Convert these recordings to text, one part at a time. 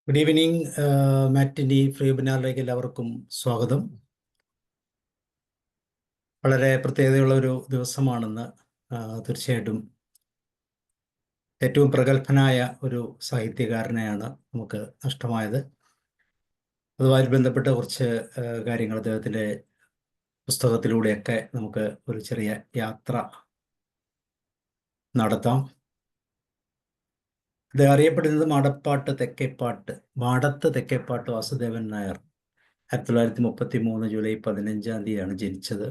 Good evening. Matinee free വെബിനാറിലേക്ക് എല്ലാവർക്കും സ്വാഗതം. വളരെ പ്രത്യേകതയുള്ള ഒരു ദിവസമാണെന്ന്. തീർച്ചയായിട്ടും ഏറ്റവും പ്രഗത്ഭനായ ഒരു സാഹിത്യകാരനെയാണ് നമുക്ക് നഷ്ടമായത്. അതുമായി ബന്ധപ്പെട്ട കുറച്ച് കാര്യങ്ങൾ അദ്ദേഹത്തിൻ്റെ പുസ്തകത്തിലൂടെയൊക്കെ നമുക്ക് ഒരു ചെറിയ യാത്ര നടത്താം. ഇത് അറിയപ്പെടുന്നത് മാടത്ത് തെക്കേപ്പാട്ട് വാസുദേവൻ നായർ 1933 ജൂലൈ 15 ജനിച്ചത്.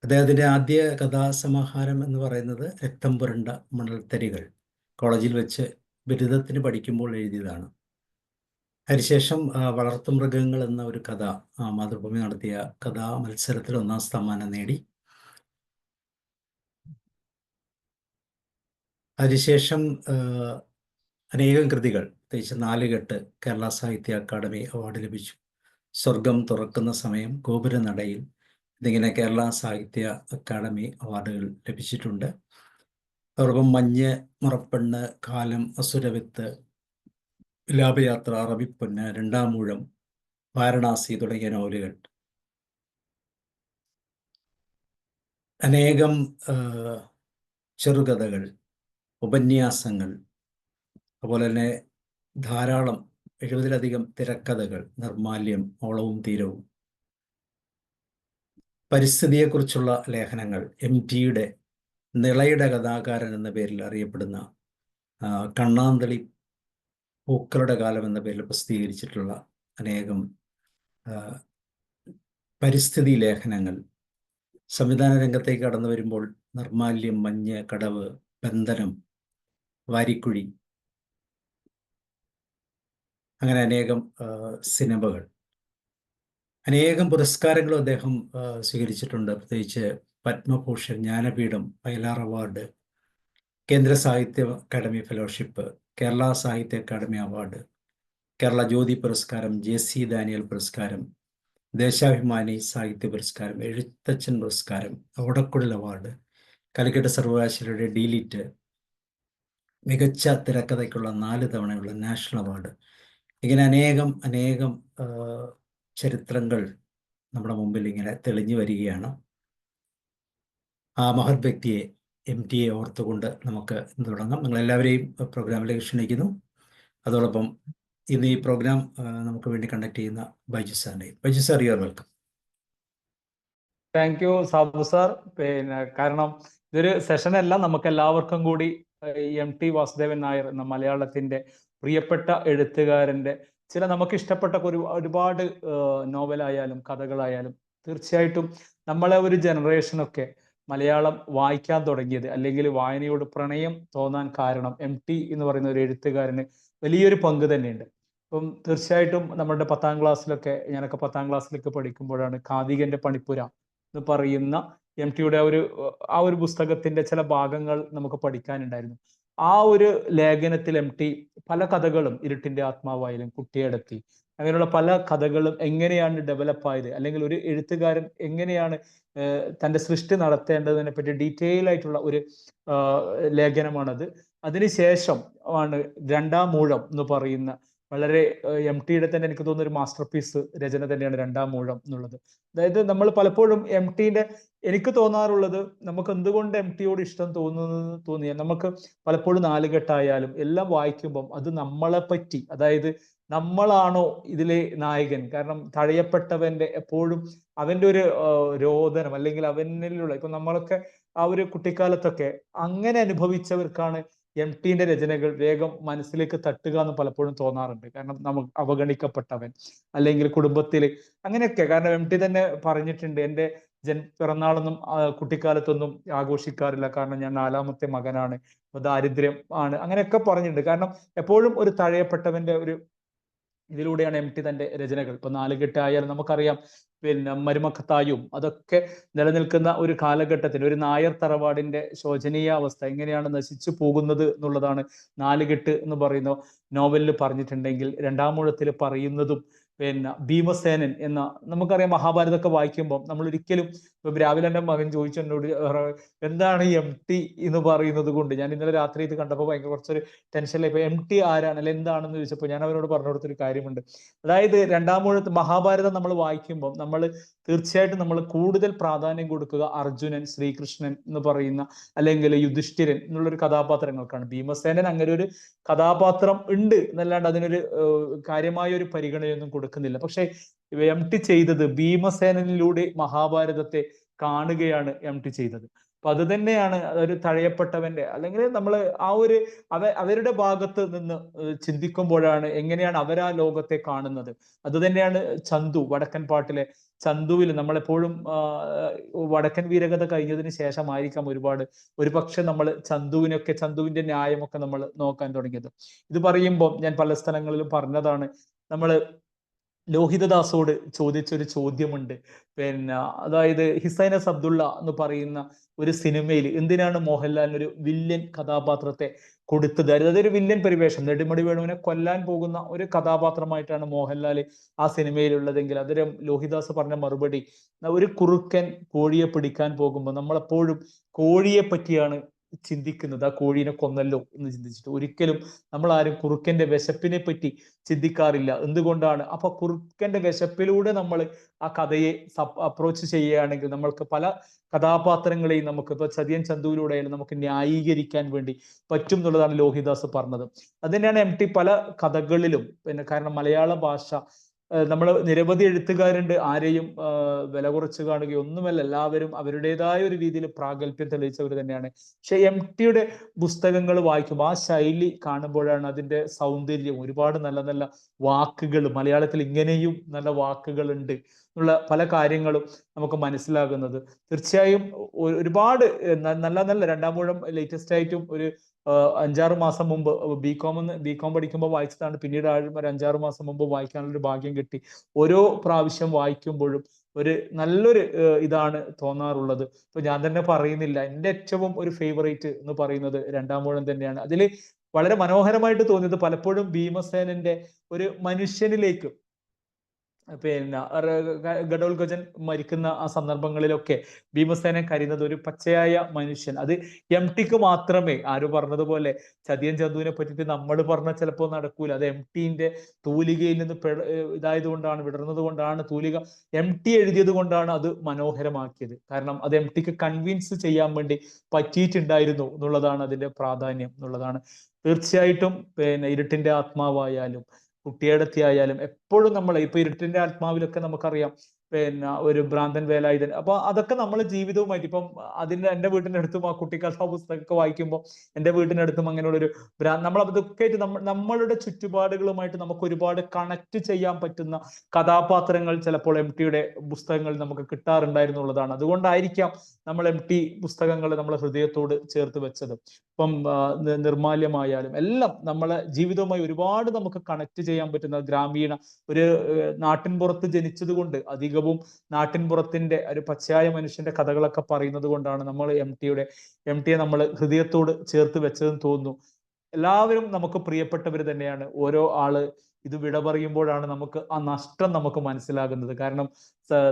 അദ്ദേഹത്തിൻ്റെ ആദ്യ കഥാസമാഹാരം എന്ന് പറയുന്നത് രക്തം പുരണ്ട മണൽത്തരികൾ, കോളേജിൽ വെച്ച് ബിരുദത്തിന് പഠിക്കുമ്പോൾ എഴുതിയതാണ്. അതിനുശേഷം വളർത്തുമൃഗങ്ങൾ എന്ന ഒരു കഥ മാതൃഭൂമി നടത്തിയ കഥാ മത്സരത്തിൽ 1ാം സമ്മാനം നേടി. അതിനുശേഷം അനേകം കൃതികൾ, പ്രത്യേകിച്ച് 4 കെട്ട് കേരള സാഹിത്യ അക്കാദമി അവാർഡ് ലഭിച്ചു. സ്വർഗം തുറക്കുന്ന സമയം, ഗോപുരനടയിൽ ഇതിങ്ങനെ കേരള സാഹിത്യ അക്കാദമി അവാർഡുകൾ ലഭിച്ചിട്ടുണ്ട്. അതോടൊപ്പം മഞ്ഞ്, മുറപ്പെണ്ണ്, കാലം, അസുരവിത്ത്, ലാഭയാത്ര, അറബിപ്പൊന്ന്, 2ാം ഊഴം, വാരണാസി തുടങ്ങിയ നോവലുകൾ. അനേകം ചെറുകഥകൾ, ഉപന്യാസങ്ങൾ, അതുപോലെ തന്നെ ധാരാളം 70-ലധികം തിരക്കഥകൾ, നിർമാല്യം, ഓളവും തീരവും, പരിസ്ഥിതിയെക്കുറിച്ചുള്ള ലേഖനങ്ങൾ, MTയുടെ നിളയുടെ കഥാകാരൻ എന്ന പേരിൽ അറിയപ്പെടുന്ന കണ്ണാന്തളി പൂക്കളുടെ കാലം എന്ന പേരിൽ പ്രസിദ്ധീകരിച്ചിട്ടുള്ള അനേകം പരിസ്ഥിതി ലേഖനങ്ങൾ. സംവിധാന രംഗത്തേക്ക് കടന്നു വരുമ്പോൾ നിർമാല്യം, മഞ്ഞ്, കടവ്, ബന്ധനം, വാരിക്കുഴി, അങ്ങനെ അനേകം സിനിമകൾ. അനേകം പുരസ്കാരങ്ങളും അദ്ദേഹം സ്വീകരിച്ചിട്ടുണ്ട്. പ്രത്യേകിച്ച് പത്മഭൂഷൺ, ജ്ഞാനപീഠം, വയലാർ അവാർഡ്, കേന്ദ്ര സാഹിത്യ അക്കാദമി ഫെലോഷിപ്പ്, കേരള സാഹിത്യ അക്കാദമി അവാർഡ്, കേരള ജ്യോതി പുരസ്കാരം, JC ഡാനിയൽ പുരസ്കാരം, ദേശാഭിമാനി സാഹിത്യ പുരസ്കാരം, എഴുത്തച്ഛൻ പുരസ്കാരം, ഓടക്കുഴൽ അവാർഡ്, കാലിക്കറ്റ് സർവകലാശാലയുടെ DLIT മികച്ച തിരക്കഥയ്ക്കുള്ള 4 തവണയുള്ള നാഷണൽ അവാർഡ്. ഇങ്ങനെ അനേകം ചരിത്രങ്ങൾ നമ്മുടെ മുമ്പിൽ ഇങ്ങനെ തെളിഞ്ഞു വരികയാണ്. ആ മഹത് വ്യക്തിയെ, MTയെ ഓർത്തുകൊണ്ട് നമുക്ക് തുടങ്ങാം. നിങ്ങളെല്ലാവരെയും പ്രോഗ്രാമിലേക്ക് ക്ഷണിക്കുന്നു. അതോടൊപ്പം ഇന്ന് ഈ പ്രോഗ്രാം നമുക്ക് വേണ്ടി കണ്ടക്ട് ചെയ്യുന്ന ബൈജു സാറിനെയും. Baiju sir, you are welcome. Thank you Sabu sir. കാരണം ഇതൊരു സെഷനല്ല, നമുക്ക് എല്ലാവർക്കും കൂടി MT വാസുദേവൻ നായർ എന്ന മലയാളത്തിന്റെ പ്രിയപ്പെട്ട എഴുത്തുകാരന്റെ ചില നമുക്ക് ഇഷ്ടപ്പെട്ട ഒരുപാട് നോവലായാലും കഥകളായാലും തീർച്ചയായിട്ടും നമ്മളെ ഒരു ജനറേഷനൊക്കെ മലയാളം വായിക്കാൻ തുടങ്ങിയത്, അല്ലെങ്കിൽ വായനയോട് പ്രണയം തോന്നാൻ കാരണം MT എന്ന് പറയുന്ന ഒരു എഴുത്തുകാരന് വലിയൊരു പങ്ക് തന്നെയുണ്ട്. അപ്പം തീർച്ചയായിട്ടും നമ്മുടെ 10ാം ക്ലാസ്സിലൊക്കെ, ഞാനൊക്കെ 10ാം ക്ലാസ്സിലൊക്കെ പഠിക്കുമ്പോഴാണ് കാതികന്റെ പണിപ്പുര എന്ന് പറയുന്ന MTയുടെ ആ ഒരു പുസ്തകത്തിന്റെ ചില ഭാഗങ്ങൾ നമുക്ക് പഠിക്കാനുണ്ടായിരുന്നു. ആ ഒരു ലേഖനത്തിൽ MT പല കഥകളും, ഇരുട്ടിന്റെ ആത്മാവായാലും, കുട്ടിയടത്തി, അങ്ങനെയുള്ള പല കഥകളും എങ്ങനെയാണ് ഡെവലപ്പായത്, അല്ലെങ്കിൽ ഒരു എഴുത്തുകാരൻ എങ്ങനെയാണ് തൻ്റെ സൃഷ്ടി നടത്തേണ്ടതിനെ പറ്റി ഡീറ്റെയിൽ ആയിട്ടുള്ള ഒരു ലേഖനമാണത്. അതിനുശേഷം ആണ് 2ാം ഊഴം എന്ന് പറയുന്ന വളരെ MTയുടെ തന്നെ എനിക്ക് തോന്നുന്ന ഒരു മാസ്റ്റർ പീസ് രചന തന്നെയാണ് 2ാം ഊഴം എന്നുള്ളത്. അതായത് നമ്മൾ പലപ്പോഴും MTന്റെ, എനിക്ക് തോന്നാറുള്ളത്, നമുക്ക് എന്തുകൊണ്ട് MTയോട് ഇഷ്ടം തോന്നിയാൽ നമുക്ക് പലപ്പോഴും 4 കെട്ടായാലും എല്ലാം വായിക്കുമ്പം അത് നമ്മളെ പറ്റി, അതായത് നമ്മളാണോ ഇതിലെ നായകൻ? കാരണം തഴയപ്പെട്ടവന്റെ എപ്പോഴും അവന്റെ ഒരു രോദനം, അല്ലെങ്കിൽ അവനിലുള്ള, ഇപ്പൊ നമ്മളൊക്കെ ആ ഒരു കുട്ടിക്കാലത്തൊക്കെ അങ്ങനെ അനുഭവിച്ചവർക്കാണ് MTന്റെ രചനകൾ വേഗം മനസ്സിലേക്ക് തട്ടുക എന്ന് പലപ്പോഴും തോന്നാറുണ്ട്. കാരണം നമുക്ക് അവഗണിക്കപ്പെട്ടവൻ, അല്ലെങ്കിൽ കുടുംബത്തിൽ അങ്ങനെയൊക്കെ. കാരണം MT തന്നെ പറഞ്ഞിട്ടുണ്ട്, എൻ്റെ പിറന്നാളൊന്നും കുട്ടിക്കാലത്തൊന്നും ആഘോഷിക്കാറില്ല, കാരണം ഞാൻ 4ാമത്തെ മകനാണ്, ദാരിദ്ര്യം ആണ്, അങ്ങനെയൊക്കെ പറഞ്ഞിട്ടുണ്ട്. കാരണം എപ്പോഴും ഒരു തഴയപ്പെട്ടവന്റെ ഒരു ഇതിലൂടെയാണ് MT തന്റെ രചനകൾ. ഇപ്പൊ 4 കെട്ടായാലും നമുക്കറിയാം, പിന്നെ മരുമക്കത്തായും അതൊക്കെ നിലനിൽക്കുന്ന ഒരു കാലഘട്ടത്തിൽ ഒരു നായർ തറവാടിന്റെ ശോചനീയ അവസ്ഥ എങ്ങനെയാണ് നശിച്ചു പോകുന്നത് എന്നുള്ളതാണ് 4 കെട്ട് എന്ന് പറയുന്ന നോവലിൽ പറഞ്ഞിട്ടുണ്ടെങ്കിൽ, 2ാം ഊഴത്തിൽ പറയുന്നതും പിന്നെ ഭീമസേനൻ എന്ന, നമുക്കറിയാം മഹാഭാരതമൊക്കെ വായിക്കുമ്പോൾ നമ്മൾ ഒരിക്കലും ഇപ്പൊ രാവിലെ എൻ്റെ മകൻ ചോദിച്ചു എന്നോട്, എന്താണ് MT എന്ന് പറയുന്നത് കൊണ്ട്. ഞാൻ ഇന്നലെ രാത്രി ഇത് കണ്ടപ്പോൾ ഭയങ്കര കുറച്ചൊരു ടെൻഷനിലായി. ഇപ്പൊ MT ആരാണ്, അല്ലെ എന്താണെന്ന് ചോദിച്ചപ്പോൾ ഞാൻ അവരോട് പറഞ്ഞു കൊടുത്തൊരു കാര്യമുണ്ട്. അതായത് രണ്ടാമൂഴത്ത് മഹാഭാരതം നമ്മൾ വായിക്കുമ്പോൾ നമ്മൾ തീർച്ചയായിട്ടും നമ്മൾ കൂടുതൽ പ്രാധാന്യം കൊടുക്കുക അർജുനൻ, ശ്രീകൃഷ്ണൻ എന്ന് പറയുന്ന, അല്ലെങ്കിൽ യുധിഷ്ഠിരൻ എന്നുള്ളൊരു കഥാപാത്രങ്ങൾക്കാണ്. ഭീമസേനൻ അങ്ങനെ ഒരു കഥാപാത്രം ഉണ്ട് എന്നല്ലാണ്ട് അതിനൊരു കാര്യമായ ഒരു പരിഗണനയൊന്നും കൊടുക്കുന്നില്ല. പക്ഷെ MT ചെയ്തത് ഭീമസേനനിലൂടെ മഹാഭാരതത്തെ കാണുകയാണ് MT ചെയ്തത്. അപ്പൊ അത് തന്നെയാണ് ഒരു തഴയപ്പെട്ടവന്റെ, അല്ലെങ്കിൽ നമ്മൾ ആ ഒരു അവരുടെ ഭാഗത്ത് നിന്ന് ചിന്തിക്കുമ്പോഴാണ് എങ്ങനെയാണ് അവർ ആ ലോകത്തെ കാണുന്നത്. അത് തന്നെയാണ് ചന്തു, വടക്കൻ പാട്ടിലെ ചന്തുവിൽ നമ്മളെപ്പോഴും വടക്കൻ വീരകഥ കഴിഞ്ഞതിന് ശേഷമായിരിക്കാം ഒരു പക്ഷെ നമ്മൾ ചന്തുവിന്റെ ന്യായമൊക്കെ നമ്മൾ നോക്കാൻ തുടങ്ങിയത്. ഇത് പറയുമ്പോൾ ഞാൻ പല സ്ഥലങ്ങളിലും പറഞ്ഞതാണ്, നമ്മൾ ലോഹിതദാസോട് ചോദിച്ചൊരു ചോദ്യമുണ്ട്. അതായത് ഹിസൈനസ് അബ്ദുള്ള എന്ന് പറയുന്ന ഒരു സിനിമയിൽ എന്തിനാണ് മോഹൻലാലിന് ഒരു വില്ലൻ കഥാപാത്രത്തെ കൊടുത്തത്? അതൊരു വില്ലൻ പരിവേഷം, നെടുമുടി വേണുവിനെ കൊല്ലാൻ പോകുന്ന ഒരു കഥാപാത്രമായിട്ടാണ് മോഹൻലാൽ ആ സിനിമയിലുള്ളതെങ്കിൽ അതിന് ലോഹിദാസ് പറഞ്ഞ മറുപടി, ഒരു കുറുക്കൻ കോഴിയെ പിടിക്കാൻ പോകുമ്പോൾ നമ്മളെപ്പോഴും കോഴിയെ പറ്റിയാണ് ചിന്തിക്കുന്നത്, ആ കോഴീനെ കൊന്നല്ലോ എന്ന് ചിന്തിച്ചിട്ട്. ഒരിക്കലും നമ്മൾ ആരും കുറുക്കന്റെ വിശപ്പിനെ പറ്റി ചിന്തിക്കാറില്ല. എന്തുകൊണ്ടാണ്? അപ്പൊ കുറുക്കന്റെ വിശപ്പിലൂടെ നമ്മൾ ആ കഥയെ അപ്രോച്ച് ചെയ്യുകയാണെങ്കിൽ നമ്മൾക്ക് പല കഥാപാത്രങ്ങളെയും നമുക്ക് ഇപ്പൊ ചതിയൻ ചന്തുവിലൂടെ നമുക്ക് ന്യായീകരിക്കാൻ വേണ്ടി പറ്റും എന്നുള്ളതാണ് ലോഹിദാസ് പറഞ്ഞത്. അത് തന്നെയാണ് MT പല കഥകളിലും. കാരണം മലയാള ഭാഷ, നമ്മൾ നിരവധി എഴുത്തുകാരുണ്ട്, ആരെയും വില കുറച്ച് കാണുകയൊന്നുമല്ല, എല്ലാവരും അവരുടേതായ ഒരു രീതിയിൽ പ്രാഗൽഭ്യം തെളിയിച്ചവർ തന്നെയാണ്. പക്ഷെ MTയുടെ പുസ്തകങ്ങൾ വായിക്കുമ്പോൾ ആ ശൈലി കാണുമ്പോഴാണ് അതിന്റെ സൗന്ദര്യം. ഒരുപാട് നല്ല നല്ല വാക്കുകൾ, മലയാളത്തിൽ ഇങ്ങനെയും നല്ല വാക്കുകളുണ്ട് എന്നുള്ള പല കാര്യങ്ങളും നമുക്ക് മനസ്സിലാകുന്നത്. തീർച്ചയായും ഒരുപാട് നല്ല നല്ല രണ്ടാമൂഴം ലേറ്റസ്റ്റ് ആയിട്ടും ഒരു 5-6 മാസം മുമ്പ് ബികോം പഠിക്കുമ്പോൾ വായിച്ചതാണ്. പിന്നീട് ഒരു 5-6 മാസം മുമ്പ് വായിക്കാനുള്ളൊരു ഭാഗ്യം കിട്ടി. ഓരോ പ്രാവശ്യം വായിക്കുമ്പോഴും ഒരു നല്ലൊരു ഇതാണ് തോന്നാറുള്ളത്. ഇപ്പൊ ഞാൻ തന്നെ പറയുന്നില്ല, എൻ്റെ ഏറ്റവും ഒരു ഫേവറേറ്റ് എന്ന് പറയുന്നത് രണ്ടാമൂഴം തന്നെയാണ്. അതിൽ വളരെ മനോഹരമായിട്ട് തോന്നിയത് പലപ്പോഴും ഭീമസേനന്റെ ഒരു മനുഷ്യനിലേക്ക്, ഘടോത്കചൻ മരിക്കുന്ന ആ സന്ദർഭങ്ങളിലൊക്കെ ഭീമസേനൻ കരുതുന്നത് ഒരു പച്ചയായ മനുഷ്യൻ. അത് MTക്ക് മാത്രമേ, ആര് പറഞ്ഞതുപോലെ ചതിയൻ ചന്തുവിനെ പറ്റിയിട്ട് നമ്മൾ പറഞ്ഞ ചിലപ്പോൾ നടക്കൂല. അത് MTന്റെ തൂലികയിൽ നിന്ന് ഇതായതുകൊണ്ടാണ്, വിടർന്നത് കൊണ്ടാണ്, തൂലിക MT എഴുതിയത് കൊണ്ടാണ് അത് മനോഹരമാക്കിയത്. കാരണം അത് MTക്ക് കൺവിൻസ് ചെയ്യാൻ വേണ്ടി പറ്റിയിട്ടുണ്ടായിരുന്നു എന്നുള്ളതാണ് അതിന്റെ പ്രാധാന്യം എന്നുള്ളതാണ്. തീർച്ചയായിട്ടും ഇരുട്ടിന്റെ ആത്മാവായാലും കുട്ടിയടത്തി ആയാലും എപ്പോഴും നമ്മൾ ഇപ്പൊ ഇരുട്ടിന്റെ ആത്മാവിലൊക്കെ നമുക്കറിയാം ഒരു ഭ്രാന്തൻ വേലായുധൻ. അപ്പൊ അതൊക്കെ നമ്മളെ ജീവിതവുമായിട്ട് ഇപ്പം എൻ്റെ വീട്ടിൻ്റെ അടുത്തും ആ കുട്ടിക്കഥാ പുസ്തകമൊക്കെ വായിക്കുമ്പോൾ എൻ്റെ വീട്ടിനടുത്തും അങ്ങനെയുള്ളൊരു നമ്മൾ അതൊക്കെ ആയിട്ട് നമ്മളുടെ ചുറ്റുപാടുകളുമായിട്ട് നമുക്ക് ഒരുപാട് കണക്ട് ചെയ്യാൻ പറ്റുന്ന കഥാപാത്രങ്ങൾ ചിലപ്പോൾ MTയുടെ പുസ്തകങ്ങൾ നമുക്ക് കിട്ടാറുണ്ടായിരുന്നുള്ളതാണ്. അതുകൊണ്ടായിരിക്കാം നമ്മൾ MT പുസ്തകങ്ങൾ നമ്മളെ ഹൃദയത്തോട് ചേർത്ത് വെച്ചത്. ഇപ്പം നിർമാല്യമായാലും എല്ലാം നമ്മളെ ജീവിതവുമായി ഒരുപാട് നമുക്ക് കണക്ട് ചെയ്യാൻ പറ്റുന്ന, ഗ്രാമീണ ഒരു നാട്ടിൻപുറത്ത് ജനിച്ചത് കൊണ്ട് അധികവും നാട്ടിൻപുറത്തിന്റെ ഒരു പച്ചയായ മനുഷ്യന്റെ കഥകളൊക്കെ പറയുന്നത് കൊണ്ടാണ് നമ്മൾ MTയെ നമ്മൾ ഹൃദയത്തോട് ചേർത്ത് വെച്ചതെന്ന് തോന്നുന്നു. എല്ലാവരും നമുക്ക് പ്രിയപ്പെട്ടവർ തന്നെയാണ്. ഓരോ ആള് ഇത് വിട പറയുമ്പോഴാണ് നമുക്ക് ആ നഷ്ടം നമുക്ക് മനസ്സിലാകുന്നത്. കാരണം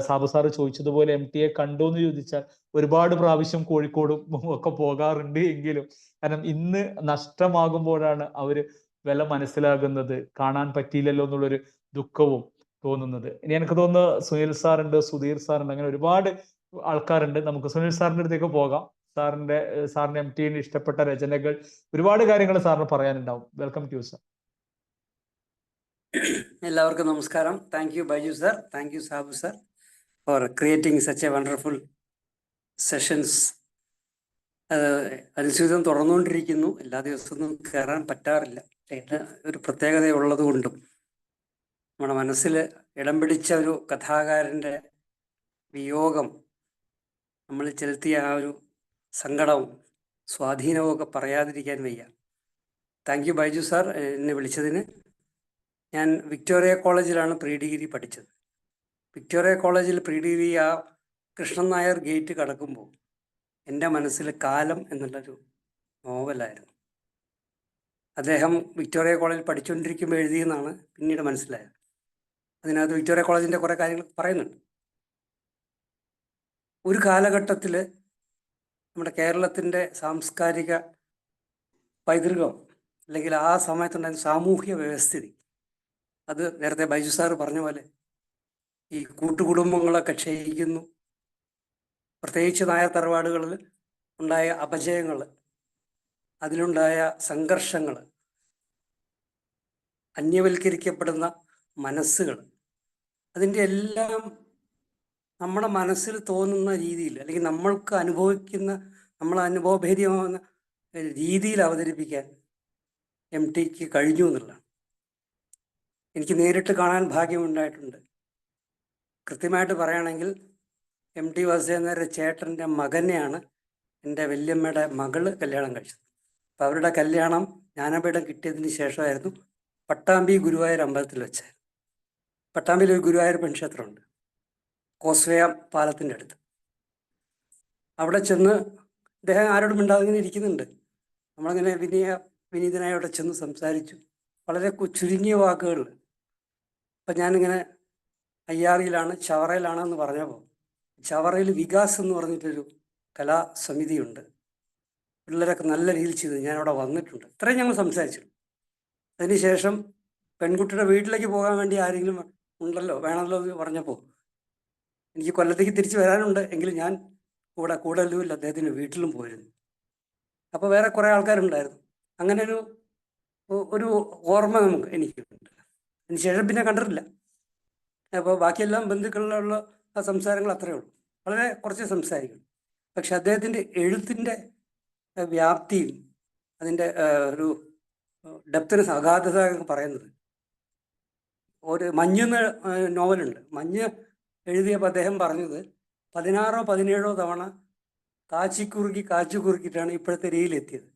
സാബു സാറ് ചോദിച്ചതുപോലെ MTയെ കണ്ടു എന്ന് ചോദിച്ചാൽ ഒരുപാട് പ്രാവശ്യം കോഴിക്കോടും ഒക്കെ പോകാറുണ്ട് എങ്കിലും, കാരണം ഇന്ന് നഷ്ടമാകുമ്പോഴാണ് അവര് വില മനസ്സിലാകുന്നത്, കാണാൻ പറ്റിയില്ലല്ലോ എന്നുള്ളൊരു ദുഃഖവും തോന്നുന്നത്. ഇനി എനിക്ക് തോന്നുന്നു സുനിൽ സാറുണ്ട്, സുധീർ സാറുണ്ട്, അങ്ങനെ ഒരുപാട് ആൾക്കാരുണ്ട്. നമുക്ക് സുനിൽ സാറിന്റെ അടുത്തേക്ക് പോകാം. സാറിന് MTന് ഇഷ്ടപ്പെട്ട രചനകൾ, ഒരുപാട് കാര്യങ്ങൾ സാറിന് പറയാനുണ്ടാവും. Welcome to sir. എല്ലാവർക്കും നമസ്കാരം. Thank you Baiju sir, thank you Sabu sir for creating such a wonderful sessions. അനുസ്യൂതം തുറന്നുകൊണ്ടിരിക്കുന്നു. എല്ലാ ദിവസവും കയറാൻ പറ്റാറില്ല. ഒരു പ്രത്യേകതയുള്ളത് കൊണ്ടും നമ്മുടെ മനസ്സിൽ ഇടം പിടിച്ച ഒരു കഥാകാരൻ്റെ വിയോഗം നമ്മൾ ചെലുത്തിയ ആ ഒരു സങ്കടവും സ്വാധീനവും ഒക്കെ പറയാതിരിക്കാൻ വയ്യ. താങ്ക് യു ബൈജു സാർ എന്നെ വിളിച്ചതിന്. ഞാൻ വിക്ടോറിയ കോളേജിലാണ് പ്രീ ഡിഗ്രി പഠിച്ചത്. വിക്ടോറിയ കോളേജിൽ പ്രീ ഡിഗ്രി ആ കൃഷ്ണൻ നായർ ഗേറ്റ് കടക്കുമ്പോൾ എൻ്റെ മനസ്സിൽ കാലം എന്നുള്ളൊരു നോവലായിരുന്നു. അദ്ദേഹം വിക്ടോറിയ കോളേജിൽ പഠിച്ചുകൊണ്ടിരിക്കുമ്പോൾ എഴുതിയെന്നാണ് പിന്നീട് മനസ്സിലായത്. അതിനകത്ത് വിക്ടോറിയ കോളേജിൻ്റെ കുറേ കാര്യങ്ങൾ പറയുന്നുണ്ട്. ഒരു കാലഘട്ടത്തിൽ നമ്മുടെ കേരളത്തിൻ്റെ സാംസ്കാരിക പൈതൃകം അല്ലെങ്കിൽ ആ സമയത്തുണ്ടായിരുന്ന സാമൂഹ്യ വ്യവസ്ഥിതി, അത് നേരത്തെ ബൈജു സാറ് പറഞ്ഞ പോലെ ഈ കൂട്ടുകുടുംബങ്ങളൊക്കെ ക്ഷയിക്കുന്നു, പ്രത്യേകിച്ച് നായർ തറവാടുകളിൽ ഉണ്ടായ അപജയങ്ങൾ, അതിലുണ്ടായ സംഘർഷങ്ങൾ, അന്യവൽക്കരിക്കപ്പെടുന്ന മനസ്സുകൾ, അതിൻ്റെ എല്ലാം നമ്മുടെ മനസ്സിൽ തോന്നുന്ന രീതിയിൽ അല്ലെങ്കിൽ നമ്മൾക്ക് നമ്മൾ അനുഭവഭേദ്യമാവുന്ന രീതിയിൽ അവതരിപ്പിക്കാൻ MTക്ക് കഴിഞ്ഞു എന്നുള്ളതാണ്. എനിക്ക് നേരിട്ട് കാണാൻ ഭാഗ്യമുണ്ടായിട്ടുണ്ട്. കൃത്യമായിട്ട് പറയുകയാണെങ്കിൽ MT വാസുദേവൻ നായരുടെ ചേട്ടൻ്റെ മകനെയാണ് എൻ്റെ വല്യമ്മയുടെ മകള് കല്യാണം കഴിച്ചത്. അപ്പം അവരുടെ കല്യാണം ജ്ഞാനപീഠം കിട്ടിയതിന് ശേഷമായിരുന്നു പട്ടാമ്പി ഗുരുവായൂർ അമ്പലത്തിൽ വെച്ചായിരുന്നു. പട്ടാമ്പിയിൽ ഒരു ഗുരുവായൂരപ്പൻ ക്ഷേത്രമുണ്ട്, കോസ്വേ പാലത്തിൻ്റെ അടുത്ത്. അവിടെ ചെന്ന് അദ്ദേഹം ആരോടും മിണ്ടാതെ ഇങ്ങനെ ഇരിക്കുന്നുണ്ട്. നമ്മളങ്ങനെ വിനീതനായി അവിടെ ചെന്ന് സംസാരിച്ചു, വളരെ ചുരുങ്ങിയ വാക്കുകൾ. അപ്പം ഞാനിങ്ങനെ അയ്യാറിയിലാണ്, ചവറയിലാണെന്ന് പറഞ്ഞപ്പോൾ, ചവറയിൽ വികാസ് എന്ന് പറഞ്ഞിട്ടൊരു കലാസമിതിയുണ്ട്, പിള്ളേരൊക്കെ നല്ല രീതിയിൽ ചെയ്ത്, ഞാനവിടെ വന്നിട്ടുണ്ട്. ഇത്രയും ഞങ്ങൾ സംസാരിച്ചു. അതിനുശേഷം പെൺകുട്ടിയുടെ വീട്ടിലേക്ക് പോകാൻ വേണ്ടി ആരെങ്കിലും ഉണ്ടല്ലോ, വേണമല്ലോ എന്ന് പറഞ്ഞപ്പോൾ, എനിക്ക് കൊല്ലത്തേക്ക് തിരിച്ചു വരാനുണ്ട്, എങ്കിലും ഞാൻ കൂടല്ലൂരിൽ അദ്ദേഹത്തിൻ്റെ വീട്ടിലും പോയിരുന്നു. അപ്പോൾ വേറെ കുറേ ആൾക്കാരുണ്ടായിരുന്നു. അങ്ങനെ ഒരു ഓർമ്മ എനിക്കുണ്ട്. അതിനുശേഷം പിന്നെ കണ്ടിട്ടില്ല. അപ്പോൾ ബാക്കിയെല്ലാം ബന്ധുക്കളിലുള്ള ആ സംസാരങ്ങൾ അത്രയേ ഉള്ളൂ, വളരെ കുറച്ച് സംസാരിക്കും. പക്ഷെ അദ്ദേഹത്തിൻ്റെ എഴുത്തിൻ്റെ വ്യാപ്തിയും അതിൻ്റെ ഒരു ഡെപ്തിനെസ്, അഗാധത എന്ന് പറയുന്നത്, ഒരു മഞ്ഞെന്ന് നോവലുണ്ട്. മഞ്ഞ് എഴുതിയപ്പോൾ അദ്ദേഹം പറഞ്ഞത് 16 17 തവണ കാച്ചു കുറുക്കിയിട്ടാണ് ഇപ്പോഴത്തെ രീതിയിലെത്തിയത്.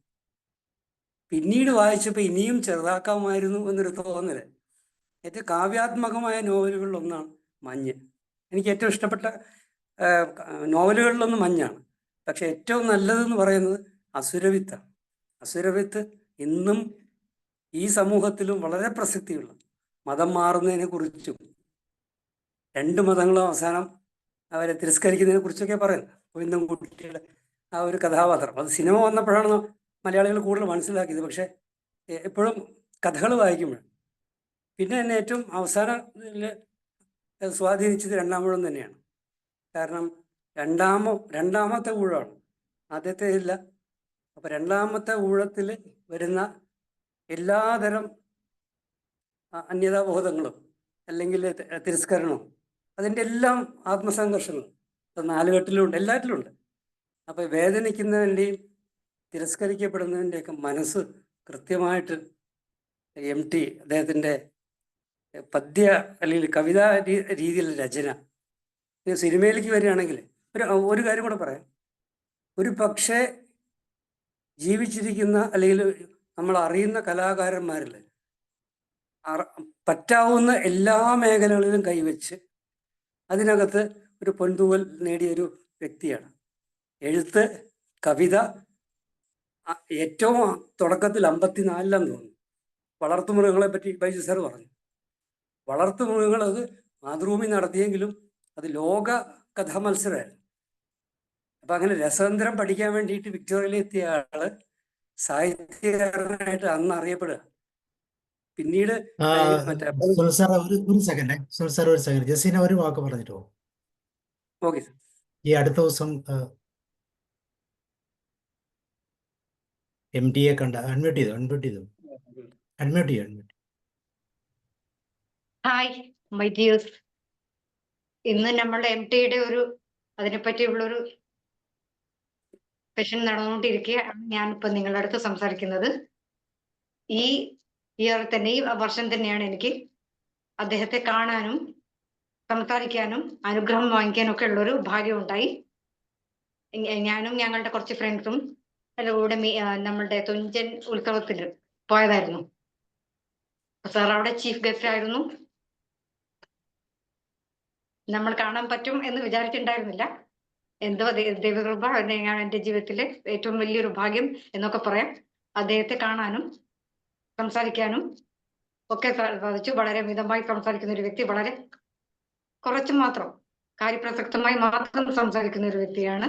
പിന്നീട് വായിച്ചപ്പോൾ ഇനിയും ചെറുതാക്കാമായിരുന്നു എന്നൊരു തോന്നല്. ഏറ്റവും കാവ്യാത്മകമായ നോവലുകളിലൊന്നാണ് മഞ്ഞ്. എനിക്ക് ഏറ്റവും ഇഷ്ടപ്പെട്ട നോവലുകളിലൊന്ന് മഞ്ഞാണ്. പക്ഷെ ഏറ്റവും നല്ലതെന്ന് പറയുന്നത് അസുരവിത്താണ്. അസുരവിത്ത് ഇന്നും ഈ സമൂഹത്തിലും വളരെ പ്രസക്തിയുള്ള, മതം മാറുന്നതിനെ കുറിച്ചും 2 മതങ്ങളും അവസാനം അവരെ തിരസ്കരിക്കുന്നതിനെ കുറിച്ചൊക്കെ പറയുന്നത്. ഗോവിന്ദൻകുട്ടിയുടെ ആ ഒരു കഥാപാത്രം, അത് സിനിമ വന്നപ്പോഴാണ് മലയാളികൾ കൂടുതൽ മനസ്സിലാക്കിയത്. പക്ഷെ എപ്പോഴും കഥകൾ വായിക്കുമ്പോഴാണ്. പിന്നെ എന്നെ ഏറ്റവും അവസാനത്തിൽ സ്വാധീനിച്ചത് 2-ാം ഊഴം തന്നെയാണ്. കാരണം രണ്ടാമത്തെ ഊഴമാണ്, ആദ്യത്തെ ഇല്ല. അപ്പം 2-ാമത്തെ ഊഴത്തിൽ വരുന്ന എല്ലാതരം അന്യതാബോധങ്ങളും അല്ലെങ്കിൽ തിരസ്കരണവും, അതിൻ്റെ എല്ലാം ആത്മസംഘർഷങ്ങളും 4 കെട്ടിലുണ്ട്, എല്ലാറ്റിലും ഉണ്ട്. അപ്പം വേദനിക്കുന്നതിൻ്റെയും തിരസ്കരിക്കപ്പെടുന്നതിൻ്റെയൊക്കെ മനസ്സ് കൃത്യമായിട്ട് MT അദ്ദേഹത്തിൻ്റെ പദ്യ അല്ലെങ്കിൽ കവിതാ രീതിയിലുള്ള രചന. സിനിമയിലേക്ക് വരികയാണെങ്കിൽ ഒരു കാര്യം കൂടെ പറയാം. ഒരു പക്ഷേ ജീവിച്ചിരിക്കുന്ന അല്ലെങ്കിൽ നമ്മൾ അറിയുന്ന കലാകാരന്മാരിൽ പറ്റാവുന്ന എല്ലാ മേഖലകളിലും കൈവച്ച് അതിനകത്ത് ഒരു പൊൻതൂവൽ നേടിയൊരു വ്യക്തിയാണ്. എഴുത്ത്, കവിത, ഏറ്റവും തുടക്കത്തിൽ 54-ലാന്ന് തോന്നുന്നു വളർത്തുമൃഗങ്ങളെ പറ്റി ബൈജു സാർ പറഞ്ഞു. വളർത്തുമൃഗങ്ങൾ അത് മാതൃഭൂമി നടത്തിയെങ്കിലും അത് ലോക കഥാമത്സരമായിരുന്നു. അപ്പം അങ്ങനെ രസതന്ത്രം പഠിക്കാൻ വേണ്ടിയിട്ട് വിക്ടോറിയയിലെത്തിയ ആള് സാഹിത്യകാരനായിട്ട് അന്ന് അറിയപ്പെടുക. പിന്നീട് ഒരു സെക്കൻഡ് ജസീന ഒരു വാക്ക് പറഞ്ഞിട്ടോ. Okay sir. ഈ അടുത്ത ദിവസം MTയെ കണ്ട, അൺമ്യൂട്ട് ചെയ്തു. ഹായ് മൈ ഡിയേഴ്സ്, ഇന്ന് നമ്മളുടെ MTയുടെ അതിനെപ്പറ്റിയുള്ളൊരു സെഷൻ നടന്നുകൊണ്ടിരിക്കുകയാണ്. ഞാനിപ്പോൾ നിങ്ങളുടെ അടുത്ത് സംസാരിക്കുന്നത്. ഈ വർഷം തന്നെയാണ് എനിക്ക് അദ്ദേഹത്തെ കാണാനും സംസാരിക്കാനും അനുഗ്രഹം വാങ്ങിക്കാനും ഒക്കെ ഉള്ളൊരു ഭാഗ്യം ഉണ്ടായി. ഞാനും ഞങ്ങളുടെ കുറച്ച് ഫ്രണ്ട്സും കൂടെ നമ്മളുടെ തുഞ്ചൻ ഉത്സവത്തിൽ പോയതായിരുന്നു. സാർ അവിടെ ചീഫ് ഗസ്റ്റ് ആയിരുന്നു. നമ്മൾ കാണാൻ പറ്റും എന്ന് വിചാരിച്ചിട്ടുണ്ടായിരുന്നില്ല. എന്തോ ദൈവകൃപ, എൻ്റെ ജീവിതത്തിലെ ഏറ്റവും വലിയൊരു ഭാഗ്യം എന്നൊക്കെ പറയാം. അദ്ദേഹത്തെ കാണാനും സംസാരിക്കാനും ഒക്കെ സാധിച്ചു. വളരെ മിതമായി സംസാരിക്കുന്ന ഒരു വ്യക്തി, വളരെ കുറച്ച് മാത്രം കാര്യപ്രസക്തമായി മാത്രം സംസാരിക്കുന്ന ഒരു വ്യക്തിയാണ്.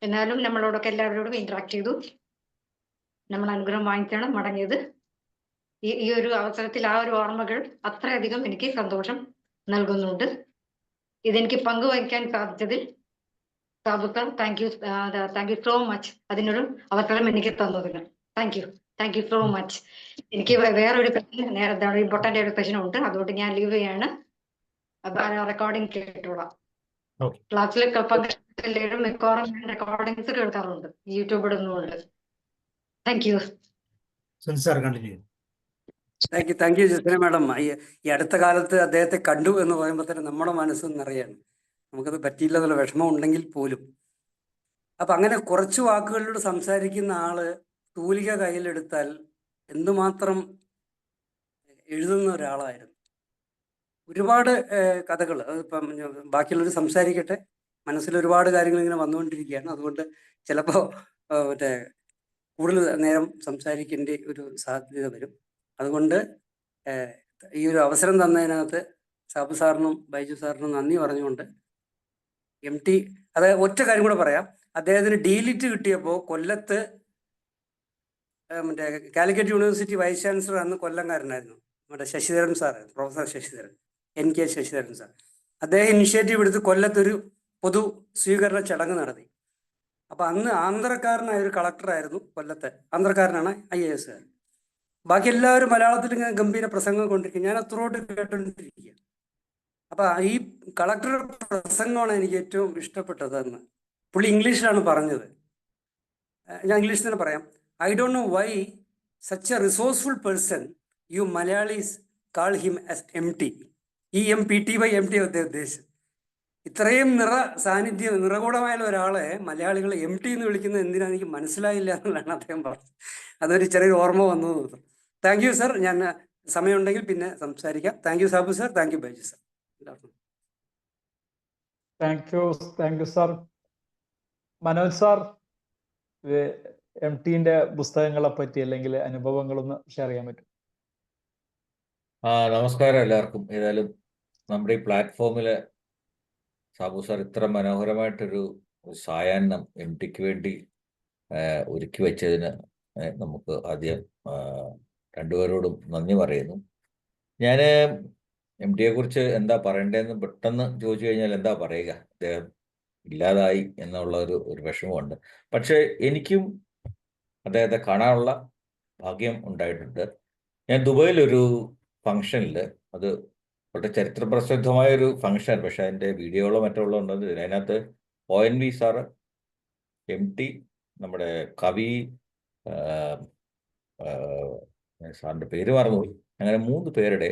എന്നാലും നമ്മളോടൊക്കെ എല്ലാവരോടും ഇന്ററാക്ട് ചെയ്തു. നമ്മൾ അനുഗ്രഹം വാങ്ങിച്ചാണ് മടങ്ങിയത്. ഈ ഒരു അവസരത്തിൽ ആ ഒരു ഓർമ്മകൾ അത്രയധികം എനിക്ക് സന്തോഷം നൽകുന്നുണ്ട്. ഇതെനിക്ക് പങ്കുവയ്ക്കാൻ സാധിച്ചതിൽ Sabu sir thank you so much. അതിനൊരു അവസരം എനിക്ക് തന്നതിന് താങ്ക് യു സോ മച്ച്. എനിക്ക് വേറൊരു ഇമ്പോർട്ടന്റ് ഒരു സെഷൻ ഉണ്ട്, അതുകൊണ്ട് ഞാൻ ലീവ് ചെയ്യാണ്. റെക്കോർഡിംഗ് കേട്ടോളാം. ക്ലാസ്സിൽ പങ്കെടുത്തില്ലേലും മിക്കവാറും ഞാൻ റെക്കോർഡിങ്സ് കേൾക്കാറുണ്ട്, യൂട്യൂബ് ഇടുന്നുണ്ട്. Thank you sir continue. Thank you Justina madam. ഈ അടുത്ത കാലത്ത് അദ്ദേഹത്തെ കണ്ടു എന്ന് പറയുമ്പോൾ തന്നെ നമ്മുടെ മനസ്സ് നിറയാണ്. നമുക്കത് പറ്റിയില്ല എന്നുള്ള വിഷമം ഉണ്ടെങ്കിൽ പോലും. അപ്പം അങ്ങനെ കുറച്ച് വാക്കുകളിലൂടെ സംസാരിക്കുന്ന ആള് തൂലിക കയ്യിലെടുത്താൽ എന്തുമാത്രം എഴുതുന്ന ഒരാളായിരുന്നു. ഒരുപാട് കഥകൾ, അതിപ്പം ബാക്കിയുള്ളവർ സംസാരിക്കട്ടെ, മനസ്സിൽ ഒരുപാട് കാര്യങ്ങൾ ഇങ്ങനെ വന്നുകൊണ്ടിരിക്കുകയാണ്. അതുകൊണ്ട് ചിലപ്പോൾ മറ്റേ കൂടുതൽ നേരം സംസാരിക്കേണ്ട ഒരു സാധ്യത വരും. അതുകൊണ്ട് ഈ ഒരു അവസരം തന്നതിനകത്ത് സാബു സാറിനും ബൈജു സാറിനും നന്ദി പറഞ്ഞുകൊണ്ട് MT, അതായത് ഒറ്റ കാര്യം കൂടെ പറയാം. അദ്ദേഹത്തിന് D.Litt കിട്ടിയപ്പോൾ കൊല്ലത്ത് മറ്റേ കാലിക്കറ്റ് യൂണിവേഴ്സിറ്റി വൈസ് ചാൻസലർ അന്ന് കൊല്ലംകാരനായിരുന്നു, മറ്റേ Sasidharan sir, professor Sasidharan, NK Sasidharan sir. അദ്ദേഹം ഇനിഷ്യേറ്റീവ് എടുത്ത് കൊല്ലത്തൊരു പൊതു സ്വീകരണ ചടങ്ങ് നടത്തി. അപ്പം അന്ന് ആന്ധ്രക്കാരനായ ഒരു കളക്ടറായിരുന്നു കൊല്ലത്തെ, ആന്ധ്രക്കാരനാണ് IAS. ബാക്കി എല്ലാവരും മലയാളത്തിൽ ഇങ്ങനെ ഗംഭീര പ്രസംഗം കൊണ്ടിരിക്കും, ഞാൻ അത്രോട്ട് കേട്ടോണ്ടിരിക്കുക. അപ്പം ഈ കളക്ടറുടെ പ്രസംഗമാണ് എനിക്ക് ഏറ്റവും ഇഷ്ടപ്പെട്ടത്. അന്ന് പുള്ളി ഇംഗ്ലീഷിലാണ് പറഞ്ഞത്, ഞാൻ ഇംഗ്ലീഷിൽ തന്നെ പറയാം. I don't know why such a resourceful person you Malayalis call him as MT. EMPTY അദ്ദേഹം ഉദ്ദേശിച്ചത്. ഇത്രയും നിറകൂടമായ ഒരാളെ മലയാളികൾ MT എന്ന് വിളിക്കുന്നത് എന്തിനാണ് എനിക്ക് മനസ്സിലായില്ല എന്നുള്ളതാണ് അദ്ദേഹം പറഞ്ഞത്. അതൊരു ചെറിയൊരു ഓർമ്മ വന്നത്. Thank you sir. ഞാൻ സമയമുണ്ടെങ്കിൽ പിന്നെ സംസാരിക്കാം. Thank you Sabu sir, thank you Baiju sir. Thank you sir. Manoj sir, MTന്റെ പുസ്തകങ്ങളെ പറ്റി അല്ലെങ്കിൽ അനുഭവങ്ങളൊന്ന് ഷെയർ ചെയ്യാൻ പറ്റും? നമസ്കാരം എല്ലാവർക്കും. ഏതായാലും നമ്മുടെ ഈ പ്ലാറ്റ്ഫോമില് സാബു സാർ ഇത്ര മനോഹരമായിട്ടൊരു സായാഹ്നം MTക്ക് വേണ്ടി ഒരുക്കി വെച്ചതിന് നമുക്ക് ആദ്യം രണ്ടുപേരോടും നന്ദി പറയുന്നു. ഞാൻ MTയെ കുറിച്ച് എന്താ പറയണ്ടതെന്ന് പെട്ടെന്ന് ചോദിച്ചു കഴിഞ്ഞാൽ എന്താ പറയുക, അദ്ദേഹം ഇല്ലാതായി എന്നുള്ള ഒരു വിഷമമുണ്ട്. പക്ഷെ എനിക്കും അദ്ദേഹത്തെ കാണാനുള്ള ഭാഗ്യം ഉണ്ടായിട്ടുണ്ട്. ഞാൻ ദുബൈയിലൊരു ഫംഗ്ഷനിൽ, അത് വളരെ ചരിത്ര പ്രസിദ്ധമായൊരു ഫംഗ്ഷൻ, പക്ഷെ അതിൻ്റെ വീഡിയോകളോ മറ്റോ ഉള്ളത്. അതിനകത്ത് ONV സാറ്, MT, നമ്മുടെ കവി, സാറിൻ്റെ പേര് മറന്നുപോയി, അങ്ങനെ 3 പേരുടെ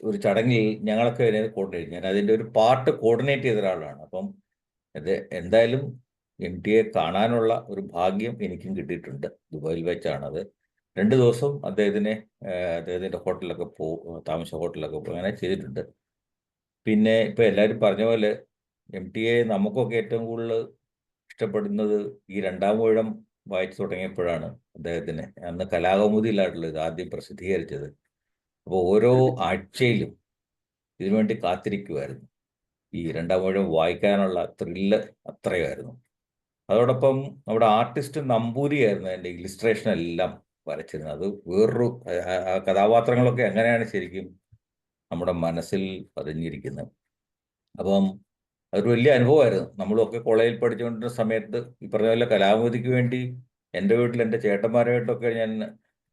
ഒരു ചടങ്ങിൽ ഞങ്ങളൊക്കെ അതിനെ കോർഡിനേറ്റ്, ഞാൻ അതിൻ്റെ ഒരു പാർട്ട് കോർഡിനേറ്റ് ചെയ്ത ഒരാളാണ്. അപ്പം ഇത് എന്തായാലും MTയെ കാണാനുള്ള ഒരു ഭാഗ്യം എനിക്കും കിട്ടിയിട്ടുണ്ട്. ദുബായിൽ വെച്ചാണത്. 2 ദിവസം അദ്ദേഹത്തിൻ്റെ ഹോട്ടലിലൊക്കെ താമസ ഹോട്ടലിലൊക്കെ അങ്ങനെ ചെയ്തിട്ടുണ്ട്. പിന്നെ ഇപ്പം എല്ലാവരും പറഞ്ഞ പോലെ MTയെ നമുക്കൊക്കെ ഏറ്റവും കൂടുതൽ ഇഷ്ടപ്പെടുന്നത് ഈ 2-ാം ഊഴം വായിച്ചു തുടങ്ങിയപ്പോഴാണ്. അദ്ദേഹത്തിന് അന്ന് കലാകൗമുദിയിലായിട്ടുള്ള ഇത് ആദ്യം പ്രസിദ്ധീകരിച്ചത്. അപ്പോൾ ഓരോ ആഴ്ചയിലും ഇതിനുവേണ്ടി കാത്തിരിക്കുമായിരുന്നു. ഈ 2-ാം ഊഴം വായിക്കാനുള്ള ത്രില്ല് അത്രയുമായിരുന്നു. അതോടൊപ്പം നമ്മുടെ ആർട്ടിസ്റ്റ് നമ്പൂരിയായിരുന്നു അതിൻ്റെ ഇല്ലുസ്ട്രേഷൻ എല്ലാം വരച്ചിരുന്നത്. അത് വേറൊരു കഥാപാത്രങ്ങളൊക്കെ അങ്ങനെയാണ് ശരിക്കും നമ്മുടെ മനസ്സിൽ പതിഞ്ഞിരിക്കുന്നത്. അപ്പം അതൊരു വലിയ അനുഭവമായിരുന്നു. നമ്മളൊക്കെ കോളേജിൽ പഠിച്ചുകൊണ്ടിരുന്ന സമയത്ത് ഈ പറഞ്ഞ പോലെ കലാകൗമുദിക്ക് വേണ്ടി എൻ്റെ വീട്ടിൽ എൻ്റെ ചേട്ടന്മാരുമായിട്ടൊക്കെ ഞാൻ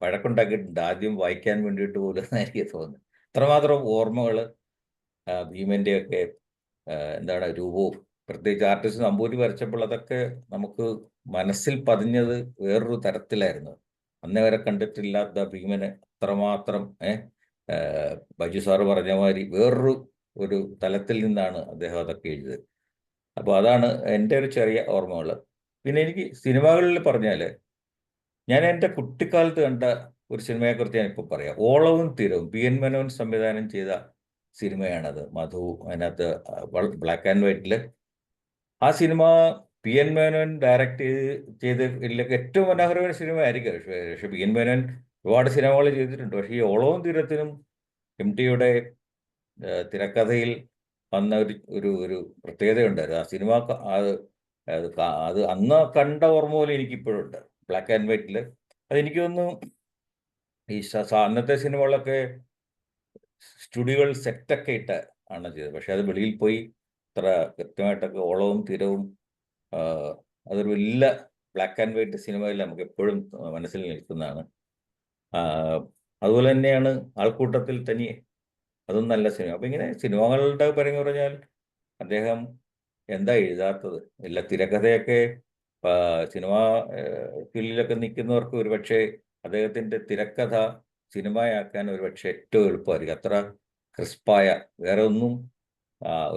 വഴക്കുണ്ടാക്കിയിട്ടുണ്ട്, ആദ്യം വായിക്കാൻ വേണ്ടിയിട്ട് പോലും എനിക്ക് തോന്നുന്നത്. അത്രമാത്രം ഓർമ്മകൾ ഭീമൻ്റെയൊക്കെ എന്താണ് രൂപവും, പ്രത്യേകിച്ച് ആർട്ടിസ്റ്റ് നമ്പൂരി വരച്ചപ്പോൾ അതൊക്കെ നമുക്ക് മനസ്സിൽ പതിഞ്ഞത് വേറൊരു തരത്തിലായിരുന്നു. അന്നേ വരെ കണ്ടിട്ടില്ലാത്ത ഭീമന് അത്രമാത്രം ബൈജു സാറ് പറഞ്ഞ മാതിരി വേറൊരു തലത്തിൽ നിന്നാണ് അദ്ദേഹം അതൊക്കെ എഴുതിയത്. അപ്പോൾ അതാണ് എൻ്റെ ഒരു ചെറിയ ഓർമ്മകൾ. പിന്നെ എനിക്ക് സിനിമകളിൽ പറഞ്ഞാൽ, ഞാൻ എൻ്റെ കുട്ടിക്കാലത്ത് കണ്ട ഒരു സിനിമയെക്കുറിച്ച് ഞാനിപ്പോൾ പറയാം. ഓളവും തീരവും, PN മേനോൻ സംവിധാനം ചെയ്ത സിനിമയാണത്. മധു അതിനകത്ത് ബ്ലാക്ക് ആൻഡ് വൈറ്റിൽ. ആ സിനിമ PN മേനോൻ ഡയറക്റ്റ് ചെയ്ത് ഏറ്റവും മനോഹരമായ സിനിമ ആയിരിക്കും. പക്ഷേ PN മേനോൻ ഒരുപാട് സിനിമകൾ ചെയ്തിട്ടുണ്ട്. പക്ഷേ ഈ ഓളവും തീരത്തിനും MTയുടെ തിരക്കഥയിൽ വന്ന ഒരു പ്രത്യേകതയുണ്ടായിരുന്നു. ആ സിനിമ അത് അന്ന് കണ്ട ഓർമ്മ പോലെ എനിക്കിപ്പോഴുണ്ട്, ബ്ലാക്ക് ആൻഡ് വൈറ്റിൽ. അതെനിക്ക് തോന്നുന്നു ഈ അന്നത്തെ സിനിമകളൊക്കെ സ്റ്റുഡിയോകൾ സെറ്റൊക്കെ ഇട്ട് ആണ് ചെയ്തത്. പക്ഷെ അത് വെളിയിൽ പോയി ഇത്ര കൃത്യമായിട്ടൊക്കെ ഓളവും തീരവും അതൊരു വലിയ ബ്ലാക്ക് ആൻഡ് വൈറ്റ് സിനിമയിൽ നമുക്ക് എപ്പോഴും മനസ്സിൽ നിൽക്കുന്നതാണ്. അതുപോലെ തന്നെയാണ് ആൾക്കൂട്ടത്തിൽ തനിയെ, അതും നല്ല സിനിമ. അപ്പം ഇങ്ങനെ സിനിമകളുടെ പറഞ്ഞാൽ അദ്ദേഹം എന്താ എഴുതാത്തത്? എല്ലാ തിരക്കഥയൊക്കെ സിനിമ ഫീൽഡിലൊക്കെ നിൽക്കുന്നവർക്ക് ഒരുപക്ഷെ അദ്ദേഹത്തിൻ്റെ തിരക്കഥ സിനിമയാക്കാൻ ഒരുപക്ഷെ ഏറ്റവും എളുപ്പമായിരിക്കും. അത്ര ക്രിസ്പായ, വേറെ ഒന്നും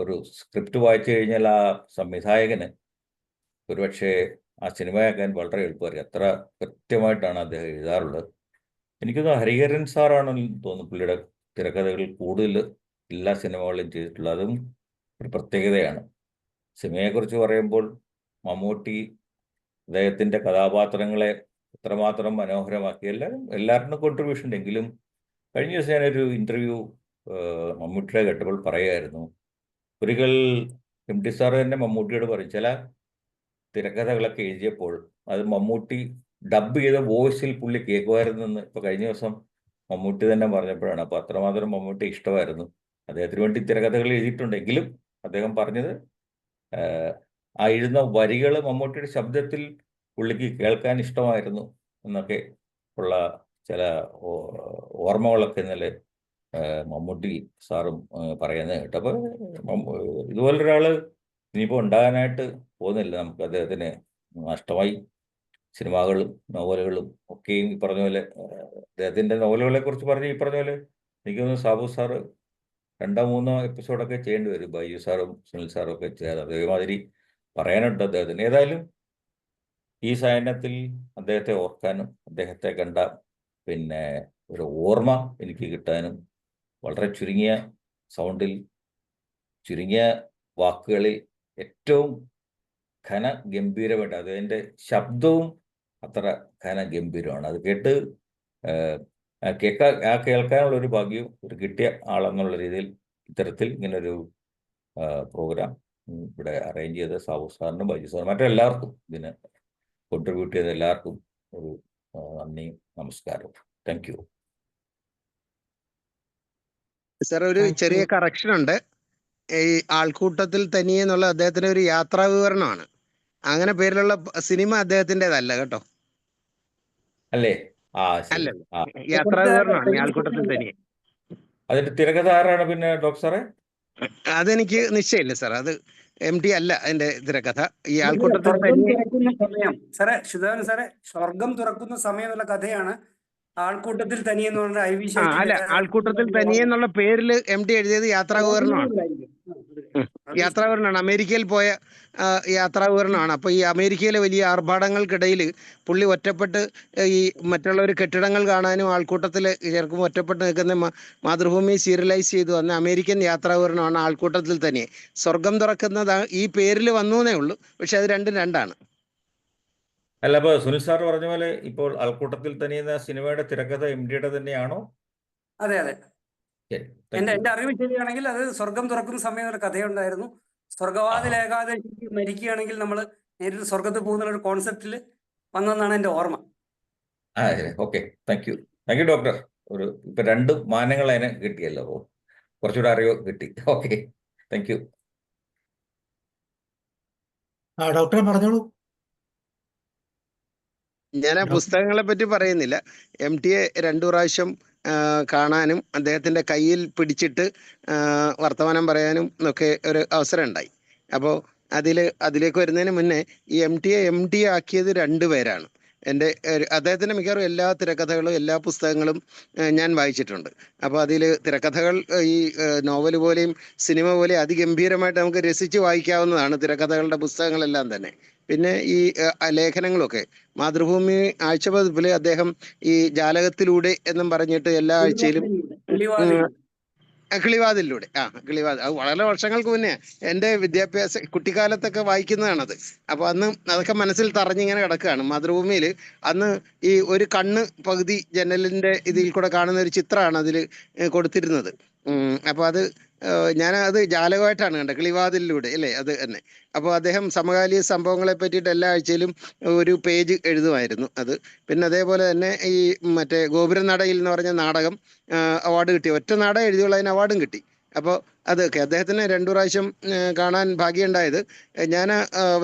ഒരു സ്ക്രിപ്റ്റ് വായിച്ചു കഴിഞ്ഞാൽ ആ സംവിധായകന് ഒരുപക്ഷെ ആ സിനിമയാക്കാൻ വളരെ എളുപ്പമായിരിക്കും. അത്ര കൃത്യമായിട്ടാണ് അദ്ദേഹം എഴുതാറുള്ളത്. എനിക്കൊന്ന് ഹരിഹരൻ സാറാണെന്ന് തോന്നുന്നു പുള്ളിയുടെ തിരക്കഥകൾ കൂടുതൽ എല്ലാ സിനിമകളിലും ചെയ്തിട്ടുള്ളത്. അതും ഒരു പ്രത്യേകതയാണ്. സിനിമയെക്കുറിച്ച് പറയുമ്പോൾ മമ്മൂട്ടി അദ്ദേഹത്തിൻ്റെ കഥാപാത്രങ്ങളെ എത്രമാത്രം മനോഹരമാക്കി, എല്ലാവരുടെയും കോൺട്രിബ്യൂഷൻ ഉണ്ടെങ്കിലും കഴിഞ്ഞ ദിവസം ഞാനൊരു ഇൻ്റർവ്യൂ മമ്മൂട്ടിയുടെ കേട്ടപ്പോൾ പറയുമായിരുന്നു, ഒരിക്കൽ MT സാറ് തന്നെ മമ്മൂട്ടിയോട് പറയും, ചില തിരക്കഥകളൊക്കെ എഴുതിയപ്പോൾ അത് മമ്മൂട്ടി ഡബ് ചെയ്ത വോയിസിൽ പുള്ളി കേൾക്കുമായിരുന്നെന്ന് ഇപ്പോൾ കഴിഞ്ഞ ദിവസം മമ്മൂട്ടി തന്നെ പറഞ്ഞപ്പോഴാണ്. അപ്പോൾ അത്രമാത്രം മമ്മൂട്ടി ഇഷ്ടമായിരുന്നു. അദ്ദേഹത്തിന് വേണ്ടി തിരക്കഥകൾ എഴുതിയിട്ടുണ്ടെങ്കിലും അദ്ദേഹം പറഞ്ഞത് ആ എഴുതുന്ന വരികൾ മമ്മൂട്ടിയുടെ ശബ്ദത്തിൽ പുള്ളിക്ക് കേൾക്കാൻ ഇഷ്ടമായിരുന്നു എന്നൊക്കെ ഉള്ള ചില ഓർമ്മകളൊക്കെ ഇന്നലെ മമ്മൂട്ടി സാറും പറയുന്നത് കേട്ടോ. അപ്പോൾ ഇതുപോലൊരാൾ ഇനിയിപ്പോൾ ഉണ്ടാകാനായിട്ട് പോകുന്നില്ല. നമുക്ക് അദ്ദേഹത്തിന് നഷ്ടമായി. സിനിമകളും നോവലുകളും ഒക്കെയും ഈ പറഞ്ഞ പോലെ അദ്ദേഹത്തിൻ്റെ നോവലുകളെ കുറിച്ച് പറഞ്ഞ് ഈ പറഞ്ഞ പോലെ എനിക്ക് തോന്നുന്നു സാബു സാറ് 2-3 എപ്പിസോഡൊക്കെ ചെയ്യേണ്ടി വരും. ബൈജു സാറും സുനിൽ സാറും ഒക്കെ ചെയ്യാതെ അതേമാതിരി പറയാനുണ്ട് അദ്ദേഹത്തിന്. ഏതായാലും ഈ സായനത്തിൽ അദ്ദേഹത്തെ ഓർക്കാനും അദ്ദേഹത്തെ കണ്ട പിന്നെ ഒരു ഓർമ്മ എനിക്ക് കിട്ടാനും വളരെ ചുരുങ്ങിയ സൗണ്ടിൽ ചുരുങ്ങിയ വാക്കുകളിൽ ഏറ്റവും ഘനഗംഭീരമായിട്ട് അതിൻ്റെ ശബ്ദവും അത്ര ഘനഗംഭീരമാണ്. അത് കേട്ട് കേൾക്കാനുള്ള ഒരു ഭാഗ്യവും ഒരു കിട്ടിയ ആളെന്നുള്ള രീതിയിൽ ഇത്തരത്തിൽ ഇങ്ങനൊരു പ്രോഗ്രാം ഇവിടെ അറേഞ്ച് ചെയ്ത സാബു സാറിനും ബൈജു സാറിനും മറ്റെല്ലാവർക്കും ഇതിന് കോൺട്രിബ്യൂട്ട് ചെയ്ത എല്ലാവർക്കും ഒരു നന്ദിയും നമസ്കാരവും. Thank you sir. ഒരു ചെറിയ കറക്ഷൻ ഉണ്ട്. ഈ ആൾക്കൂട്ടത്തിൽ തനിയെ എന്നുള്ള അദ്ദേഹത്തിന്റെ ഒരു യാത്രാ വിവരണമാണ്. അങ്ങനെ പേരിലുള്ള സിനിമ അദ്ദേഹത്തിൻ്റെതല്ല കേട്ടോ. അല്ലേ? അല്ല, യാത്രാ വിവരണമാണ് ആൾക്കൂട്ടത്തിൽ തനിയെ. അതിന്റെ തിരക്കഥ ആരാണ് പിന്നെ ഡോക്ടർ സാറേ? അതെനിക്ക് നിശ്ചയമില്ല സാർ. അത് MT അല്ല അതിന്റെ തിരക്കഥ. ഈ ആൾക്കൂട്ടത്തിൽ തുറക്കുന്ന സമയം സാറേ, ശുദ്ധവൻ സാറേ, സ്വർഗം തുറക്കുന്ന സമയം എന്നുള്ള കഥയാണ് ആൾക്കൂട്ടത്തിൽ തനിയെന്ന് പറഞ്ഞ IV അല്ല, ആൾക്കൂട്ടത്തിൽ തനിയെ എന്നുള്ള പേരിൽ MT എഴുതിയത് യാത്രാ വിവരണമാണ്. യാത്രാ വിവരണമാണ്, അമേരിക്കയിൽ പോയ യാത്രാ വിവരണമാണ്. അപ്പോൾ ഈ അമേരിക്കയിലെ വലിയ ആർഭാടങ്ങൾക്കിടയിൽ പുള്ളി ഒറ്റപ്പെട്ട് ഈ മറ്റുള്ളവർ കെട്ടിടങ്ങൾ കാണാനും ആൾക്കൂട്ടത്തിൽ ചേർക്കുമ്പോൾ ഒറ്റപ്പെട്ട് നിൽക്കുന്ന മാതൃഭൂമി സീരിയലൈസ് ചെയ്തു വന്ന അമേരിക്കൻ യാത്രാ വിവരണമാണ് ആൾക്കൂട്ടത്തിൽ തന്നെ. സ്വർഗം തുറക്കുന്നത് ഈ പേരിൽ വന്നു എന്നേ ഉള്ളൂ, പക്ഷെ അത് രണ്ടും രണ്ടാണ്. അല്ല, അപ്പോൾ സുനിൽ സാർ പറഞ്ഞ പോലെ ഇപ്പോൾ ആൾക്കൂട്ടത്തിൽ തനിയുന്ന സിനിമയുടെ തിരക്കഥ MTയുടെ തന്നെയാണോ? അതെ അതെ, എന്റെ അറിവ് ശരിയാണെങ്കിൽ അത് സ്വർഗം തുറക്കുന്ന സമയം ഒരു കഥയുണ്ടായിരുന്നു. സ്വർഗവാതിൽ ഏകാദശിക്ക് മരിക്കുകയാണെങ്കിൽ നമ്മൾ നേരിട്ട് സ്വർഗത്തിൽ പോകുന്ന ഒരു കോൺസെപ്റ്റിൽ വന്നെന്നാണ് എൻ്റെ ഓർമ്മ. Okay, thank you doctor. ഇപ്പൊ 2 മാനങ്ങൾ അതിനെ കിട്ടിയല്ലോ, അപ്പോൾ കുറച്ചുകൂടെ അറിവ് കിട്ടി. Okay, thank U. ഡോക്ടറെ പറഞ്ഞോളൂ. ഞാൻ ആ പുസ്തകങ്ങളെ പറ്റി പറയുന്നില്ല. MTയെ 2 പ്രാവശ്യം കാണാനും അദ്ദേഹത്തിൻ്റെ കയ്യിൽ പിടിച്ചിട്ട് വർത്തമാനം പറയാനും ഒക്കെ ഒരു അവസരം ഉണ്ടായി. അപ്പോൾ അതിലേക്ക് വരുന്നതിന് മുന്നേ ഈ MTയെ MT ആക്കിയത് 2 പേരാണ്. അദ്ദേഹത്തിൻ്റെ മിക്കവാറും എല്ലാ തിരക്കഥകളും എല്ലാ പുസ്തകങ്ങളും ഞാൻ വായിച്ചിട്ടുണ്ട്. അപ്പോൾ അതിൽ തിരക്കഥകൾ ഈ നോവൽ പോലെയും സിനിമ പോലെ അതിഗംഭീരമായിട്ട് നമുക്ക് രസിച്ച് വായിക്കാവുന്നതാണ് തിരക്കഥകളുടെ പുസ്തകങ്ങളെല്ലാം തന്നെ. പിന്നെ ഈ ലേഖനങ്ങളൊക്കെ മാതൃഭൂമി ആഴ്ചപ്പതിപ്പിൽ അദ്ദേഹം ഈ ജാലകത്തിലൂടെ എന്നും പറഞ്ഞിട്ട് എല്ലാ ആഴ്ചയിലും കിളിവാതിലൂടെ. കിളിവാതിൽ അത് വളരെ വർഷങ്ങൾക്ക് മുന്നേ എൻ്റെ വിദ്യാഭ്യാസ കുട്ടിക്കാലത്തൊക്കെ വായിക്കുന്നതാണത്. അപ്പോൾ അന്ന് അതൊക്കെ മനസ്സിൽ തറഞ്ഞിങ്ങനെ കിടക്കുകയാണ്. മാതൃഭൂമിയിൽ അന്ന് ഈ ഒരു കണ്ണ് പകുതി ജനലിൻ്റെ ഇതിൽ കൂടെ കാണുന്ന ഒരു ചിത്രമാണ് അതിൽ കൊടുത്തിരുന്നത്. അപ്പോൾ അത് ഞാനത് ജാലകമായിട്ടാണ് കണ്ടത്, കിളിവാതിലിലൂടെ അല്ലേ, അത് തന്നെ. അപ്പോൾ അദ്ദേഹം സമകാലിക സംഭവങ്ങളെ പറ്റിയിട്ട് എല്ലാ ആഴ്ചയിലും ഒരു പേജ് എഴുതുമായിരുന്നു അത്. പിന്നെ അതേപോലെ തന്നെ ഈ മറ്റേ ഗോപുരനടയിൽ എന്ന് പറഞ്ഞ നാടകം അവാർഡ് കിട്ടി. ഒറ്റ നാടകം എഴുതിയുള്ള അതിന് അവാർഡും കിട്ടി. അപ്പോൾ അതൊക്കെ അദ്ദേഹത്തിന് 2 പ്രാവശ്യം കാണാൻ ഭാഗ്യമുണ്ടായത്. ഞാൻ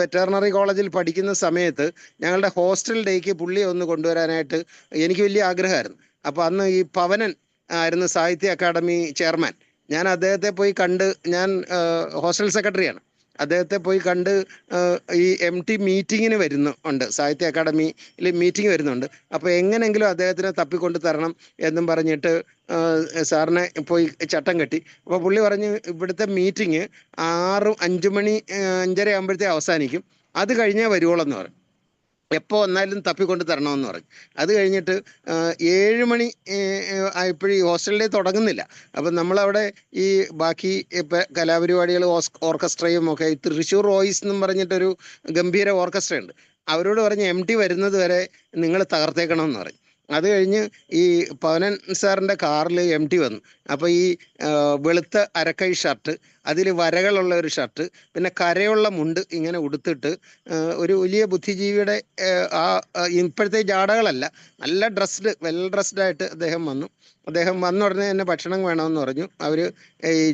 വെറ്ററിനറി കോളേജിൽ പഠിക്കുന്ന സമയത്ത് ഞങ്ങളുടെ ഹോസ്റ്റൽ ഡേക്ക് പുള്ളിയെ ഒന്ന് കൊണ്ടുവരാനായിട്ട് എനിക്ക് വലിയ ആഗ്രഹമായിരുന്നു. അപ്പോൾ അന്ന് ഈ പവനൻ ആയിരുന്നു സാഹിത്യ അക്കാദമി ചെയർമാൻ. ഞാൻ അദ്ദേഹത്തെ പോയി കണ്ട്, ഞാൻ ഹോസ്റ്റൽ സെക്രട്ടറിയാണ്, അദ്ദേഹത്തെ പോയി കണ്ട് ഈ MT മീറ്റിങ്ങിന് വരുന്നുണ്ട്, സാഹിത്യ അക്കാദമിയിൽ മീറ്റിംഗ് വരുന്നുണ്ട്. അപ്പോൾ എങ്ങനെയെങ്കിലും അദ്ദേഹത്തിനെ തപ്പിക്കൊണ്ട് തരണം എന്നും പറഞ്ഞിട്ട് സാറിനെ പോയി ചട്ടം കെട്ടി. അപ്പോൾ പുള്ളി പറഞ്ഞു ഇവിടുത്തെ മീറ്റിംഗ് 5 മണി 5:30 ആകുമ്പോഴത്തേക്ക് അവസാനിക്കും, അത് കഴിഞ്ഞേ വരുവോളെന്ന് പറഞ്ഞു. എപ്പോൾ വന്നാലും തപ്പിക്കൊണ്ട് തരണമെന്ന് പറഞ്ഞു. അത് കഴിഞ്ഞിട്ട് 7 മണി ആയപ്പോഴും ഈ ഹോസ്റ്റലിൽ തുടങ്ങുന്നില്ല. അപ്പം നമ്മളവിടെ ഈ ബാക്കി ഇപ്പം കലാപരിപാടികൾ ഓർക്കസ്ട്രയും ഒക്കെ, തൃശ്ശൂർ വോയിസ് എന്നും പറഞ്ഞിട്ടൊരു ഗംഭീര ഓർക്കസ്ട്ര ഉണ്ട്. അവരോട് പറഞ്ഞ് MT വരുന്നത് വരെ നിങ്ങൾ തകർത്തേക്കണമെന്ന് പറഞ്ഞു. അത് കഴിഞ്ഞ് ഈ പവനൻ സാറിൻ്റെ കാറിൽ MT വന്നു. അപ്പോൾ ഈ വെളുത്ത അരക്കൈ ഷർട്ട്, അതിൽ വരകളുള്ള ഒരു ഷർട്ട്, പിന്നെ കരയുള്ള മുണ്ട് ഇങ്ങനെ ഉടുത്തിട്ട് ഒരു വലിയ ബുദ്ധിജീവിയുടെ ഇപ്പോഴത്തെ ജാടകളല്ല, നല്ല വെൽ ഡ്രസ്ഡായിട്ട് അദ്ദേഹം വന്നു. അദ്ദേഹം വന്ന ഉടനെ തന്നെ ഭക്ഷണം വേണമെന്ന് പറഞ്ഞു. അവർ ഈ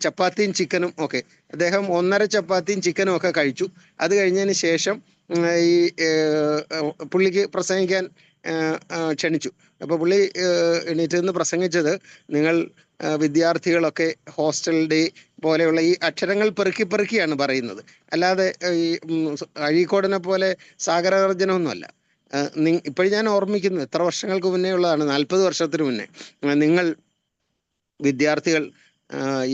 ചപ്പാത്തിയും ചിക്കനും ഒക്കെ, അദ്ദേഹം 1.5 ചപ്പാത്തിയും ചിക്കനും ഒക്കെ കഴിച്ചു. അത് കഴിഞ്ഞതിന് ശേഷം ഈ പുള്ളിക്ക് പ്രസംഗിക്കാൻ ക്ഷണിച്ചു. അപ്പോൾ പുള്ളി എണീറ്റ് നിന്ന് പ്രസംഗിച്ചത്, നിങ്ങൾ വിദ്യാർത്ഥികളൊക്കെ ഹോസ്റ്റൽ ഡേ പോലെയുള്ള ഈ അക്ഷരങ്ങൾ പെറുക്കിയാണ് പറയുന്നത്, അല്ലാതെ ഈ അഴീക്കോടിനെ പോലെ സാഗരഗർജനമൊന്നുമല്ല. ഇപ്പോഴും ഞാൻ ഓർമ്മിക്കുന്നു, എത്ര വർഷങ്ങൾക്ക് മുന്നേ ഉള്ളതാണ്, 40 വർഷത്തിന് മുന്നേ. നിങ്ങൾ വിദ്യാർത്ഥികൾ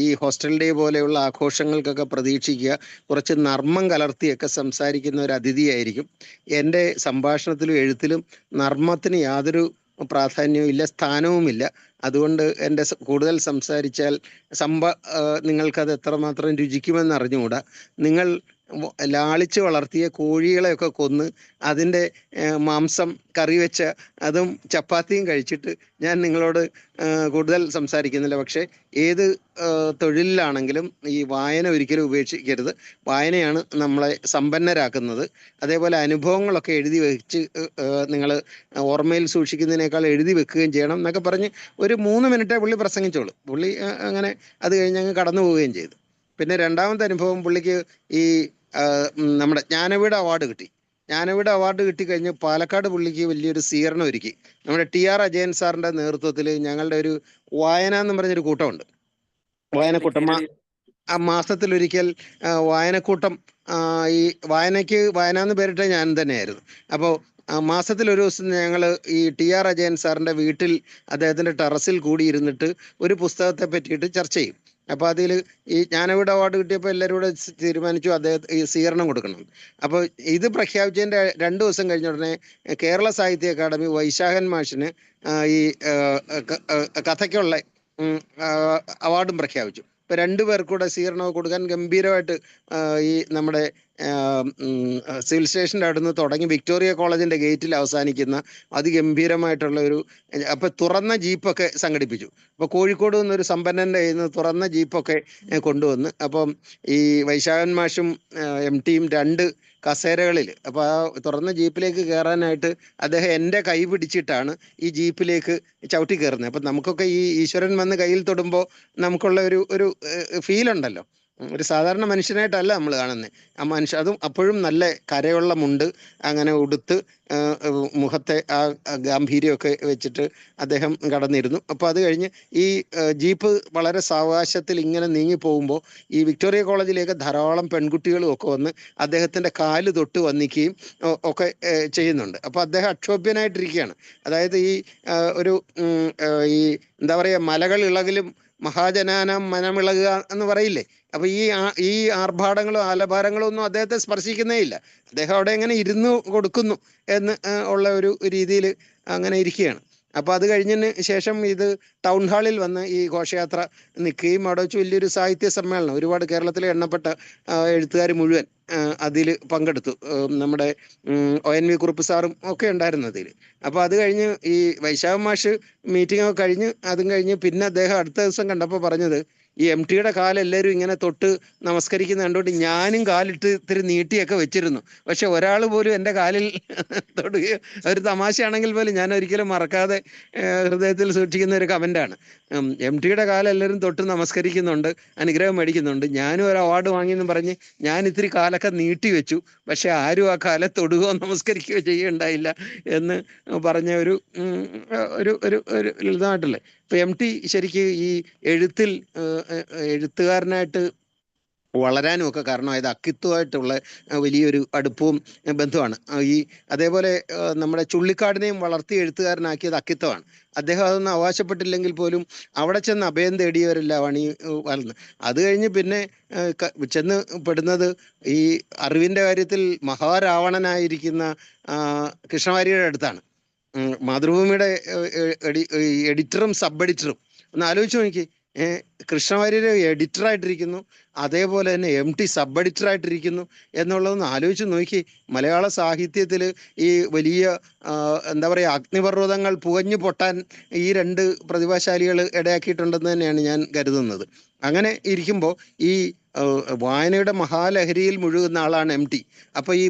ഈ ഹോസ്റ്റൽ ഡേ പോലെയുള്ള ആഘോഷങ്ങൾക്കൊക്കെ പ്രതീക്ഷിക്കുക, കുറച്ച് നർമ്മം കലർത്തിയൊക്കെ സംസാരിക്കുന്ന ഒരു അതിഥിയായിരിക്കും. എൻ്റെ സംഭാഷണത്തിലും എഴുത്തിലും നർമ്മത്തിന് യാതൊരു പ്രാധാന്യവും ഇല്ല, സ്ഥാനവുമില്ല. അതുകൊണ്ട് എൻ്റെ കൂടുതൽ സംസാരിച്ചാൽ നിങ്ങൾക്കത് എത്രമാത്രം രുചിക്കുമെന്ന് അറിഞ്ഞുകൂടാ. നിങ്ങൾ ലാളിച്ച് വളർത്തിയ കോഴികളെയൊക്കെ കൊന്ന് അതിൻ്റെ മാംസം കറി വെച്ച അതും ചപ്പാത്തിയും കഴിച്ചിട്ട് ഞാൻ നിങ്ങളോട് കൂടുതൽ സംസാരിക്കുന്നില്ല. പക്ഷേ ഏത് തൊഴിലിലാണെങ്കിലും ഈ വായന ഒരിക്കലും ഉപേക്ഷിക്കരുത്. വായനയാണ് നമ്മളെ സമ്പന്നരാക്കുന്നത്. അതേപോലെ അനുഭവങ്ങളൊക്കെ എഴുതി വെച്ച് നിങ്ങൾ ഓർമ്മയിൽ സൂക്ഷിക്കുന്നതിനേക്കാൾ എഴുതി വെക്കുകയും ചെയ്യണം എന്നൊക്കെ പറഞ്ഞ് ഒരു 3 മിനിറ്റേ പുള്ളി പ്രസംഗിച്ചോളൂ. പുള്ളി അങ്ങനെ അത് കഴിഞ്ഞ് അങ്ങ് കടന്നു പോവുകയും ചെയ്തു. പിന്നെ രണ്ടാമത്തെ അനുഭവം, പുള്ളിക്ക് ഈ നമ്മുടെ ജ്ഞാനപീഠ അവാർഡ് കിട്ടി. ജ്ഞാനപീഠ അവാർഡ് കിട്ടിക്കഴിഞ്ഞ് പാലക്കാട് പുള്ളിക്ക് വലിയൊരു സ്വീകരണം ഒരുക്കി. നമ്മുടെ TR അജയൻ സാറിൻ്റെ നേതൃത്വത്തിൽ ഞങ്ങളുടെ ഒരു വായന എന്ന് പറഞ്ഞൊരു കൂട്ടമുണ്ട്. വായനക്കൂട്ടം മാസത്തിലൊരിക്കൽ വായനക്കൂട്ടം, ഈ വായന എന്ന് പേരിട്ട ഞാൻ തന്നെയായിരുന്നു. അപ്പോൾ മാസത്തിലൊരു ദിവസം ഞങ്ങൾ ഈ TR അജയൻ സാറിൻ്റെ വീട്ടിൽ അദ്ദേഹത്തിൻ്റെ ടെറസിൽ കൂടിയിരുന്നിട്ട് ഒരു പുസ്തകത്തെ പറ്റിയിട്ട് ചർച്ച ചെയ്യും. അപ്പോൾ അതിൽ ഈ ജ്ഞാനപീഠ അവാർഡ് കിട്ടിയപ്പോൾ എല്ലാവരും കൂടെ തീരുമാനിച്ചു അദ്ദേഹത്തിന് ഈ സ്വീകരണം കൊടുക്കണം. അപ്പോൾ ഇത് പ്രഖ്യാപിച്ചതിൻ്റെ 2 ദിവസം കഴിഞ്ഞ ഉടനെ കേരള സാഹിത്യ അക്കാദമി വൈശാഖൻ മാഷിന് ഈ കഥയ്ക്കുള്ള അവാർഡും പ്രഖ്യാപിച്ചു. ഇപ്പോൾ 2 പേർക്കൂടെ സ്വീകരണം കൊടുക്കാൻ ഗംഭീരമായിട്ട് ഈ നമ്മുടെ സിവിൽ സ്റ്റേഷൻ്റെ അടുത്ത് തുടങ്ങി വിക്ടോറിയ കോളേജിൻ്റെ ഗേറ്റിൽ അവസാനിക്കുന്ന അതിഗംഭീരമായിട്ടുള്ള ഒരു, അപ്പോൾ തുറന്ന ജീപ്പൊക്കെ സംഘടിപ്പിച്ചു. അപ്പോൾ കോഴിക്കോട് നിന്നൊരു സമ്പന്നൻ്റെ കയ്യിൽ നിന്ന് തുറന്ന ജീപ്പൊക്കെ കൊണ്ടുവന്ന്, അപ്പം ഈ വൈശാഖൻ മാഷും MTയും 2 കസേരകളിൽ, അപ്പോൾ ആ തുറന്ന ജീപ്പിലേക്ക് കയറാനായിട്ട് അദ്ദേഹം എൻ്റെ കൈ പിടിച്ചിട്ടാണ് ഈ ജീപ്പിലേക്ക് ചവിട്ടി കയറുന്നത്. അപ്പം നമുക്കൊക്കെ ഈ ഈശ്വരൻ വന്ന് കയ്യിൽ തൊടുമ്പോൾ നമുക്കുള്ള ഒരു ഫീലുണ്ടല്ലോ, ഒരു സാധാരണ മനുഷ്യനായിട്ടല്ല നമ്മൾ കാണുന്നത്. ആ മനുഷ്യ അതും അപ്പോഴും നല്ല കരയുള്ള മുണ്ട് അങ്ങനെ ഉടുത്ത് മുഖത്തെ ആ ഗാംഭീര്യമൊക്കെ വെച്ചിട്ട് അദ്ദേഹം കടന്നിരുന്നു. അപ്പോൾ അത് കഴിഞ്ഞ് ഈ ജീപ്പ് വളരെ സാവകാശത്തിൽ ഇങ്ങനെ നീങ്ങി പോകുമ്പോൾ ഈ വിക്ടോറിയ കോളേജിലേക്ക് ധാരാളം പെൺകുട്ടികളും ഒക്കെ വന്ന് അദ്ദേഹത്തിൻ്റെ കാല് തൊട്ട് വന്നിക്കുകയും ഒക്കെ ചെയ്യുന്നുണ്ട്. അപ്പോൾ അദ്ദേഹം അക്ഷോഭ്യനായിട്ടിരിക്കുകയാണ്. അതായത് ഈ ഒരു ഈ എന്താ പറയുക, മലകൾ ഇളകിലും മഹാജനാനം മനമിളകുക എന്ന് പറയില്ലേ. അപ്പോൾ ഈ ആർഭാടങ്ങളും ആലഭാരങ്ങളും ഒന്നും അദ്ദേഹത്തെ സ്പർശിക്കുന്നേ ഇല്ല. അദ്ദേഹം അവിടെ എങ്ങനെ ഇരുന്ന് കൊടുക്കുന്നു എന്ന് ഉള്ള ഒരു രീതിയിൽ അങ്ങനെ ഇരിക്കുകയാണ്. അപ്പോൾ അത് കഴിഞ്ഞതിന് ശേഷം ഇത് ടൗൺ ഹാളിൽ വന്ന് ഈ ഘോഷയാത്ര നിൽക്കുകയും അവിടെ വെച്ച് വലിയൊരു സാഹിത്യ സമ്മേളനം, ഒരുപാട് കേരളത്തിലെ എണ്ണപ്പെട്ട എഴുത്തുകാർ മുഴുവൻ അതിൽ പങ്കെടുത്തു. നമ്മുടെ ONV കുറുപ്പ് സാറും ഒക്കെ ഉണ്ടായിരുന്നു അതിൽ. അപ്പോൾ അത് കഴിഞ്ഞ് ഈ വൈശാഖ മാഷ് മീറ്റിംഗ് ഒക്കെ കഴിഞ്ഞ് അതും കഴിഞ്ഞ് പിന്നെ അദ്ദേഹം അടുത്ത ദിവസം കണ്ടപ്പോൾ പറഞ്ഞത്, ഈ MTയുടെ കാലെല്ലാവരും ഇങ്ങനെ തൊട്ട് നമസ്കരിക്കുന്ന കണ്ടുകൊണ്ട് ഞാനും കാലിട്ട് ഇത്തിരി നീട്ടിയൊക്കെ വെച്ചിരുന്നു, പക്ഷെ ഒരാൾ പോലും എൻ്റെ കാലിൽ തൊടുകയോ, ഒരു തമാശയാണെങ്കിൽ പോലും ഞാൻ ഒരിക്കലും മറക്കാതെ ഹൃദയത്തിൽ സൂക്ഷിക്കുന്ന ഒരു കമൻ്റാണ്. MTയുടെ കാലെല്ലാവരും തൊട്ട് നമസ്കരിക്കുന്നുണ്ട്, അനുഗ്രഹം മേടിക്കുന്നുണ്ട്, ഞാനും ഒരു അവാർഡ് വാങ്ങിയെന്ന് പറഞ്ഞ് ഞാൻ ഇത്തിരി കാലൊക്കെ നീട്ടി വെച്ചു, പക്ഷെ ആരും ആ കാലെ തൊടുകയോ നമസ്കരിക്കുകയോ ചെയ്യുകയുണ്ടായില്ല എന്ന് പറഞ്ഞ ഒരു ഒരു ഒരു ഒരു ലളിതമായിട്ടല്ലേ. ഇപ്പൊ MT ശരിക്ക് ഈ എഴുത്തുകാരനായിട്ട് വളരാനും ഒക്കെ കാരണമായത് അക്കിത്തുമായിട്ടുള്ള വലിയൊരു അടുപ്പവും ബന്ധമാണ്. അതേപോലെ നമ്മുടെ ചുള്ളിക്കാടിനെയും വളർത്തി എഴുത്തുകാരനാക്കിയത് അക്കിത്തമാണ്. അദ്ദേഹം അതൊന്നും അവകാശപ്പെട്ടില്ലെങ്കിൽ പോലും അവിടെ ചെന്ന് അഭയം തേടിയവരെല്ലാം ഈ വളർന്ന്. അത് കഴിഞ്ഞ് പിന്നെ ചെന്ന് പെടുന്നത് ഈ അറിവിൻ്റെ കാര്യത്തിൽ മഹാരാവണനായിരിക്കുന്ന കൃഷ്ണവാര്യരുടെ അടുത്താണ്. മാതൃഭൂമിയുടെ എഡിറ്ററും സബ് എഡിറ്ററും ഒന്ന് ആലോചിച്ച് നോക്കി. കൃഷ്ണവാര്യർ എഡിറ്ററായിട്ടിരിക്കുന്നു, അതേപോലെ തന്നെ MT സബ് എഡിറ്ററായിട്ടിരിക്കുന്നു എന്നുള്ളതൊന്ന് ആലോചിച്ച് നോക്കി. മലയാള സാഹിത്യത്തിൽ ഈ വലിയ എന്താ പറയുക അഗ്നിപർവ്വതങ്ങൾ പുകഞ്ഞു പൊട്ടാൻ ഈ രണ്ട് പ്രതിഭാശാലികൾ ഇടയാക്കിയിട്ടുണ്ടെന്ന് തന്നെയാണ് ഞാൻ കരുതുന്നത്. അങ്ങനെ ഇരിക്കുമ്പോൾ ഈ വായനയുടെ മഹാലഹരിയിൽ മുഴുകുന്ന ആളാണ് MT. അപ്പോൾ ഈ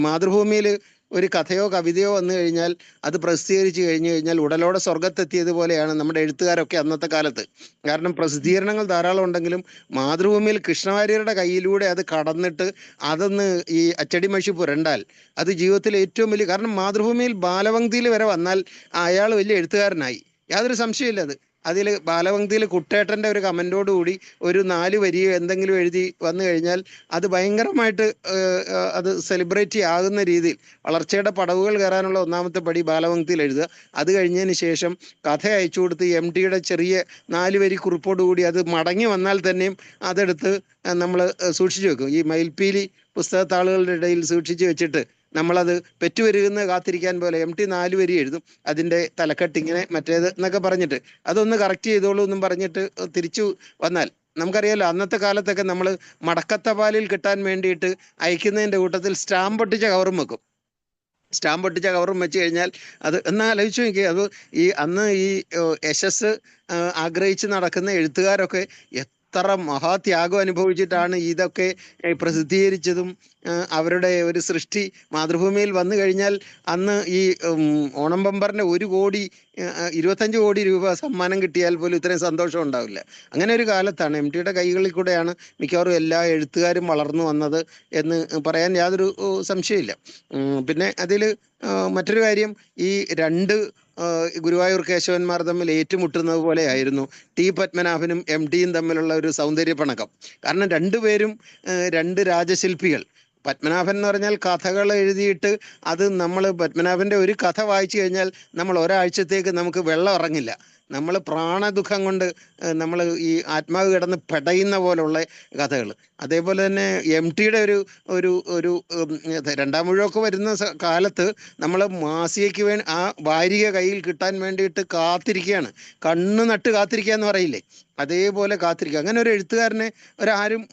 മാതൃഭൂമിയിൽ ഒരു കഥയോ കവിതയോ വന്നു കഴിഞ്ഞാൽ അത് പ്രസിദ്ധീകരിച്ചു കഴിഞ്ഞാൽ ഉടലോടെ സ്വർഗത്തെത്തിയതുപോലെയാണ് നമ്മുടെ എഴുത്തുകാരൊക്കെ അന്നത്തെ കാലത്ത്. കാരണം പ്രസിദ്ധീകരണങ്ങൾ ധാരാളം ഉണ്ടെങ്കിലും മാതൃഭൂമിയിൽ കൃഷ്ണവാര്യരുടെ കയ്യിലൂടെ അത് കടന്നിട്ട് അതൊന്ന് ഈ അച്ചടി മഷി പുരണ്ടാൽ അത് ജീവിതത്തിലെ ഏറ്റവും വലിയ, കാരണം മാതൃഭൂമിയിൽ ബാലപംക്തിയിൽ വരെ വന്നാൽ അയാൾ വലിയ എഴുത്തുകാരനായി, യാതൊരു സംശയമില്ല. അതിൽ ബാലപംക്തിയിൽ കുട്ടേട്ടൻ്റെ ഒരു കമൻറ്റോടുകൂടി ഒരു 4 വരി എന്തെങ്കിലും എഴുതി വന്നു കഴിഞ്ഞാൽ അത് ഭയങ്കരമായിട്ട് അത് സെലിബ്രേറ്റ് ആകുന്ന രീതിയിൽ വളർച്ചയുടെ പടവുകൾ കയറാനുള്ള ഒന്നാമത്തെ പടി ബാലപംക്തിയിൽ എഴുതുക. അത് കഴിഞ്ഞതിന് ശേഷം കഥ അയച്ചു കൊടുത്ത് MTയുടെ ചെറിയ 4 വരി കുറിപ്പോടുകൂടി അത് മടങ്ങി വന്നാൽ തന്നെയും അതെടുത്ത് നമ്മൾ സൂക്ഷിച്ചു വെക്കും. ഈ മയിൽപ്പീലി പുസ്തകത്താളുകളുടെ ഇടയിൽ സൂക്ഷിച്ചു വെച്ചിട്ട് നമ്മളത് പെറ്റുവരുകുന്ന കാത്തിരിക്കാൻ പോലെ MT 4 വരി എഴുതും, അതിൻ്റെ തലക്കെട്ടിങ്ങനെ മറ്റേത് എന്നൊക്കെ പറഞ്ഞിട്ട് അതൊന്ന് കറക്റ്റ് ചെയ്തോളൂ എന്നും പറഞ്ഞിട്ട് തിരിച്ചു വന്നാൽ നമുക്കറിയാലോ അന്നത്തെ കാലത്തൊക്കെ നമ്മൾ മടക്കത്തപാലിൽ കിട്ടാൻ വേണ്ടിയിട്ട് അയക്കുന്നതിൻ്റെ കൂട്ടത്തിൽ സ്റ്റാമ്പ് ഒട്ടിച്ച കവറും വെക്കും. സ്റ്റാമ്പ് ഒട്ടിച്ച കവറും വെച്ച് കഴിഞ്ഞാൽ അത് എന്നാൽ ആലോചിച്ച് നോക്കി. അത് ഈ അന്ന് ഈ യശസ് ആഗ്രഹിച്ച് നടക്കുന്ന എഴുത്തുകാരൊക്കെ എത്ര മഹാത്യാഗം അനുഭവിച്ചിട്ടാണ് ഇതൊക്കെ പ്രസിദ്ധീകരിച്ചതും. അവരുടെ ഒരു സൃഷ്ടി മാതൃഭൂമിയിൽ വന്നു കഴിഞ്ഞാൽ അന്ന് ഈ ഓണം ബമ്പറിന് 1,25 കോടി രൂപ സമ്മാനം കിട്ടിയാൽ പോലും ഇത്രയും സന്തോഷം ഉണ്ടാവില്ല. അങ്ങനെ ഒരു കാലത്താണ് MTയുടെ കൈകളിൽ കൂടെയാണ് മിക്കവാറും എല്ലാ എഴുത്തുകാരും വളർന്നു വന്നത് എന്ന് പറയാൻ യാതൊരു സംശയമില്ല. പിന്നെ അതിൽ മറ്റൊരു കാര്യം, ഈ രണ്ട് ഗുരുവായൂർ കേശവന്മാർ തമ്മിൽ ഏറ്റുമുട്ടുന്നത് പോലെ ആയിരുന്നു T പത്മനാഭനും MTയും തമ്മിലുള്ള ഒരു സൗന്ദര്യപ്പണക്കം. കാരണം രണ്ടുപേരും രണ്ട് രാജശില്പികൾ. പത്മനാഭൻ എന്ന് പറഞ്ഞാൽ കഥകൾ എഴുതിയിട്ട് അത് നമ്മൾ പത്മനാഭൻ്റെ ഒരു കഥ വായിച്ചു കഴിഞ്ഞാൽ നമ്മൾ ഒരാഴ്ചത്തേക്ക് നമുക്ക് വെള്ളം ഇറങ്ങില്ല. നമ്മൾ പ്രാണദുഃഖം കൊണ്ട് നമ്മൾ ഈ ആത്മാവ് കിടന്ന് പെടയുന്ന പോലുള്ള കഥകൾ. അതേപോലെ തന്നെ MTയുടെ ഒരു ഒരു രണ്ടാം മുഴുവൊക്കെ വരുന്ന കാലത്ത് നമ്മൾ മാസികയ്ക്ക് വേണ്ടി ആ വാരിക കയ്യിൽ കിട്ടാൻ വേണ്ടിയിട്ട് കാത്തിരിക്കുകയാണ്. കണ്ണ് നട്ട് കാത്തിരിക്കുക എന്ന് പറയില്ലേ, അതേപോലെ കാത്തിരിക്കുക. അങ്ങനെ ഒരു എഴുത്തുകാരനെ ഒരാരും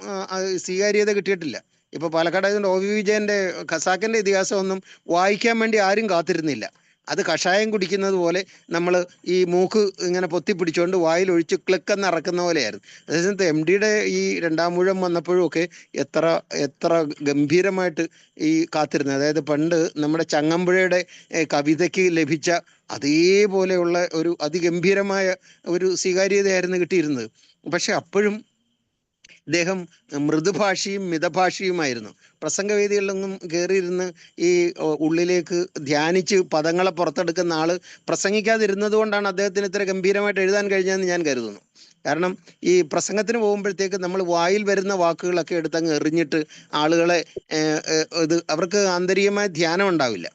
സ്വീകാര്യത കിട്ടിയിട്ടില്ല. ഇപ്പോൾ പാലക്കാട് OV വിജയൻ്റെ ഖസാക്കിൻ്റെ ഇതിഹാസമൊന്നും വായിക്കാൻ വേണ്ടി ആരും കാത്തിരുന്നില്ല. അത് കഷായം കുടിക്കുന്നത് പോലെ നമ്മൾ ഈ മൂക്ക് ഇങ്ങനെ പൊത്തിപ്പിടിച്ചുകൊണ്ട് വായിൽ ഒഴിച്ച് ക്ലിക്കെന്ന് ഇറക്കുന്ന പോലെയായിരുന്നു. അതേസമയത്ത് MTയുടെ ഈ രണ്ടാം മുഴം വന്നപ്പോഴും ഒക്കെ എത്ര ഗംഭീരമായിട്ട് ഈ കാത്തിരുന്നത്. അതായത് പണ്ട് നമ്മുടെ ചങ്ങമ്പുഴയുടെ കവിതയ്ക്ക് ലഭിച്ച അതേപോലെയുള്ള ഒരു അതിഗംഭീരമായ ഒരു സ്വീകാര്യതയായിരുന്നു കിട്ടിയിരുന്നത്. പക്ഷെ അപ്പോഴും ഇദ്ദേഹം മൃദുഭാഷിയും മിതഭാഷിയുമായിരുന്നു. പ്രസംഗവേദികളിലൊന്നും കയറിയിരുന്ന് ഈ ഉള്ളിലേക്ക് ധ്യാനിച്ച് പദങ്ങളെ പുറത്തെടുക്കുന്ന ആൾ പ്രസംഗിക്കാതിരുന്നത് കൊണ്ടാണ് അദ്ദേഹത്തിന് ഇത്ര ഗംഭീരമായിട്ട് എഴുതാൻ കഴിഞ്ഞതെന്ന് ഞാൻ കരുതുന്നു. കാരണം ഈ പ്രസംഗത്തിന് പോകുമ്പോഴത്തേക്ക് നമ്മൾ വായിൽ വരുന്ന വാക്കുകളൊക്കെ എടുത്തങ്ങ് എറിഞ്ഞിട്ട് ആളുകളെ അവർക്ക് ആന്തരികമായ ധ്യാനം ഉണ്ടാവില്ല.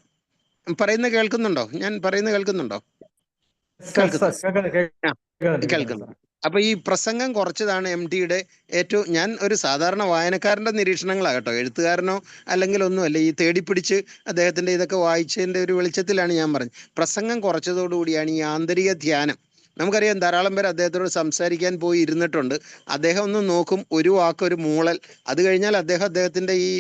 പറയുന്നത് കേൾക്കുന്നുണ്ടോ? ഞാൻ പറയുന്നത് കേൾക്കുന്നുണ്ടോ? കേൾക്കുന്നു. അപ്പൊ ഈ പ്രസംഗം കുറച്ചതാണ് MTയുടെ ഏറ്റവും, ഞാൻ ഒരു സാധാരണ വായനക്കാരന്റെ നിരീക്ഷണങ്ങളാകട്ടോ, എഴുത്തുകാരനോ അല്ലെങ്കിൽ ഒന്നുമല്ല, ഈ തേടിപ്പിടിച്ച് അദ്ദേഹത്തിന്റെ ഇതൊക്കെ വായിച്ചതിന്റെ ഒരു വെളിച്ചത്തിലാണ് ഞാൻ പറഞ്ഞത്. പ്രസംഗം കുറച്ചതോടുകൂടിയാണ് ഈ ആന്തരിക ധ്യാനം. നമുക്കറിയാം ധാരാളം പേര് അദ്ദേഹത്തോട് സംസാരിക്കാൻ പോയി ഇരുന്നിട്ടുണ്ട്. അദ്ദേഹം ഒന്ന് നോക്കും, ഒരു വാക്കൊരു മൂളൽ, അത് കഴിഞ്ഞാൽ അദ്ദേഹത്തിന്റെ ഈ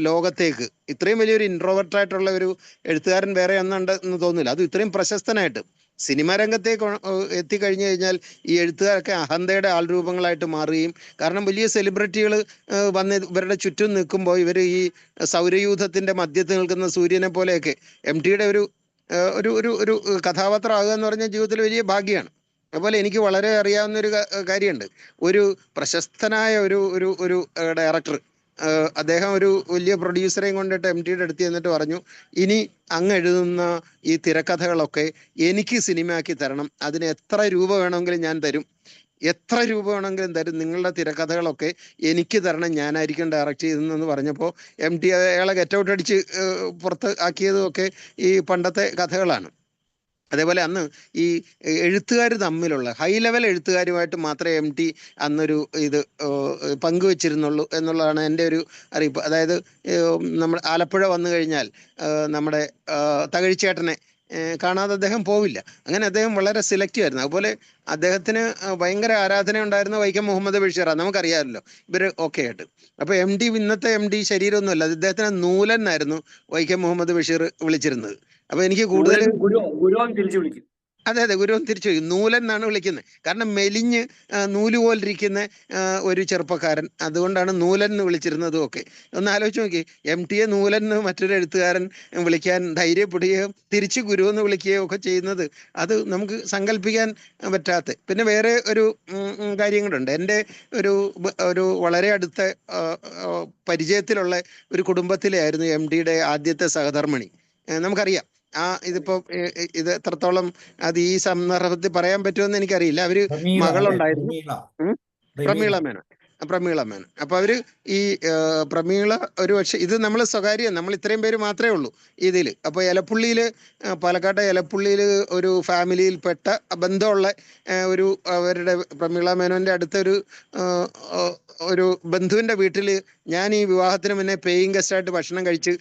ലോകത്തേക്ക്, ഇത്രയും വലിയൊരു ഇൻട്രോവേർട്ടായിട്ടുള്ള ഒരു എഴുത്തുകാരൻ വേറെ ഒന്നുണ്ട് എന്ന് തോന്നില്ല. അത് ഇത്രയും പ്രശസ്തനായിട്ട് സിനിമാ രംഗത്തേക്ക് എത്തിക്കഴിഞ്ഞു കഴിഞ്ഞാൽ ഈ എഴുത്തുകാരൊക്കെ അഹന്തയുടെ ആൾരൂപങ്ങളായിട്ട് മാറുകയും, കാരണം വലിയ സെലിബ്രിറ്റികൾ വന്ന് ഇവരുടെ ചുറ്റും നിൽക്കുമ്പോൾ ഇവർ ഈ സൗരയൂഥത്തിന്റെ മധ്യത്തിൽ നിൽക്കുന്ന സൂര്യനെ പോലെയൊക്കെ MTയുടെ ഒരു ഒരു ഒരു ഒരു കഥാപാത്രം ആകുക എന്ന് പറഞ്ഞാൽ ജീവിതത്തിൽ വലിയ ഭാഗ്യമാണ്. അതുപോലെ എനിക്ക് വളരെ അറിയാവുന്ന ഒരു കാര്യമുണ്ട്. ഒരു പ്രശസ്തനായ ഒരു ഒരു ഒരു ഡയറക്ടർ, അദ്ദേഹം ഒരു വലിയ പ്രൊഡ്യൂസറെയും കൊണ്ടിട്ട് MTയുടെ അടുത്ത് ചെന്നിട്ട് പറഞ്ഞു, ഇനി അങ്ങ് എഴുതുന്ന ഈ തിരക്കഥകളൊക്കെ എനിക്ക് സിനിമയാക്കി തരണം, അതിന് എത്ര രൂപ വേണമെങ്കിലും ഞാൻ തരും, എത്ര രൂപ വേണമെങ്കിലും തരും, നിങ്ങളുടെ തിരക്കഥകളൊക്കെ എനിക്ക് തരണം, ഞാനായിരിക്കും ഡയറക്റ്റ് ചെയ്തെന്ന് പറഞ്ഞപ്പോൾ MT അയാളെ ഗെറ്റ് ഔട്ട് അടിച്ച് പുറത്ത് ആക്കിയതും ഒക്കെ ഈ പണ്ടത്തെ കഥകളാണ്. അതേപോലെ അന്ന് ഈ എഴുത്തുകാർ തമ്മിലുള്ള ഹൈ ലെവൽ എഴുത്തുകാരുമായിട്ട് മാത്രമേ MT അന്നൊരു ഇത് പങ്കുവെച്ചിരുന്നുള്ളൂ എന്നുള്ളതാണ് എൻ്റെ ഒരു അറിയിപ്പ്. അതായത് നമ്മൾ ആലപ്പുഴ വന്നു കഴിഞ്ഞാൽ നമ്മുടെ തകഴിച്ചേട്ടനെ കാണാതെ അദ്ദേഹം പോവില്ല. അങ്ങനെ അദ്ദേഹം വളരെ സെലക്റ്റീവ് ആയിരുന്നു. അതുപോലെ അദ്ദേഹത്തിന് ഭയങ്കര ആരാധന ഉണ്ടായിരുന്ന വൈക്കം മുഹമ്മദ് ബഷീറാണ്, നമുക്കറിയാമല്ലോ ഇവർ ഓക്കെ ആയിട്ട്. അപ്പോൾ MT ഇന്നത്തെ MT ശരീരമൊന്നുമല്ല, അദ്ദേഹത്തിന് നൂലൻ എന്നായിരുന്നു വൈക്കം മുഹമ്മദ് ബഷീർ വിളിച്ചിരുന്നത്. അപ്പൊ എനിക്ക് കൂടുതൽ തിരിച്ചു വിളിക്കും. അതെ അതെ, ഗുരുവൻ തിരിച്ചു നൂലൻ എന്നാണ് വിളിക്കുന്നത്. കാരണം മെലിഞ്ഞ് നൂല് പോലിരിക്കുന്ന ഒരു ചെറുപ്പക്കാരൻ, അതുകൊണ്ടാണ് നൂലൻ എന്ന് വിളിച്ചിരുന്നതും ഒക്കെ. ഒന്ന് ആലോചിച്ച് നോക്കി, MTയെ നൂലൻ എന്ന് മറ്റൊരു എഴുത്തുകാരൻ വിളിക്കാൻ ധൈര്യപ്പെടുകയോ തിരിച്ച് ഗുരു എന്ന് വിളിക്കുകയോ ഒക്കെ ചെയ്യുന്നത്, അത് നമുക്ക് സങ്കല്പിക്കാൻ പറ്റാത്ത. പിന്നെ വേറെ ഒരു കാര്യങ്ങളുണ്ട്. എൻ്റെ ഒരു വളരെ അടുത്ത പരിചയത്തിലുള്ള ഒരു കുടുംബത്തിലെ ആയിരുന്നു MTയുടെ ആദ്യത്തെ സഹധർമ്മിണി. നമുക്കറിയാം ഇതിപ്പോ ഇത് എത്രത്തോളം അത് ഈ സന്ദർഭത്തിൽ പറയാൻ പറ്റുമെന്ന് എനിക്കറിയില്ല. അവര് മകളുണ്ടായിരുന്നു, പ്രമീള മേനോൻ. അപ്പൊ അവര് ഈ പ്രമീള ഒരു പക്ഷെ, ഇത് നമ്മൾ സ്വകാര്യം, നമ്മൾ ഇത്രയും പേര് മാത്രമേ ഉള്ളൂ ഇതിൽ. അപ്പൊ എലപ്പുള്ളിയില്, പാലക്കാട്ടെ എലപ്പുള്ളിയിൽ ഒരു ഫാമിലിയിൽപ്പെട്ട ബന്ധമുള്ള ഒരു അവരുടെ പ്രമീള മേനോന്റെ അടുത്തൊരു ഒരു ബന്ധുവിന്റെ വീട്ടിൽ ഞാൻ ഈ വിവാഹത്തിന് മുന്നേ പേയിങ് ഗസ്റ്റായിട്ട് ഭക്ഷണം കഴിച്ച്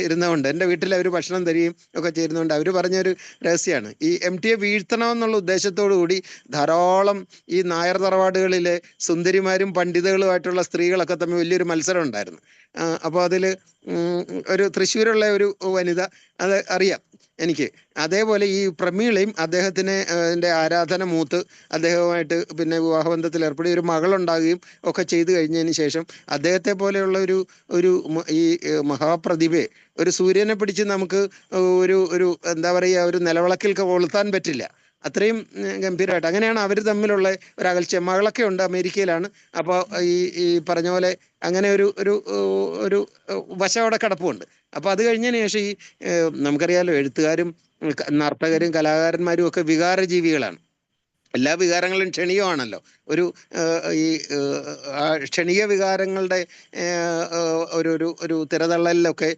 ഇരുന്നതുകൊണ്ട് എൻ്റെ വീട്ടിൽ അവർ ഭക്ഷണം തരികയും ഒക്കെ ചെയ്യുന്നതുകൊണ്ട് അവർ പറഞ്ഞൊരു രഹസ്യമാണ്, ഈ MTയെ വീഴ്ത്തണമെന്നുള്ള ഉദ്ദേശത്തോടു കൂടി ധാരാളം ഈ നായർ തറവാടുകളിലെ സുന്ദരിമാരും പണ്ഡിതകളുമായിട്ടുള്ള സ്ത്രീകളൊക്കെ തമ്മിൽ വലിയൊരു മത്സരം ഉണ്ടായിരുന്നു. അപ്പോൾ അതിൽ ഒരു തൃശ്ശൂരുള്ള ഒരു വനിത, അത് അറിയാം എനിക്ക്. അതേപോലെ ഈ പ്രമീളയും അദ്ദേഹത്തിന് എൻ്റെ ആരാധന മൂത്ത് അദ്ദേഹവുമായിട്ട് പിന്നെ വിവാഹബന്ധത്തിൽ ഏർപ്പെടുകയും ഒരു മകളുണ്ടാകുകയും ഒക്കെ ചെയ്തു കഴിഞ്ഞതിന് ശേഷം അദ്ദേഹത്തെ പോലെയുള്ള ഒരു ഈ മഹാപ്രതിഭയെ, ഒരു സൂര്യനെ പിടിച്ച് നമുക്ക് ഒരു എന്താ പറയുക, ഒരു നിലവിളക്കിൽ കൊളുത്താൻ പറ്റില്ല, അത്രയും ഗംഭീരമായിട്ട്. അങ്ങനെയാണ് അവർ തമ്മിലുള്ള ഒരു അകൽച്ച. മകളൊക്കെ ഉണ്ട്, അമേരിക്കയിലാണ്. അപ്പോൾ ഈ പറഞ്ഞ പോലെ അങ്ങനെ ഒരു വശം അവിടെ കിടപ്പുണ്ട്. അപ്പൊ അത് കഴിഞ്ഞതിന് ശേഷം ഈ നമുക്കറിയാലോ എഴുത്തുകാരും നർത്തകരും കലാകാരന്മാരും ഒക്കെ വികാരജീവികളാണ്. എല്ലാ വികാരങ്ങളും ക്ഷണികമാണല്ലോ. ഈ ക്ഷണിക വികാരങ്ങളുടെ ഒരു തിരതള്ളലിലൊക്കെ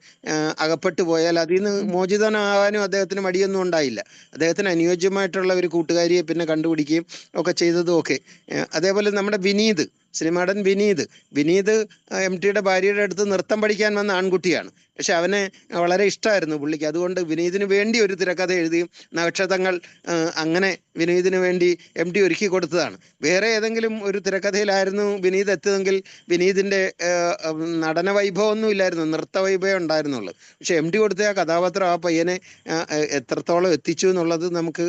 അകപ്പെട്ടു പോയാൽ അതിൽ നിന്ന് മോചിതനാകാനും അദ്ദേഹത്തിന് മടിയൊന്നും ഉണ്ടായില്ല. അദ്ദേഹത്തിന് അനുയോജ്യമായിട്ടുള്ള ഒരു കൂട്ടുകാരിയെ പിന്നെ കണ്ടുപിടിക്കുകയും ഒക്കെ ചെയ്തതും ഒക്കെ. അതേപോലെ നമ്മുടെ വിനീത്, സിനിമാടൻ വിനീത് MTയുടെ ഭാര്യയുടെ അടുത്ത് നൃത്തം പഠിക്കാൻ വന്ന ആൺകുട്ടിയാണ്. പക്ഷെ അവനെ വളരെ ഇഷ്ടമായിരുന്നു പുള്ളിക്ക്. അതുകൊണ്ട് വിനീതിന് വേണ്ടി ഒരു തിരക്കഥ എഴുതിയും നക്ഷത്രങ്ങൾ അങ്ങനെ വിനീതിന് വേണ്ടി MT ഒരുക്കി കൊടുത്തതാണ്. വേറെ ഏതെങ്കിലും ഒരു തിരക്കഥയിലായിരുന്നു വിനീത് എത്തിയതെങ്കിൽ വിനീതിൻ്റെ നടന വൈഭവമൊന്നും ഇല്ലായിരുന്നു, നൃത്ത വൈഭവം ഉണ്ടായിരുന്നുള്ളൂ. പക്ഷെ MT കൊടുത്ത ആ കഥാപാത്രം ആ പയ്യനെ എത്രത്തോളം എത്തിച്ചു എന്നുള്ളത് നമുക്ക്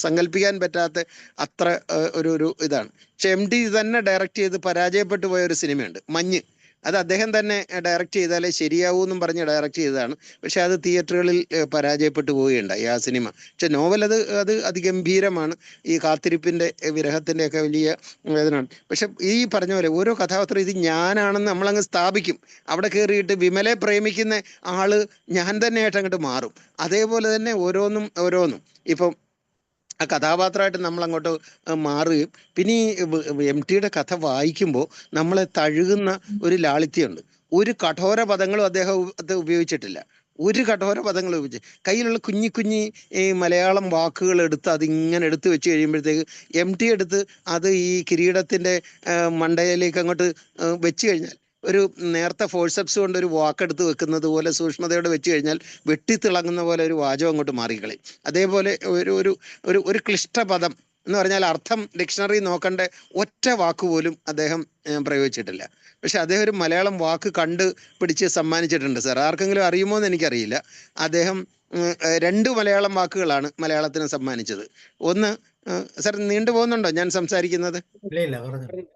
സങ്കല്പിക്കാൻ പറ്റാത്ത അത്ര ഒരു ഇതാണ്. പക്ഷെ MT തന്നെ ഡയറക്റ്റ് ചെയ്ത് പരാജയപ്പെട്ടു പോയ ഒരു സിനിമയുണ്ട്, മഞ്ഞ്. അത് അദ്ദേഹം തന്നെ ഡയറക്റ്റ് ചെയ്താലേ ശരിയാവൂ എന്നും പറഞ്ഞ് ഡയറക്റ്റ് ചെയ്തതാണ്. പക്ഷെ അത് തിയേറ്ററുകളിൽ പരാജയപ്പെട്ടു പോവുകയുണ്ടായി ആ സിനിമ. പക്ഷെ നോവൽ അത് അതിഗംഭീരമാണ്. ഈ കാത്തിരിപ്പിന്റെ വിരഹത്തിന്റെ ഒക്കെ വലിയ വേദനയാണ്. പക്ഷെ ഈ പറഞ്ഞ പോലെ ഓരോ കഥാപാത്രം ഇത് ഞാനാണെന്ന് നമ്മളങ്ങ് സ്ഥാപിക്കും. അവിടെ കയറിയിട്ട് വിമലെ പ്രേമിക്കുന്ന ആള് ഞാൻ തന്നെയായിട്ട് അങ്ങോട്ട് മാറും. അതേപോലെ തന്നെ ഓരോന്നും ഇപ്പം ആ കഥാപാത്രമായിട്ട് നമ്മൾ അങ്ങോട്ട് മാറുകയും പിന്നെ ഈ MTയുടെ കഥ വായിക്കുമ്പോൾ നമ്മളെ തഴുകുന്ന ഒരു ലാളിത്യമുണ്ട്. ഒരു കഠോര പദങ്ങളും അദ്ദേഹം ഉപയോഗിച്ചിട്ടില്ല. ഒരു കഠോര പദങ്ങൾ ഉപയോഗിച്ച് കയ്യിലുള്ള കുഞ്ഞി ഈ മലയാളം വാക്കുകൾ എടുത്ത് അതിങ്ങനെ എടുത്ത് വെച്ച് കഴിയുമ്പോഴത്തേക്ക് MT എടുത്ത് അത് ഈ കിരീടത്തിൻ്റെ മണ്ടയിലേക്ക് അങ്ങോട്ട് വെച്ച് കഴിഞ്ഞാൽ ഒരു നേരത്തെ ഫോഴ്സെപ്സ് കൊണ്ട് ഒരു വാക്കെടുത്ത് വെക്കുന്നത് പോലെ സൂക്ഷ്മതയോടെ വെച്ച് കഴിഞ്ഞാൽ വെട്ടിത്തിളങ്ങുന്ന പോലെ ഒരു വാചകം അങ്ങോട്ട് മാറിക്കളയും. അതേപോലെ ഒരു ഒരു ഒരു ഒരു ക്ലിഷ്ടപദം എന്ന് പറഞ്ഞാൽ അർത്ഥം ഡിക്ഷണറി നോക്കേണ്ട ഒറ്റ വാക്ക് പോലും അദ്ദേഹം പ്രയോഗിച്ചിട്ടില്ല. പക്ഷെ അദ്ദേഹം ഒരു മലയാളം വാക്ക് കണ്ട് പിടിച്ച് സമ്മാനിച്ചിട്ടുണ്ട് സാർ. ആർക്കെങ്കിലും അറിയുമോ എന്ന് എനിക്കറിയില്ല. അദ്ദേഹം 2 മലയാളം വാക്കുകളാണ് മലയാളത്തിന് സമ്മാനിച്ചത്. ഒന്ന് സാർ നീണ്ടു പോകുന്നുണ്ടോ ഞാൻ സംസാരിക്കുന്നത്? ഇല്ല പറഞ്ഞു.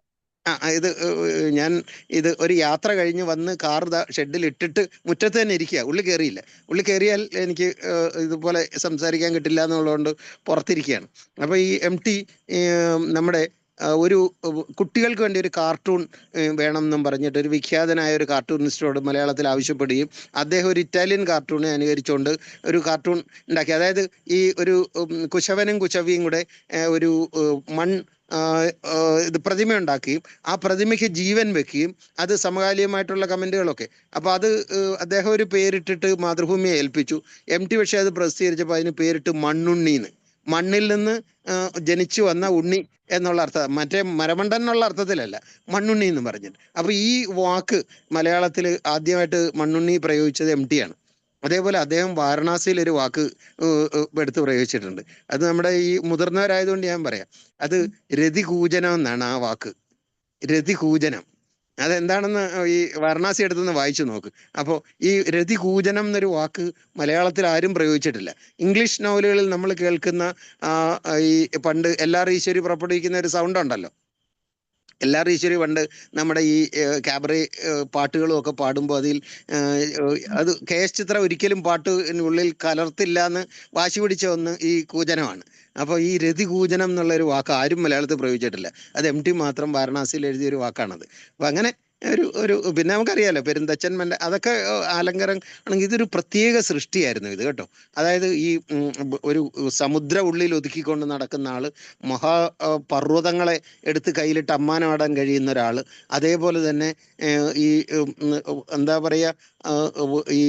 ഞാൻ ഇത് ഒരു യാത്ര കഴിഞ്ഞ് വന്ന് കാർ ഷെഡിൽ ഇട്ടിട്ട് മുറ്റത്ത് തന്നെ ഇരിക്കുക. ഉള്ളിൽ കയറിയില്ല. ഉള്ളിൽ കയറിയാൽ എനിക്ക് ഇതുപോലെ സംസാരിക്കാൻ കിട്ടില്ല എന്നുള്ളതുകൊണ്ട് പുറത്തിരിക്കുകയാണ്. അപ്പോൾ ഈ MT നമ്മുടെ ഒരു കുട്ടികൾക്ക് വേണ്ടി ഒരു കാർട്ടൂൺ വേണം എന്നും പറഞ്ഞിട്ട് ഒരു വിഖ്യാതനായ ഒരു കാർട്ടൂണിസ്റ്റോട് മലയാളത്തിൽ ആവശ്യപ്പെടുകയും അദ്ദേഹം ഒരു ഇറ്റാലിയൻ കാർട്ടൂണെ അനുകരിച്ചുകൊണ്ട് ഒരു കാർട്ടൂൺ ഉണ്ടാക്കി. അതായത് ഈ ഒരു കുശവനും കുശവിയും കൂടെ ഒരു ഇത് പ്രതിമ ഉണ്ടാക്കുകയും ആ പ്രതിമയ്ക്ക് ജീവൻ വെക്കുകയും അത് സമകാലീനമായിട്ടുള്ള കമൻറ്റുകളൊക്കെ. അപ്പോൾ അത് അദ്ദേഹം ഒരു പേരിട്ടിട്ട് മാതൃഭൂമിയെ ഏൽപ്പിച്ചു. MT പക്ഷേ അത് പ്രസിദ്ധീകരിച്ചപ്പോൾ അതിന് പേരിട്ട് മണ്ണുണ്ണീന്ന്. മണ്ണിൽ നിന്ന് ജനിച്ചു വന്ന ഉണ്ണി എന്നുള്ള അർത്ഥം, മറ്റേ മരമണ്ടൻ എന്നുള്ള അർത്ഥത്തിലല്ല, മണ്ണുണ്ണി എന്ന് പറഞ്ഞിട്ട്. അപ്പോൾ ഈ വാക്ക് മലയാളത്തിൽ ആദ്യമായിട്ട് മണ്ണുണ്ണി പ്രയോഗിച്ചത് MT ആണ്. അതേപോലെ അദ്ദേഹം വാരണാസിയിൽ ഒരു വാക്ക് എടുത്ത് പ്രയോഗിച്ചിട്ടുണ്ട്. അത് നമ്മുടെ ഈ മുതിർന്നവരായതുകൊണ്ട് ഞാൻ പറയാം, അത് രതികൂജനം എന്നാണ് ആ വാക്ക്. രതികൂജനം അതെന്താണെന്ന് ഈ വാരണാസി എടുത്തുനിന്ന് വായിച്ചു നോക്ക്. അപ്പോൾ ഈ രതികൂജനം എന്നൊരു വാക്ക് മലയാളത്തിൽ ആരും പ്രയോഗിച്ചിട്ടില്ല. ഇംഗ്ലീഷ് നോവലുകളിൽ നമ്മൾ കേൾക്കുന്ന ഈ പണ്ട് LR ഈശ്വരി പുറപ്പെടുവിക്കുന്ന ഒരു സൗണ്ട് ഉണ്ടല്ലോ, LR ഈശ്വരി പണ്ട് നമ്മുടെ ഈ ക്യാബറേ പാട്ടുകളും ഒക്കെ പാടുമ്പോൾ അതിൽ അത് KS ചിത്ര ഒരിക്കലും പാട്ടിനുള്ളിൽ കലർത്തില്ല എന്ന് വാശി പിടിച്ച ഒന്ന് ഈ കൂജനമാണ്. അപ്പോൾ ഈ രതികൂജനം എന്നുള്ളൊരു വാക്ക് ആരും മലയാളത്തിൽ പ്രയോഗിച്ചിട്ടില്ല. അത് MT മാത്രം വാരണാസിയിൽ എഴുതിയൊരു വാക്കാണത്. അപ്പം അങ്ങനെ ഒരു പിന്നെ നമുക്കറിയാലോ പെരുന്തച്ചന്മൻ്റെ അതൊക്കെ അലങ്കാരം ആണെങ്കിൽ ഇതൊരു പ്രത്യേക സൃഷ്ടിയായിരുന്നു ഇത് കേട്ടോ. അതായത് ഈ ഒരു സമുദ്ര ഉള്ളിൽ ഒതുക്കിക്കൊണ്ട് നടക്കുന്ന ആള്, മഹാപർവ്വതങ്ങളെ എടുത്ത് കയ്യിലിട്ട് അമ്മാനമാടാൻ കഴിയുന്ന ഒരാൾ, അതേപോലെ തന്നെ ഈ എന്താ പറയുക ഈ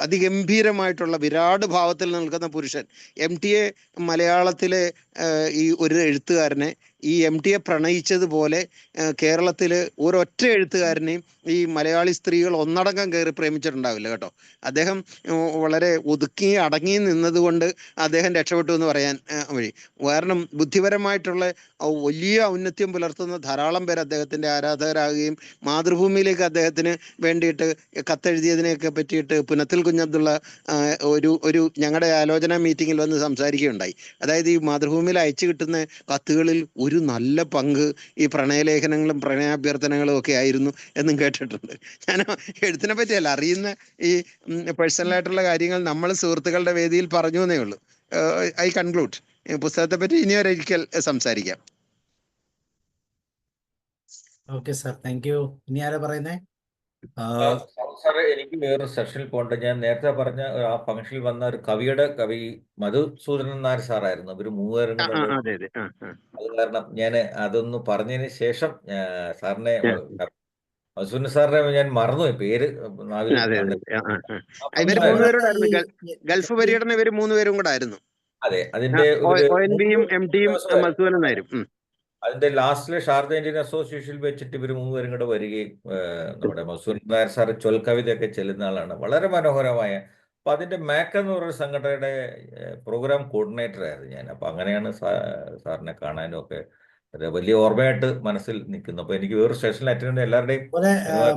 അതിഗംഭീരമായിട്ടുള്ള വിരാട് ഭാവത്തിൽ നിൽക്കുന്ന പുരുഷൻ. MTയെ മലയാളത്തിലെ ഈ ഒരു എഴുത്തുകാരനെ ഈ MTയെ പ്രണയിച്ചതുപോലെ കേരളത്തിൽ ഒരൊറ്റ എഴുത്തുകാരനെയും ഈ മലയാളി സ്ത്രീകൾ ഒന്നടങ്കം കയറി പ്രേമിച്ചിട്ടുണ്ടാവില്ല കേട്ടോ. അദ്ദേഹം വളരെ ഒതുക്കി അടങ്ങി നിന്നതുകൊണ്ട് അദ്ദേഹം രക്ഷപ്പെട്ടു എന്ന് പറയാൻ വഴി. കാരണം ബുദ്ധിപരമായിട്ടുള്ള വലിയ ഔന്നത്യം പുലർത്തുന്ന ധാരാളം പേർ അദ്ദേഹത്തിൻ്റെ ആരാധകരാകുകയും മാതൃഭൂമിയിലേക്ക് അദ്ദേഹത്തിന് വേണ്ടിയിട്ട് കത്തെഴുതിയതിനെയൊക്കെ പറ്റിയിട്ട് പുനത്തിൽ കുഞ്ഞബ്ദുള്ള ഒരു ഞങ്ങളുടെ ആലോചന മീറ്റിങ്ങിൽ വന്ന് സംസാരിക്കുകയുണ്ടായി. അതായത് ഈ മാതൃഭൂമിയിൽ അയച്ചു കിട്ടുന്ന കത്തുകളിൽ ഒരു നല്ല പങ്ക് ഈ പ്രണയലേഖനങ്ങളും പ്രണയാഭ്യർത്ഥനകളും ഒക്കെ ആയിരുന്നു എന്നും കേട്ടിട്ടുണ്ട്. ഞാൻ എഴുത്തിനെ പറ്റിയല്ല, അറിയുന്ന ഈ പേഴ്സണലായിട്ടുള്ള കാര്യങ്ങൾ നമ്മൾ സുഹൃത്തുക്കളുടെ വേദിയിൽ പറഞ്ഞു എന്നേ ഉള്ളൂ. I conclude. പുസ്തകത്തെ പറ്റി ഇനിയൊരിക്കൽ സംസാരിക്കാം. Okay sir, thank U. ഇനി ആരാ പറയുന്നേ? സാറേ, എനിക്ക് വേറൊരു സെഷനിൽ പോകണ്ട. ഞാൻ നേരത്തെ പറഞ്ഞ ആ ഫംഗ്ഷനിൽ വന്ന ഒരു കവി മധുസൂദനൻ നായർ സാറായിരുന്നു. ഇവര് മൂന്നുപേരും കൂടെ. അത് കാരണം ഞാൻ അതൊന്ന് പറഞ്ഞതിന് ശേഷം സാറിനെ മധുസൂദനൻ സാറിനെ ഞാൻ മറന്നുപോയി പേര്. ഗൾഫ് പര്യടനം ഇവര് 3 പേരും കൂടെ ആയിരുന്നു. അതെ, അതിന്റെ അതിന്റെ ലാസ്റ്റിലെ ഷാർജ ഇന്ത്യൻ അസോസിയേഷനിൽ വെച്ചിട്ട് ഇവർ 3 പേരും കൂടെ വരികയും നമ്മുടെ മധുസൂദനൻ നായർ സാറ് ചൊൽക്കവിതയൊക്കെ ചെല്ലുന്ന ആളാണ്. വളരെ മനോഹരമായ. അപ്പൊ അതിന്റെ മാക്ക് എന്ന് പറയുന്ന സംഘടനയുടെ പ്രോഗ്രാം കോർഡിനേറ്റർ ആയിരുന്നു ഞാൻ. അപ്പൊ അങ്ങനെയാണ് സാറിനെ കാണാനും ഒക്കെ വലിയ ഓർമ്മയായിട്ട് മനസ്സിൽ നിൽക്കുന്നു. അപ്പൊ എനിക്ക് വേറെ സ്റ്റേഷനിൽ അറ്റൻഡ് എല്ലാവരുടെയും.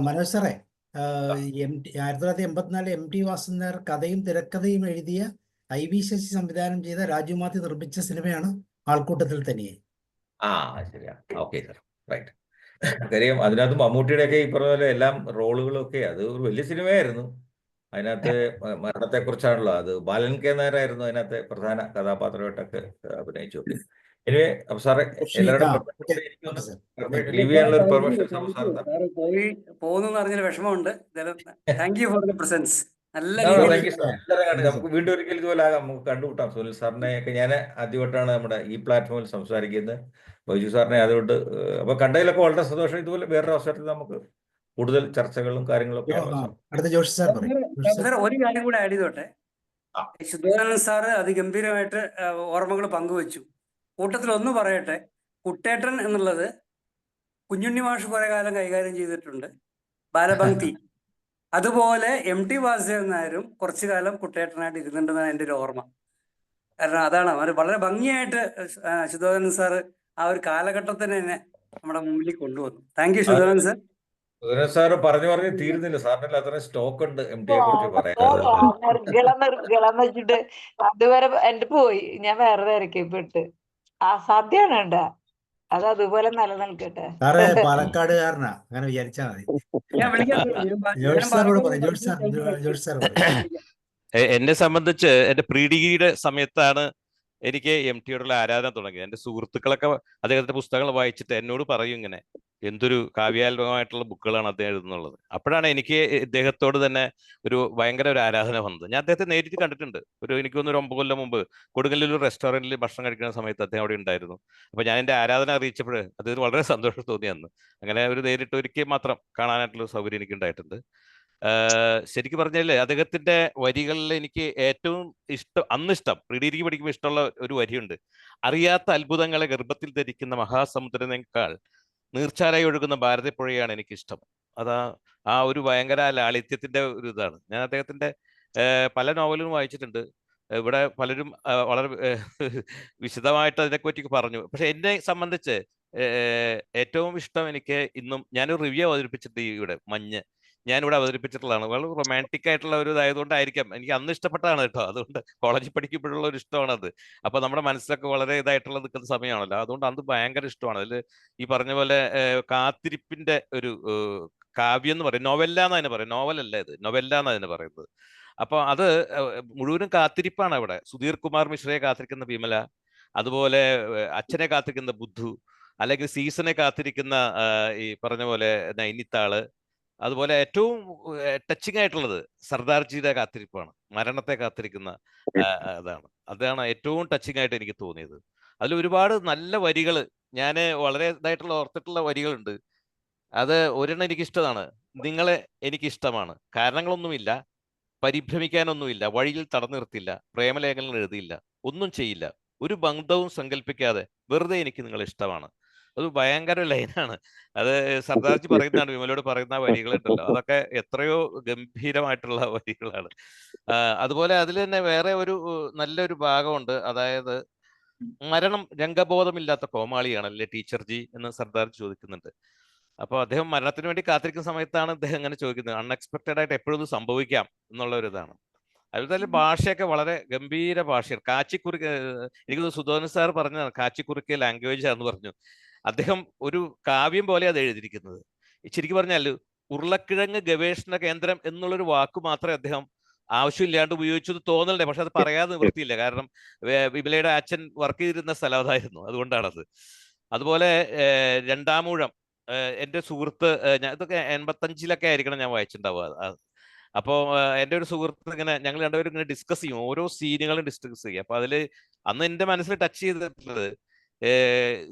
മനോജ് സാറേ, 1984 MT വാസുദേവൻ നായർ കഥയും തിരക്കഥയും എഴുതിയ IV ശശി സംവിധാനം ചെയ്ത രാജുമാത്തി നിർമ്മിച്ച സിനിമയാണ് ആൾക്കൂട്ടത്തിൽ തനിയെ. ശരിയാ. Okay sir, right. കാര്യം അതിനകത്ത് മമ്മൂട്ടിയുടെ ഒക്കെ ഈ പറഞ്ഞ പോലെ എല്ലാം റോളുകളും ഒക്കെ അത് ഒരു വലിയ സിനിമയായിരുന്നു. അതിനകത്ത് മരണത്തെ കുറിച്ചാണല്ലോ. അത് ബാലൻ K നായരായിരുന്നു അതിനകത്തെ പ്രധാന കഥാപാത്രമായിട്ടൊക്കെ അഭിനയിച്ചു. എനിവേ, അപ്പൊ സാറേ എല്ലാവരുടെ ലീവ് ചെയ്യാനുള്ള ഒരു പെർമിഷൻ പോകുന്നു അറിഞ്ഞൊരു വിഷമമുണ്ട്. Thank you for the presence. നമുക്ക് വീണ്ടും ഒരിക്കലും ഇതുപോലെ ആകാം, നമുക്ക് കണ്ടുമുട്ടാം. സുനിൽ സാറിനെ ഒക്കെ ഞാൻ ആദ്യമായിട്ടാണ് നമ്മുടെ ഈ പ്ലാറ്റ്ഫോമിൽ സംസാരിക്കുന്നത്. ബൈജു സാറിനെ അതുകൊണ്ട് അപ്പൊ കണ്ടതിലൊക്കെ വളരെ സന്തോഷം. ഇതുപോലെ വേറൊരു അവസരത്തിൽ നമുക്ക് കൂടുതൽ ചർച്ചകളും കാര്യങ്ങളൊക്കെ ആവാം. അടുത്ത ജോഷി സാർ പറയും. ജോഷി സാർ. സാർ ഒരു കാര്യം കൂടെ ആഡ് ചെയ്തോട്ടെ. ശുദ്ധോധനൻ സാറ് അതിഗംഭീരമായിട്ട് ഓർമ്മകൾ പങ്കുവച്ചു. കൂട്ടത്തിൽ ഒന്ന് പറയട്ടെ, കുട്ടേട്ടൻ എന്നുള്ളത് കുഞ്ഞുണ്ണി മാഷ് കുറെ കാലം കൈകാര്യം ചെയ്തിട്ടുണ്ട്, ബാലപംക്തി. അതുപോലെ MT വാസുദേവൻ നായരും കുറച്ചു കാലം കുട്ടേട്ടനായിട്ട് ഇരുന്നിട്ടുണ്ടെന്നാണ് എൻ്റെ ഒരു ഓർമ്മ. കാരണം അതാണ് അവർ വളരെ ഭംഗിയായിട്ട് ശുദ്ധോധനൻ സാറ് ആ ഒരു കാലഘട്ടത്തിന് തന്നെ നമ്മുടെ മുമ്പിൽ കൊണ്ടുവന്നു. Thank you Shuddhodhanan sir. Sudheeran sir പറഞ്ഞു തീരുന്നില്ല. സാറിന് അത്രയും സ്റ്റോക്ക് ഉണ്ട് MT യെ കുറിച്ച് പറയാൻ. നിർഗളം വെച്ചിട്ട് അതുവരെ എന്റെ പോയി, ഞാൻ വേറെ തിരക്കിപ്പെട്ട്. അസാധ്യാണ് കേട്ടാ, അത് അതുപോലെ നിലനിൽക്കട്ടെ. സാറേ പാലക്കാടുകാരനാ, അങ്ങനെ വിചാരിച്ചാ മതി. ഞാൻ വിളിക്കാം. ജോഷി സാറോട് പറയും. ജോഷി സാർ പറയും. എന്നെ സംബന്ധിച്ച് എന്റെ പ്രീ ഡിഗ്രിയുടെ സമയത്താണ് എനിക്ക് MT യോടുള്ള ആരാധന തുടങ്ങിയത്. എൻ്റെ സുഹൃത്തുക്കളൊക്കെ അദ്ദേഹത്തിന്റെ പുസ്തകങ്ങൾ വായിച്ചിട്ട് എന്നോട് പറയും ഇങ്ങനെ, എന്തൊരു കാവ്യാത്മകമായിട്ടുള്ള ബുക്കുകളാണ് അദ്ദേഹം എഴുതുന്നുള്ളത്. അപ്പോഴാണ് എനിക്ക് ഇദ്ദേഹത്തോട് തന്നെ ഒരു ഭയങ്കര ഒരു ആരാധന വന്നത്. ഞാൻ അദ്ദേഹത്തെ നേരിട്ട് കണ്ടിട്ടുണ്ട്. എനിക്ക് തോന്നുന്നു 9 കൊല്ലം മുമ്പ് കൊടുങ്ങല്ലൂർ ഒരു റെസ്റ്റോറന്റിൽ ഭക്ഷണം കഴിക്കുന്ന സമയത്ത് അദ്ദേഹം അവിടെ ഉണ്ടായിരുന്നു. അപ്പൊ ഞാൻ എൻ്റെ ആരാധന അറിയിച്ചപ്പോൾ അദ്ദേഹത്തിന് വളരെ സന്തോഷം തോന്നി അന്ന്. അങ്ങനെ ഒരു നേരിട്ട് ഒരിക്കൽ മാത്രം കാണാനായിട്ടുള്ള സൗകര്യം എനിക്ക് ഉണ്ടായിട്ടുണ്ട്. ശരിക്കും പറഞ്ഞാല് അദ്ദേഹത്തിന്റെ വരികളിൽ എനിക്ക് ഏറ്റവും ഇഷ്ടം പ്രീ ഡിഗ്രി പഠിക്കുമ്പോൾ ഇഷ്ടമുള്ള ഒരു വരിയുണ്ട്. അറിയാത്ത അത്ഭുതങ്ങളെ ഗർഭത്തിൽ ധരിക്കുന്ന മഹാസമുദ്രനേക്കാൾ നീർച്ചാലായി ഒഴുകുന്ന ഭാരതപ്പുഴയാണ് എനിക്കിഷ്ടം. ആ ഒരു ഭയങ്കര ലാളിത്യത്തിന്റെ ഒരു ഇതാണ്. ഞാൻ അദ്ദേഹത്തിന്റെ പല നോവലും വായിച്ചിട്ടുണ്ട്. ഇവിടെ പലരും വളരെ വിശദമായിട്ട് അതിനെപ്പറ്റി പറഞ്ഞു. പക്ഷെ എന്നെ സംബന്ധിച്ച് ഏറ്റവും ഇഷ്ടം എനിക്ക് ഇന്നും, ഞാനൊരു റിവ്യൂ അവതരിപ്പിച്ചിട്ട് ഇവിടെ മഞ്ഞ് ഞാനിവിടെ അവതരിപ്പിച്ചിട്ടുള്ളതാണ്. വളരെ റൊമാൻറ്റിക് ആയിട്ടുള്ള ഒരു ഇതായതുകൊണ്ടായിരിക്കാം എനിക്ക് അന്ന് ഇഷ്ടപ്പെട്ടതാണ് കേട്ടോ. അതുകൊണ്ട് കോളേജിൽ പഠിക്കുമ്പോഴുള്ള ഒരു ഇഷ്ടമാണത്. അപ്പൊ നമ്മുടെ മനസ്സിലൊക്കെ വളരെ ഇതായിട്ടുള്ള നിൽക്കുന്ന സമയമാണല്ലോ, അതുകൊണ്ട് അന്ന് ഭയങ്കര ഇഷ്ടമാണ്. അതിൽ ഈ പറഞ്ഞ പോലെ കാത്തിരിപ്പിന്റെ ഒരു കാവ്യം എന്ന് പറയും, നോവല്ല എന്ന് അതിനെ പറയും. നോവലല്ല ഇത്, നൊവല്ല എന്ന് അതിനെ പറയുന്നത്. അപ്പൊ അത് മുഴുവനും കാത്തിരിപ്പാണ്. അവിടെ സുധീർ കുമാർ മിശ്രയെ കാത്തിരിക്കുന്ന വിമല, അതുപോലെ അച്ഛനെ കാത്തിരിക്കുന്ന ബുദ്ധു, അല്ലെങ്കിൽ സീസണെ കാത്തിരിക്കുന്ന ഈ പറഞ്ഞ പോലെ നൈനിത്താള്, അതുപോലെ ഏറ്റവും ടച്ചിങ് ആയിട്ടുള്ളത് സർദാർജിയുടെ കാത്തിരിപ്പാണ്, മരണത്തെ കാത്തിരിക്കുന്ന അതാണ് ഏറ്റവും ടച്ചിങ് ആയിട്ട് എനിക്ക് തോന്നിയത്. അതിൽ ഒരുപാട് നല്ല വരികൾ ഞാൻ വളരെ ഇതായിട്ടുള്ള ഓർത്തിട്ടുള്ള വരികളുണ്ട്. അത് ഒരെണ്ണം എനിക്കിഷ്ടമാണ്. നിങ്ങളെ എനിക്കിഷ്ടമാണ്, കാരണങ്ങളൊന്നുമില്ല, പരിഭ്രമിക്കാനൊന്നുമില്ല, വഴിയിൽ തടഞ്ഞു നിർത്തില്ല, പ്രേമലേഖനങ്ങൾ എഴുതിയില്ല, ഒന്നും ചെയ്യില്ല, ഒരു ബന്ധവും സങ്കല്പിക്കാതെ വെറുതെ എനിക്ക് നിങ്ങളെ ഇഷ്ടമാണ്. അത് ഭയങ്കര ലൈനാണ്. അത് സർദാർജി പറയുന്നതാണ്, വിമലോട് പറയുന്ന വരികളുണ്ടല്ലോ, അതൊക്കെ എത്രയോ ഗംഭീരമായിട്ടുള്ള വരികളാണ്. അതുപോലെ അതിൽ തന്നെ വേറെ ഒരു നല്ലൊരു ഭാഗമുണ്ട്. അതായത് മരണം രംഗബോധമില്ലാത്ത കോമാളിയാണല്ലേ ടീച്ചർജി എന്ന് സർദാർജി ചോദിക്കുന്നുണ്ട്. അപ്പോൾ അദ്ദേഹം മരണത്തിന് വേണ്ടി കാത്തിരിക്കുന്ന സമയത്താണ് അദ്ദേഹം അങ്ങനെ ചോദിക്കുന്നത്. അൺഎക്സ്പെക്റ്റഡ് ആയിട്ട് എപ്പോഴും സംഭവിക്കാം എന്നുള്ള ഒരു ഇതാണ്. അതുപോലെ ഭാഷയൊക്കെ വളരെ ഗംഭീര ഭാഷയാണ്. കാച്ചിക്കുറുക്ക്, എനിക്ക് സുധോധനൻ സാർ പറഞ്ഞതാണ് കാച്ചിക്കുറുക്കിയ ലാംഗ്വേജ് ആണെന്ന് പറഞ്ഞു. അദ്ദേഹം ഒരു കാവ്യം പോലെ അത് എഴുതിയിരിക്കുന്നത്. ശരിക്കും പറഞ്ഞാൽ ഉരുളക്കിഴങ്ങ് ഗവേഷണ കേന്ദ്രം എന്നുള്ളൊരു വാക്ക് മാത്രമേ അദ്ദേഹം ആവശ്യമില്ലാണ്ട് ഉപയോഗിച്ചത് തോന്നലുണ്ട്. പക്ഷെ അത് പറയാതെ നിവൃത്തിയില്ല. കാരണം വിമലയുടെ അച്ഛൻ വർക്ക് ചെയ്തിരുന്ന സ്ഥലം അതായിരുന്നു, അതുകൊണ്ടാണത്. അതുപോലെ രണ്ടാമൂഴം, എൻ്റെ സുഹൃത്ത്, ഇതൊക്കെ 85-ലൊക്കെ ആയിരിക്കണം ഞാൻ വായിച്ചിട്ടുണ്ടാവുക. അപ്പോൾ എൻ്റെ ഒരു സുഹൃത്ത് ഇങ്ങനെ ഞങ്ങൾ രണ്ടുപേരും ഇങ്ങനെ ഡിസ്കസ് ചെയ്യും, ഓരോ സീനുകളും ഡിസ്കസ് ചെയ്യും. അപ്പൊ അതിൽ അന്ന് എൻ്റെ മനസ്സിൽ ടച്ച് ചെയ്തിട്ടുള്ളത്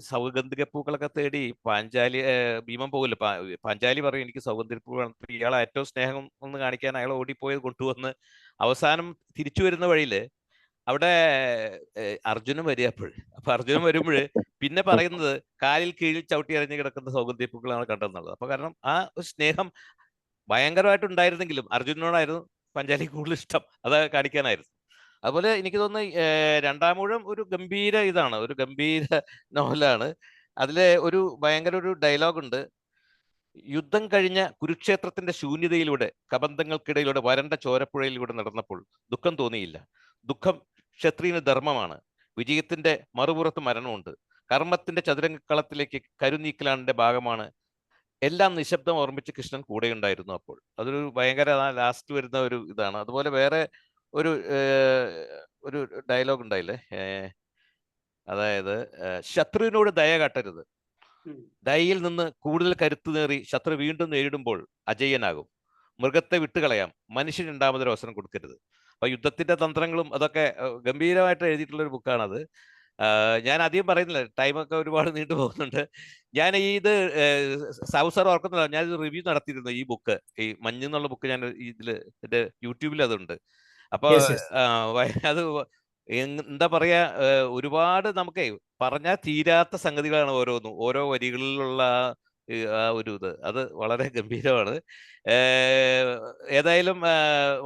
സൗഗന്ധിക പൂക്കളൊക്കെ തേടി പാഞ്ചാലി ഭീമൻ പോകില്ല, പാഞ്ചാലി പറയും എനിക്ക് സൗഗന്ധിക പൂക്കൾ, ഇയാളെ ഏറ്റവും സ്നേഹം ഒന്ന് കാണിക്കാൻ അയാൾ ഓടിപ്പോയത് കൊണ്ടുവന്ന് അവസാനം തിരിച്ചു വരുന്ന വഴിയിൽ അവിടെ അർജുനൻ വരിക. അപ്പൊ അർജുനൻ വരുമ്പോൾ പിന്നെ പറയുന്നത് കാലിൽ കീഴിൽ ചവിട്ടി എറിഞ്ഞു കിടക്കുന്ന സൗഗന്ധിക പൂക്കളാണ് കണ്ടെന്നുള്ളത്. അപ്പൊ കാരണം ആ ഒരു സ്നേഹം ഭയങ്കരമായിട്ടുണ്ടായിരുന്നെങ്കിലും അർജുനനോടായിരുന്നു പാഞ്ചാലിക്ക് കൂടുതൽ ഇഷ്ടം, അത് കാണിക്കാനായിരുന്നു. അതുപോലെ എനിക്ക് തോന്നുന്നു രണ്ടാമൂഴം ഒരു ഗംഭീര ഇതാണ്, ഒരു ഗംഭീര നോവലാണ്. അതിലെ ഒരു ഭയങ്കര ഒരു ഡയലോഗ് ഉണ്ട്. യുദ്ധം കഴിഞ്ഞ കുരുക്ഷേത്രത്തിന്റെ ശൂന്യതയിലൂടെ കബന്ധങ്ങൾക്കിടയിലൂടെ വരണ്ട ചോരപ്പുഴയിലൂടെ നടന്നപ്പോൾ ദുഃഖം തോന്നിയില്ല. ദുഃഖം ക്ഷത്രിയന് ധർമ്മമാണ്. വിജയത്തിന്റെ മറുപുറത്ത് മരണമുണ്ട്. കർമ്മത്തിന്റെ ചതുരംഗക്കളത്തിലേക്ക് കരുനീക്കലാണിന്റെ ഭാഗമാണ്. എല്ലാം നിശബ്ദം ഓർമ്മിച്ച് കൃഷ്ണൻ കൂടെയുണ്ടായിരുന്നു അപ്പോൾ. അതൊരു ഭയങ്കര ലാസ്റ്റ് വരുന്ന ഒരു ഇതാണ്. അതുപോലെ വേറെ ഒരു ഡയലോഗ് ഉണ്ടായില്ലേ, അതായത് ശത്രുവിനോട് ദയ കാട്ടരുത്, ദയയിൽ നിന്ന് കൂടുതൽ കരുത്തു നേറി ശത്രു വീണ്ടും നേരിടുമ്പോൾ അജയ്യനാകും. മൃഗത്തെ വിട്ടുകളയാം, മനുഷ്യൻ രണ്ടാമതൊരു അവസരം കൊടുക്കരുത്. അപ്പൊ യുദ്ധത്തിന്റെ തന്ത്രങ്ങളും അതൊക്കെ ഗംഭീരമായിട്ട് എഴുതിയിട്ടുള്ള ഒരു ബുക്കാണത്. ഞാൻ അധികം പറയുന്നില്ല, ടൈമൊക്കെ ഒരുപാട് നീണ്ടു പോകുന്നുണ്ട്. ഞാൻ ഇത് സൗ സാർ ഓർക്കുന്നില്ല, ഞാനൊരു റിവ്യൂ നടത്തിയിരുന്നു ഈ ബുക്ക്, ഈ മഞ്ഞ് എന്നുള്ള ബുക്ക്. ഞാൻ ഇതില് എന്റെ യൂട്യൂബിൽ അതുണ്ട്. അപ്പൊ യെസ് യെസ് അത് എന്താ പറയാ, ഒരുപാട് നമുക്കേ പറഞ്ഞാൽ തീരാത്ത സംഗതികളാണ് ഓരോന്നും, ഓരോ വരികളിലുള്ള ആ ഒരു ഇത്, അത് വളരെ ഗംഭീരമാണ്. ഏതായാലും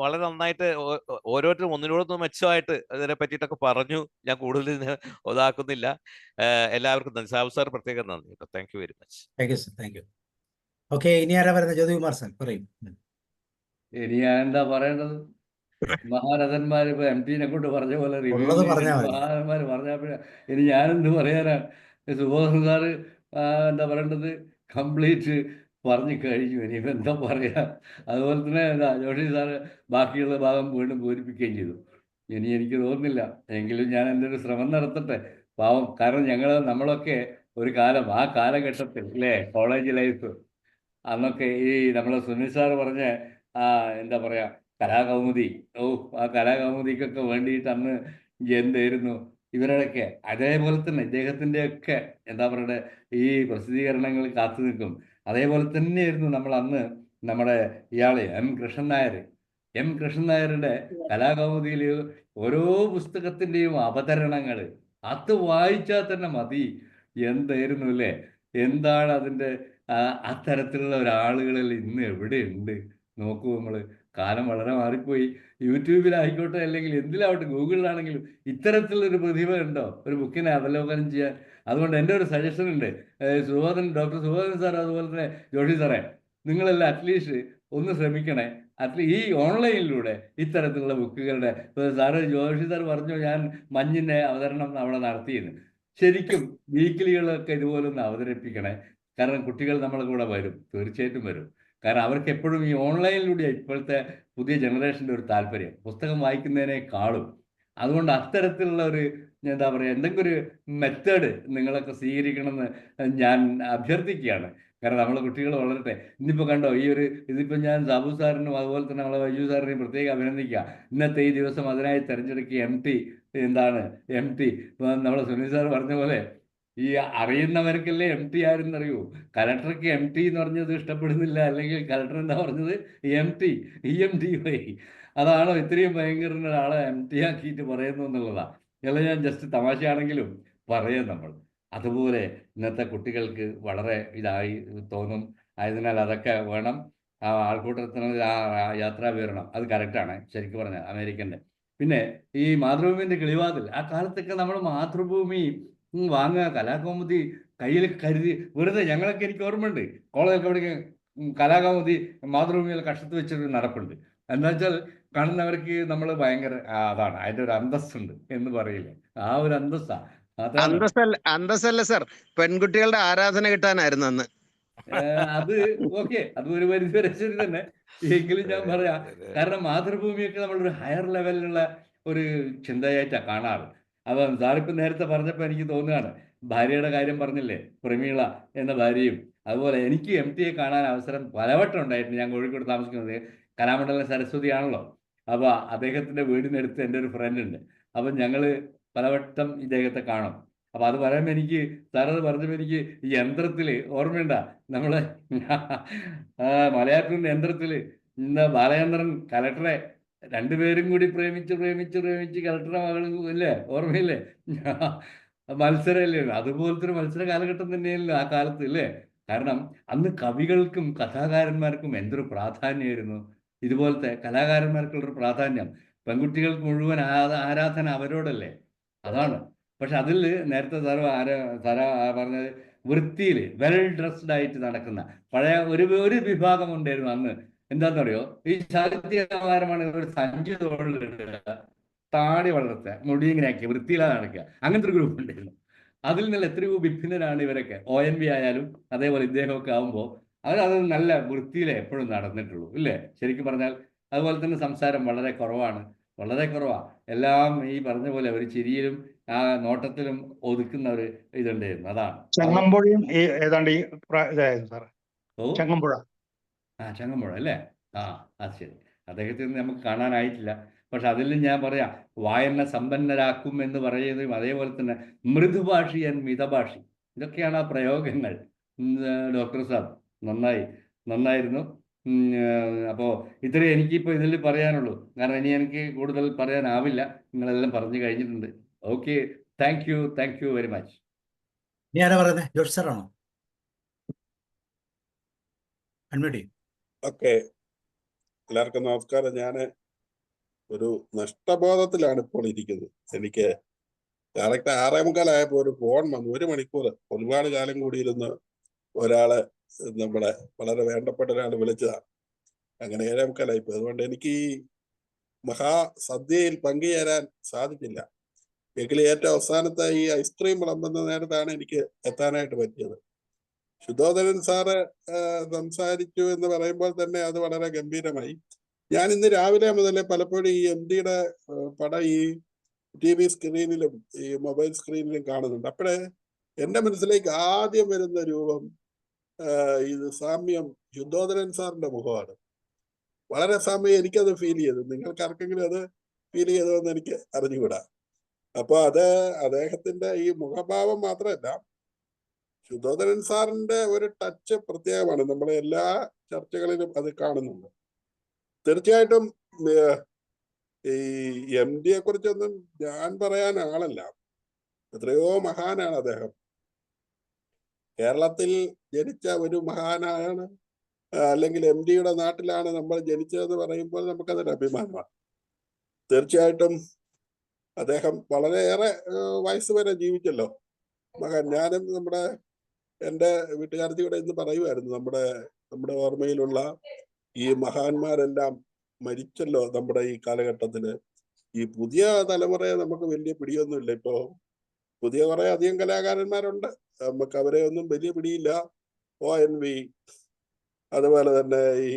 വളരെ നന്നായിട്ട് ഓരോരുത്തരും ഒന്നിനോടൊന്ന് മെച്ചമായിട്ട് അതിനെ പറ്റിയിട്ടൊക്കെ പറഞ്ഞു. ഞാൻ കൂടുതൽ ഇതാക്കുന്നില്ല. എല്ലാവർക്കും നന്ദി. സാബു സാർ പ്രത്യേകം നന്ദി കേട്ടോ. Thank you very much. Thank you sir, thank U. Okay, ഇനി ആരാ പറയുന്നത്? ജ്യോതികുമാർ സാർ പറയും. ഇനി ഞാൻ എന്താ പറയേണ്ടത്? മഹാരഥന്മാർ ഇപ്പൊ MT കൊണ്ട് പറഞ്ഞ പോലെ റിവ്യൂ ഉള്ളത് പറഞ്ഞാൽ മതി. മഹാരഥന്മാർ പറഞ്ഞാൽ പിന്നെ ഇനി ഞാനെന്ത് പറയാനാണ്? സുബോധൻ സാറ് എന്താ പറയേണ്ടത് കംപ്ലീറ്റ് പറഞ്ഞു കഴിഞ്ഞു. ഇനിയിപ്പോൾ എന്താ പറയാ? അതുപോലെ തന്നെ ജോഷി സാറ് ബാക്കിയുള്ള ഭാഗം വീണ്ടും പൂരിപ്പിക്കുകയും ചെയ്തു. ഇനി എനിക്ക് തോന്നുന്നില്ല, എങ്കിലും ഞാൻ എൻ്റെ ഒരു ശ്രമം നടത്തട്ടെ. പാവം, കാരണം നമ്മളൊക്കെ ഒരു കാലം, ആ കാലഘട്ടത്തിൽ അല്ലേ, കോളേജ് ലൈഫ്, അന്നൊക്കെ ഈ നമ്മളെ സുനിൽ സാർ പറഞ്ഞ എന്താ പറയാ കലാകൗമുദി, ആ കലാകൗമുദിക്കൊക്കെ വേണ്ടിയിട്ട് അന്ന് എന്തായിരുന്നു ഇവരുടെയൊക്കെ. അതേപോലെ തന്നെ ഇദ്ദേഹത്തിൻ്റെ ഒക്കെ എന്താ പറയുക ഈ പ്രസിദ്ധീകരണങ്ങൾ കാത്തു നിൽക്കും. അതേപോലെ തന്നെയായിരുന്നു നമ്മൾ അന്ന് നമ്മുടെ ഇയാള് എം കൃഷ്ണൻ നായരുടെ കലാകൗമുദിയിൽ ഓരോ പുസ്തകത്തിൻ്റെയും അവതരണങ്ങൾ അത് വായിച്ചാൽ തന്നെ മതി. എന്തായിരുന്നു അല്ലേ? എന്താണ് അതിൻ്റെ അത്തരത്തിലുള്ള ഒരാളുകളിൽ ഇന്ന് എവിടെയുണ്ട്? നോക്കൂ, നമ്മൾ കാലം വളരെ മാറിപ്പോയി. യൂട്യൂബിലായിക്കോട്ടെ, അല്ലെങ്കിൽ എന്തിലാവട്ടെ, ഗൂഗിളിലാണെങ്കിലും ഇത്തരത്തിലുള്ളൊരു പ്രതിഭ ഉണ്ടോ ഒരു ബുക്കിനെ അവലോകനം ചെയ്യാൻ? അതുകൊണ്ട് എൻ്റെ ഒരു സജഷൻ ഉണ്ട്, ഡോക്ടർ സുബോധൻ സാർ, അതുപോലെ തന്നെ ജോഷി സാറേ, നിങ്ങളെല്ലാം അറ്റ്ലീസ്റ്റ് ഒന്ന് ശ്രമിക്കണേ. ഈ ഓൺലൈനിലൂടെ ഇത്തരത്തിലുള്ള ബുക്കുകളുടെ സാറ് ജോഷി സാർ പറഞ്ഞു, ഞാൻ മഞ്ഞിൻ്റെ അവതരണം അവിടെ നടത്തിയെന്ന്. ശരിക്കും വീക്കിലികളൊക്കെ ഇതുപോലെ ഒന്ന് അവതരിപ്പിക്കണേ. കാരണം കുട്ടികൾ നമ്മളെ കൂടെ വരും, തീർച്ചയായിട്ടും വരും. കാരണം അവർക്ക് എപ്പോഴും ഈ ഓൺലൈനിലൂടെ ഇപ്പോഴത്തെ പുതിയ ജനറേഷൻ്റെ ഒരു താല്പര്യം പുസ്തകം വായിക്കുന്നതിനേക്കാളും. അതുകൊണ്ട് അത്തരത്തിലുള്ള ഒരു എന്താ പറയുക, എന്തെങ്കിലും ഒരു മെത്തേഡ് നിങ്ങളൊക്കെ സ്വീകരിക്കണമെന്ന് ഞാൻ അഭ്യർത്ഥിക്കുകയാണ്. കാരണം നമ്മളെ കുട്ടികൾ വളരട്ടെ. ഇന്നിപ്പോൾ കണ്ടോ, ഇതിപ്പോൾ ഞാൻ സാബു സാറിനും അതുപോലെ തന്നെ നമ്മളെ വൈജു സാറിനെയും പ്രത്യേകം അഭിനന്ദിക്കുക. ഇന്നത്തെ ഈ ദിവസം അതിനായി തിരഞ്ഞെടുക്കിയ MT നമ്മളെ സുനിൽ സാർ പറഞ്ഞ പോലെ ഈ അറിയുന്നവർക്കല്ലേ MT ആരെന്നറിയൂ. കലക്ടർക്ക് MT എന്ന് പറഞ്ഞത് ഇഷ്ടപ്പെടുന്നില്ല, അല്ലെങ്കിൽ കലക്ടർ എന്താ പറഞ്ഞത്? EMT അതാണോ ഇത്രയും ഭയങ്കര ഒരാളെ MT ആക്കിയിട്ട് പറയുന്നു എന്നുള്ളതാണ്. അല്ല, ഞാൻ ജസ്റ്റ് തമാശയാണെങ്കിലും പറയാം നമ്മൾ. അതുപോലെ ഇന്നത്തെ കുട്ടികൾക്ക് വളരെ ഇതായി തോന്നും. ആയതിനാൽ അതൊക്കെ വേണം. ആ ആൾക്കൂട്ടത്തിന് യാത്രാ വിവരണം അത് കറക്റ്റാണ് ശരിക്കും പറഞ്ഞാൽ അമേരിക്കൻ്റെ. പിന്നെ ഈ മാതൃഭൂമിൻ്റെ കിളിവാതിൽ, ആ കാലത്തൊക്കെ നമ്മൾ മാതൃഭൂമി വാങ്ങുക, കലാകൗമുദി കയ്യിൽ കരുതി വെറുതെ. ഞങ്ങളൊക്കെ എനിക്ക് ഓർമ്മയുണ്ട്, കോളേജൊക്കെ പഠിക്കാൻ കലാകൗമുദി മാതൃഭൂമിയിൽ കഷത്ത് വെച്ചൊരു നടപ്പുണ്ട്. എന്താ വെച്ചാൽ കാണുന്നവർക്ക് നമ്മൾ ഭയങ്കര അതാണ്, അതിൻ്റെ ഒരു അന്തസ്സുണ്ട് എന്ന് പറയില്ലേ, ആ ഒരു അന്തസ്സാ. അന്തസ്സല്ല സർ, പെൺകുട്ടികളുടെ ആരാധന കിട്ടാനായിരുന്നു അന്ന്. അത് ഓക്കെ, അത് ഒരു പരിധി വരെ ശരി തന്നെ. എങ്കിലും ഞാൻ പറയാം, കാരണം മാതൃഭൂമിയൊക്കെ നമ്മളൊരു ഹയർ ലെവലിലുള്ള ഒരു ചിന്തയായിട്ടാണ് കാണാറ്. അപ്പം സാറിപ്പം നേരത്തെ പറഞ്ഞപ്പോൾ എനിക്ക് തോന്നുകയാണ്, ഭാര്യയുടെ കാര്യം പറഞ്ഞില്ലേ, പ്രമീള എന്ന ഭാര്യയും. അതുപോലെ എനിക്ക് MT കാണാൻ അവസരം പലവട്ടം ഉണ്ടായിട്ടുണ്ട്. ഞാൻ കോഴിക്കോട് താമസിക്കുന്നത്, കലാമണ്ഡലം സരസ്വതി ആണല്ലോ. അപ്പോൾ അദ്ദേഹത്തിൻ്റെ വീടിനടുത്ത് എൻ്റെ ഒരു ഫ്രണ്ട് ഉണ്ട്. അപ്പം ഞങ്ങൾ പലവട്ടം ഇദ്ദേഹത്തെ കാണും. അപ്പോൾ അത് പറയുമ്പോൾ എനിക്ക് സാറത് പറഞ്ഞപ്പോൾ എനിക്ക് ഈ യന്ത്രത്തിൽ ഓർമ്മയുണ്ടാ, നമ്മളെ മലയാറ്റൂരിൻ്റെ യന്ത്രത്തിൽ ഇന്ന് ബാലചന്ദ്രൻ കലക്ടറെ രണ്ടുപേരും കൂടി പ്രേമിച്ച് കലക്ടറെ മകളും ഇല്ലേ, ഓർമ്മയില്ലേ? മത്സരമല്ലേ, അതുപോലത്തെ ഒരു മത്സര കാലഘട്ടം തന്നെയല്ലോ ആ കാലത്ത് അല്ലേ? കാരണം അന്ന് കവികൾക്കും കഥാകാരന്മാർക്കും എന്തൊരു പ്രാധാന്യമായിരുന്നു. ഇതുപോലത്തെ കലാകാരന്മാർക്കുള്ളൊരു പ്രാധാന്യം, പെൺകുട്ടികൾക്ക് മുഴുവൻ ആരാധന അവരോടല്ലേ, അതാണ്. പക്ഷെ അതിൽ നേരത്തെ സാറ പറഞ്ഞത് വൃത്തിയിൽ വെൽ ഡ്രസ്ഡ് ആയിട്ട് നടക്കുന്ന പഴയ ഒരു വിഭാഗം ഉണ്ടായിരുന്നു അന്ന്. എന്താണെന്നറിയോ, ഈ സാഹിത്യകാരന്മാരാണ് ഒരു സഞ്ചി തോളിലിടുക, താടി വളർത്തുക, മുടി ഇങ്ങനെ ആക്കി വൃത്തിയിലാണ് നടക്കുക, അങ്ങനത്തെ ഒരു ഗ്രൂപ്പ് ഉണ്ടായിരുന്നു. അതിൽ നിന്നുള്ള എത്രയോ വിഭിന്നരാണ് ഇവരൊക്കെ. ONV ആയാലും അതേപോലെ ഇദ്ദേഹമൊക്കെ ആകുമ്പോൾ അത് നല്ല വൃത്തിയിലേ എപ്പോഴും നടന്നിട്ടുള്ളൂ ഇല്ലേ, ശരിക്കും പറഞ്ഞാൽ. അതുപോലെ തന്നെ സംസാരം വളരെ കുറവാണ്. എല്ലാം ഈ പറഞ്ഞ പോലെ ഒരു ചിരിയിലും ആ നോട്ടത്തിലും ഒതുക്കുന്ന ഒരു ഇതുണ്ടായിരുന്നു. അതാണ് ചങ്ങമ്പുഴയും ഏതാണ്ട് ഇതായിരുന്നു സാർ. ചങ്ങമ്പുഴ ചങ്ങമ്പുഴ അല്ലേ? അത് ശരി. അദ്ദേഹത്തിന് നമുക്ക് കാണാനായിട്ടില്ല. പക്ഷെ അതിലും ഞാൻ പറയാം, വായന സമ്പന്നരാക്കും എന്ന് പറയുന്നതും അതേപോലെ തന്നെ മൃദുഭാഷി ആൻഡ് മിതഭാഷി, ഇതൊക്കെയാണ് ആ പ്രയോഗങ്ങൾ. ഡോക്ടർ സാബ് നന്നായിരുന്നു. അപ്പോൾ ഇത്രയും എനിക്കിപ്പോൾ ഇതിൽ പറയാനുള്ളൂ. കാരണം ഇനി എനിക്ക് കൂടുതൽ പറയാനാവില്ല, നിങ്ങളെല്ലാം പറഞ്ഞു കഴിഞ്ഞിട്ടുണ്ട്. Okay, thank you very much. ഇനി ആരാ പറയുന്നത്? ജോഷി സാറാണോ? അൺമ്യൂട്ട് ചെയ്യും. ഓക്കെ, എല്ലാവർക്കും നമസ്കാരം. ഞാൻ ഒരു നഷ്ടബോധത്തിലാണ് ഇപ്പോൾ ഇരിക്കുന്നത്. എനിക്ക് കറക്റ്റ് 6:45 ഒരു ഫോൺ വന്നു. 1 മണിക്കൂർ ഒരുപാട് കാലം കൂടി ഇരുന്ന് ഒരാള്, നമ്മുടെ വളരെ വേണ്ടപ്പെട്ട ഒരാൾ വിളിച്ചതാണ്. അങ്ങനെ 7:45 അതുകൊണ്ട് എനിക്ക് ഈ മഹാസദ്യയിൽ പങ്കുചേരാൻ സാധിച്ചില്ല. എങ്കിലും ഏറ്റവും അവസാനത്തെ ഈ ഐസ്ക്രീം വിളമ്പുന്ന നേരത്താണ് എനിക്ക് എത്താനായിട്ട് പറ്റിയത്. ശുദ്ധോദരൻ സാറ് സംസാരിച്ചു എന്ന് പറയുമ്പോൾ തന്നെ അത് വളരെ ഗംഭീരമായി. ഞാൻ ഇന്ന് രാവിലെ മുതലേ പലപ്പോഴും ഈ MDയുടെ പടം ഈ TV സ്ക്രീനിലും ഈ മൊബൈൽ സ്ക്രീനിലും കാണുന്നുണ്ട്. അപ്പോഴേ എൻ്റെ മനസ്സിലേക്ക് ആദ്യം വരുന്ന രൂപം ഇത് സാമ്യം ശുദ്ധോദരൻ സാറിന്റെ മുഖമാണ്. വളരെ സാമ്യം എനിക്കത് ഫീൽ ചെയ്തു. നിങ്ങൾക്ക് ആർക്കെങ്കിലും അത് ഫീൽ ചെയ്തോ എന്ന് എനിക്ക് അറിഞ്ഞുകൂടാ. അപ്പൊ അത് അദ്ദേഹത്തിന്റെ ഈ മുഖഭാവം മാത്രമല്ല, ശുദ്ധോദരൻ സാറിന്റെ ഒരു ടച്ച് പ്രത്യേകമാണ്. നമ്മളെ എല്ലാ ചർച്ചകളിലും അത് കാണുന്നുണ്ട്. തീർച്ചയായിട്ടും ഈ MDയെ കുറിച്ചൊന്നും ഞാൻ പറയാൻ ആളല്ല. എത്രയോ മഹാനാണ് അദ്ദേഹം. കേരളത്തിൽ ജനിച്ച ഒരു മഹാനായാണ്, അല്ലെങ്കിൽ MDയുടെ നാട്ടിലാണ് നമ്മൾ ജനിച്ചതെന്ന് പറയുമ്പോൾ നമുക്കതൊരു അഭിമാനമാണ്. തീർച്ചയായിട്ടും അദ്ദേഹം വളരെയേറെ വയസ്സ് വരെ ജീവിച്ചല്ലോ മകൻ. ഞാനും എൻ്റെ വീട്ടുകാരത്തിയുടെ ഇന്ന് പറയുമായിരുന്നു, നമ്മുടെ ഓർമ്മയിലുള്ള ഈ മഹാന്മാരെല്ലാം മരിച്ചല്ലോ നമ്മുടെ ഈ കാലഘട്ടത്തില്. ഈ പുതിയ തലമുറയെ നമുക്ക് വലിയ പിടിയൊന്നുമില്ല. ഇപ്പോ പുതിയ കുറെ അധികം കലാകാരന്മാരുണ്ട്, നമുക്ക് അവരെ ഒന്നും വലിയ പിടിയില്ല. ONV, അതുപോലെ തന്നെ ഈ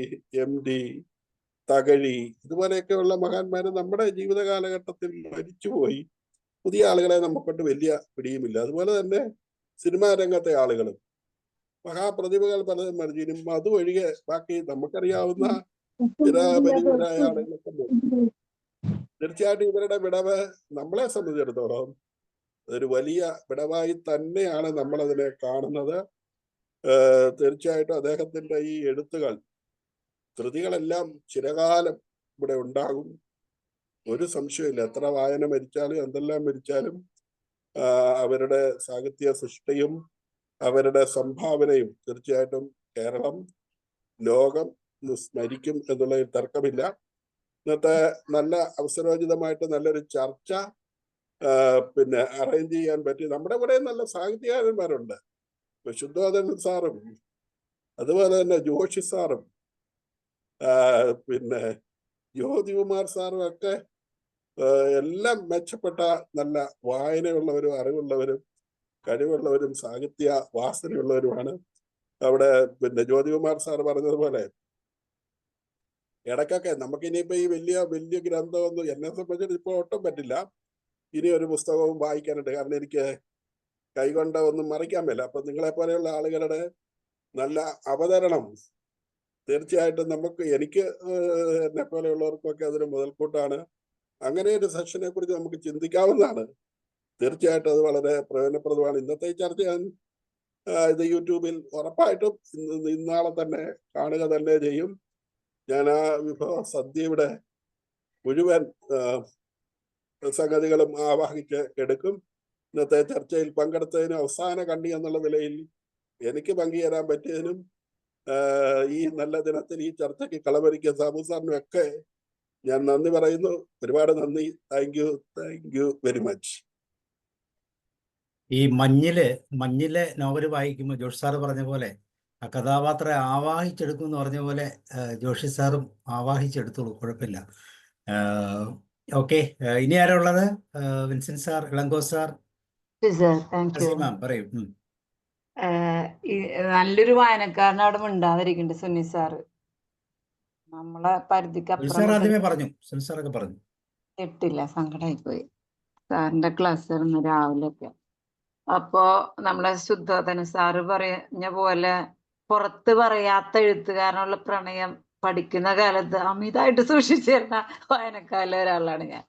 MD, തകഴി, ഇതുപോലെയൊക്കെയുള്ള മഹാന്മാര് നമ്മുടെ ജീവിത കാലഘട്ടത്തിൽ മരിച്ചുപോയി. പുതിയ ആളുകളെ നമുക്കൊണ്ട് വലിയ പിടിയുമില്ല. അതുപോലെ തന്നെ സിനിമാ രംഗത്തെ ആളുകളും മഹാപ്രതിഭകൾ പലതും മരിച്ചു. അതുവഴികെ ബാക്കി നമുക്കറിയാവുന്ന ചില പരിചിതരായ ആളുകളൊക്കെ പോയി. തീർച്ചയായിട്ടും ഇവരുടെ വിടവ് നമ്മളെ സംബന്ധിച്ചിടത്തോളം ഒരു വലിയ വിടവായി തന്നെയാണ് നമ്മളതിനെ കാണുന്നത്. തീർച്ചയായിട്ടും അദ്ദേഹത്തിന്റെ ഈ എഴുത്തുകൾ, കൃതികളെല്ലാം ചിരകാലം ഇവിടെ ഉണ്ടാകും, ഒരു സംശയമില്ല. എത്ര വായന മരിച്ചാലും എന്തെല്ലാം മരിച്ചാലും അവരുടെ സാഹിത്യ സൃഷ്ടിയും അവരുടെ സംഭാവനയും തീർച്ചയായിട്ടും കേരളം, ലോകം സ്മരിക്കും എന്നുള്ളതിൽ തർക്കമില്ല. ഇന്നത്തെ നല്ല അവസരോചിതമായിട്ട് നല്ലൊരു ചർച്ച അറേഞ്ച് ചെയ്യാൻ പറ്റി. നമ്മുടെ ഇവിടെ നല്ല സാഹിത്യകാരന്മാരുണ്ട്. ശുദ്ധോദരൻ സാറും അതുപോലെ തന്നെ ജോഷി സാറും ജ്യോതികുമാർ സാറും ഒക്കെ എല്ലാം മെച്ചപ്പെട്ട നല്ല വായനയുള്ളവരും അറിവുള്ളവരും കഴിവുള്ളവരും സാഹിത്യ വാസനയുള്ളവരുമാണ്. അവിടെ ജ്യോതികുമാർ സാർ പറഞ്ഞതുപോലെ ഇടയ്ക്കൊക്കെ നമുക്കിനിയിപ്പോ ഈ വലിയ ഗ്രന്ഥമൊന്നും എന്നെ സംബന്ധിച്ചിട്ട് ഇപ്പോൾ ഒട്ടും പറ്റില്ല. ഇനി ഒരു പുസ്തകവും വായിക്കാനുണ്ട്. കാരണം എനിക്ക് കൈകൊണ്ട് ഒന്നും മറിക്കാൻ പറ്റില്ല. അപ്പൊ നിങ്ങളെ പോലെയുള്ള ആളുകളുടെ നല്ല അവതരണം തീർച്ചയായിട്ടും എനിക്ക് എന്നെ പോലെയുള്ളവർക്കൊക്കെ അതൊരു മുതൽക്കൂട്ടാണ്. അങ്ങനെ ഒരു സെഷനെ കുറിച്ച് നമുക്ക് ചിന്തിക്കാവുന്നതാണ്. തീർച്ചയായിട്ടും അത് വളരെ പ്രയോജനപ്രദമാണ്. ഇന്നത്തെ ഈ ചർച്ച ഞാൻ ഇത് യൂട്യൂബിൽ ഉറപ്പായിട്ടും ഇന്നാളെ തന്നെ കാണുക തന്നെ ചെയ്യും. ഞാൻ ആ വിഭവ സദ്യയുടെ മുഴുവൻ സംഗതികളും ആവാഹിച്ച് എടുക്കും. ഇന്നത്തെ ചർച്ചയിൽ പങ്കെടുത്തതിനും അവസാന കണ്ണി എന്നുള്ള നിലയിൽ എനിക്ക് പങ്കുചേരാൻ പറ്റിയതിനും ഈ നല്ല ദിനത്തിൽ ഈ ചർച്ചയ്ക്ക് കളമരിക്കുക സാബു സാറിനും ഒക്കെ ഞാൻ നന്ദി പറയുന്നു. ഒരുപാട് നന്ദി. Thank you very much. ഈ മഞ്ഞിലെ നോവൽ വായിക്കുമ്പോൾ ജോഷി സാറ് പറഞ്ഞ പോലെ ആ കഥാപാത്രം ആവാഹിച്ചെടുക്കും എന്ന് പറഞ്ഞ പോലെ ജോഷി സാറും ആവാഹിച്ചെടുത്തോളൂ, കുഴപ്പമില്ല. ഓക്കെ, ഇനി ആരാ ഉള്ളത്? വിൻസെന്റ് സാർ, ഇളങ്കോ സാർ, മാം പറയൂ. നല്ലൊരു വായനക്കാരൻ അവിടെ മിണ്ടാതിരിക്കുന്നുണ്ട് സുനി സാറ്. നമ്മളെ പരിധിക്കപ്പുറം ആദ്യമേ പറഞ്ഞു, സുനി സാറൊക്കെ പറഞ്ഞു. കേട്ടില്ല, സങ്കടമായിപ്പോയി. സാറിന്റെ ക്ലാസ് ആയിരുന്നു രാവിലെയൊക്കെ. അപ്പോ നമ്മളെ ശുദ്ധോധന സാറ് പറഞ്ഞ പോലെ പുറത്ത് പറയാത്ത എഴുത്തുകാരനുള്ള പ്രണയം പഠിക്കുന്ന കാലത്ത് അമിതമായിട്ട് സൂക്ഷിച്ചിരുന്ന വായനക്കാരിൽ ഒരാളാണ് ഞാൻ.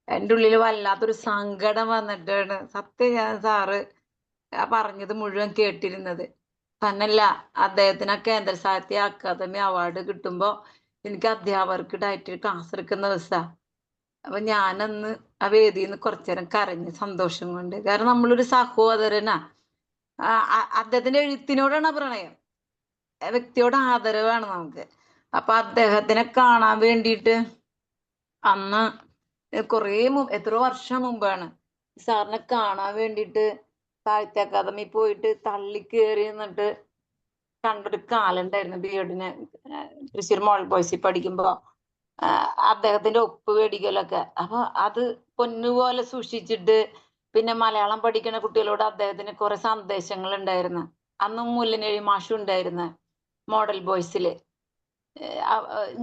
എൻ്റെ ഉള്ളിൽ വല്ലാത്തൊരു സങ്കടം വന്നിട്ടാണ് സത്യം ഞാൻ സാറ് പറഞ്ഞത് മുഴുവൻ കേട്ടിരുന്നത്. തന്നല്ല, അദ്ദേഹത്തിന് കേന്ദ്ര സാഹിത്യ അക്കാദമി അവാർഡ് കിട്ടുമ്പോൾ എനിക്ക് അധ്യാപകർക്ക് ഡയറ്റ് ക്ലാസ് എടുക്കുന്ന ദിവസമാണ്. അപ്പൊ ഞാനന്ന് ആ വേദിയിൽ നിന്ന് കുറച്ചേരം കരഞ്ഞ് സന്തോഷം കൊണ്ട്. കാരണം നമ്മളൊരു സഹോദരനാ. അദ്ദേഹത്തിന്റെ എഴുത്തിനോടാണ് പ്രണയം, വ്യക്തിയോട് ആദരവാണ് നമുക്ക്. അപ്പൊ അദ്ദേഹത്തിനെ കാണാൻ വേണ്ടിയിട്ട് അന്ന് എത്രയോ വർഷം മുമ്പാണ് സാറിനെ കാണാൻ വേണ്ടിയിട്ട് സാഹിത്യ അക്കാദമി പോയിട്ട് തള്ളിക്കേറി എന്നിട്ട് കണ്ടൊരു കാലുണ്ടായിരുന്നു. ബിഎഡിന് തൃശ്ശൂർ മോഡൽ ബോയ്സിൽ പഠിക്കുമ്പോ അദ്ദേഹത്തിന്റെ ഒപ്പ് മേടിക്കലൊക്കെ. അപ്പൊ അത് പൊന്നുപോലെ സൂക്ഷിച്ചിട്ട് പിന്നെ മലയാളം പഠിക്കുന്ന കുട്ടികളോട് അദ്ദേഹത്തിന് കുറെ സന്ദേശങ്ങൾ ഉണ്ടായിരുന്നു. അന്നും മുല്ലനഴി മാഷും ഉണ്ടായിരുന്നു മോഡൽ ബോയ്സില്.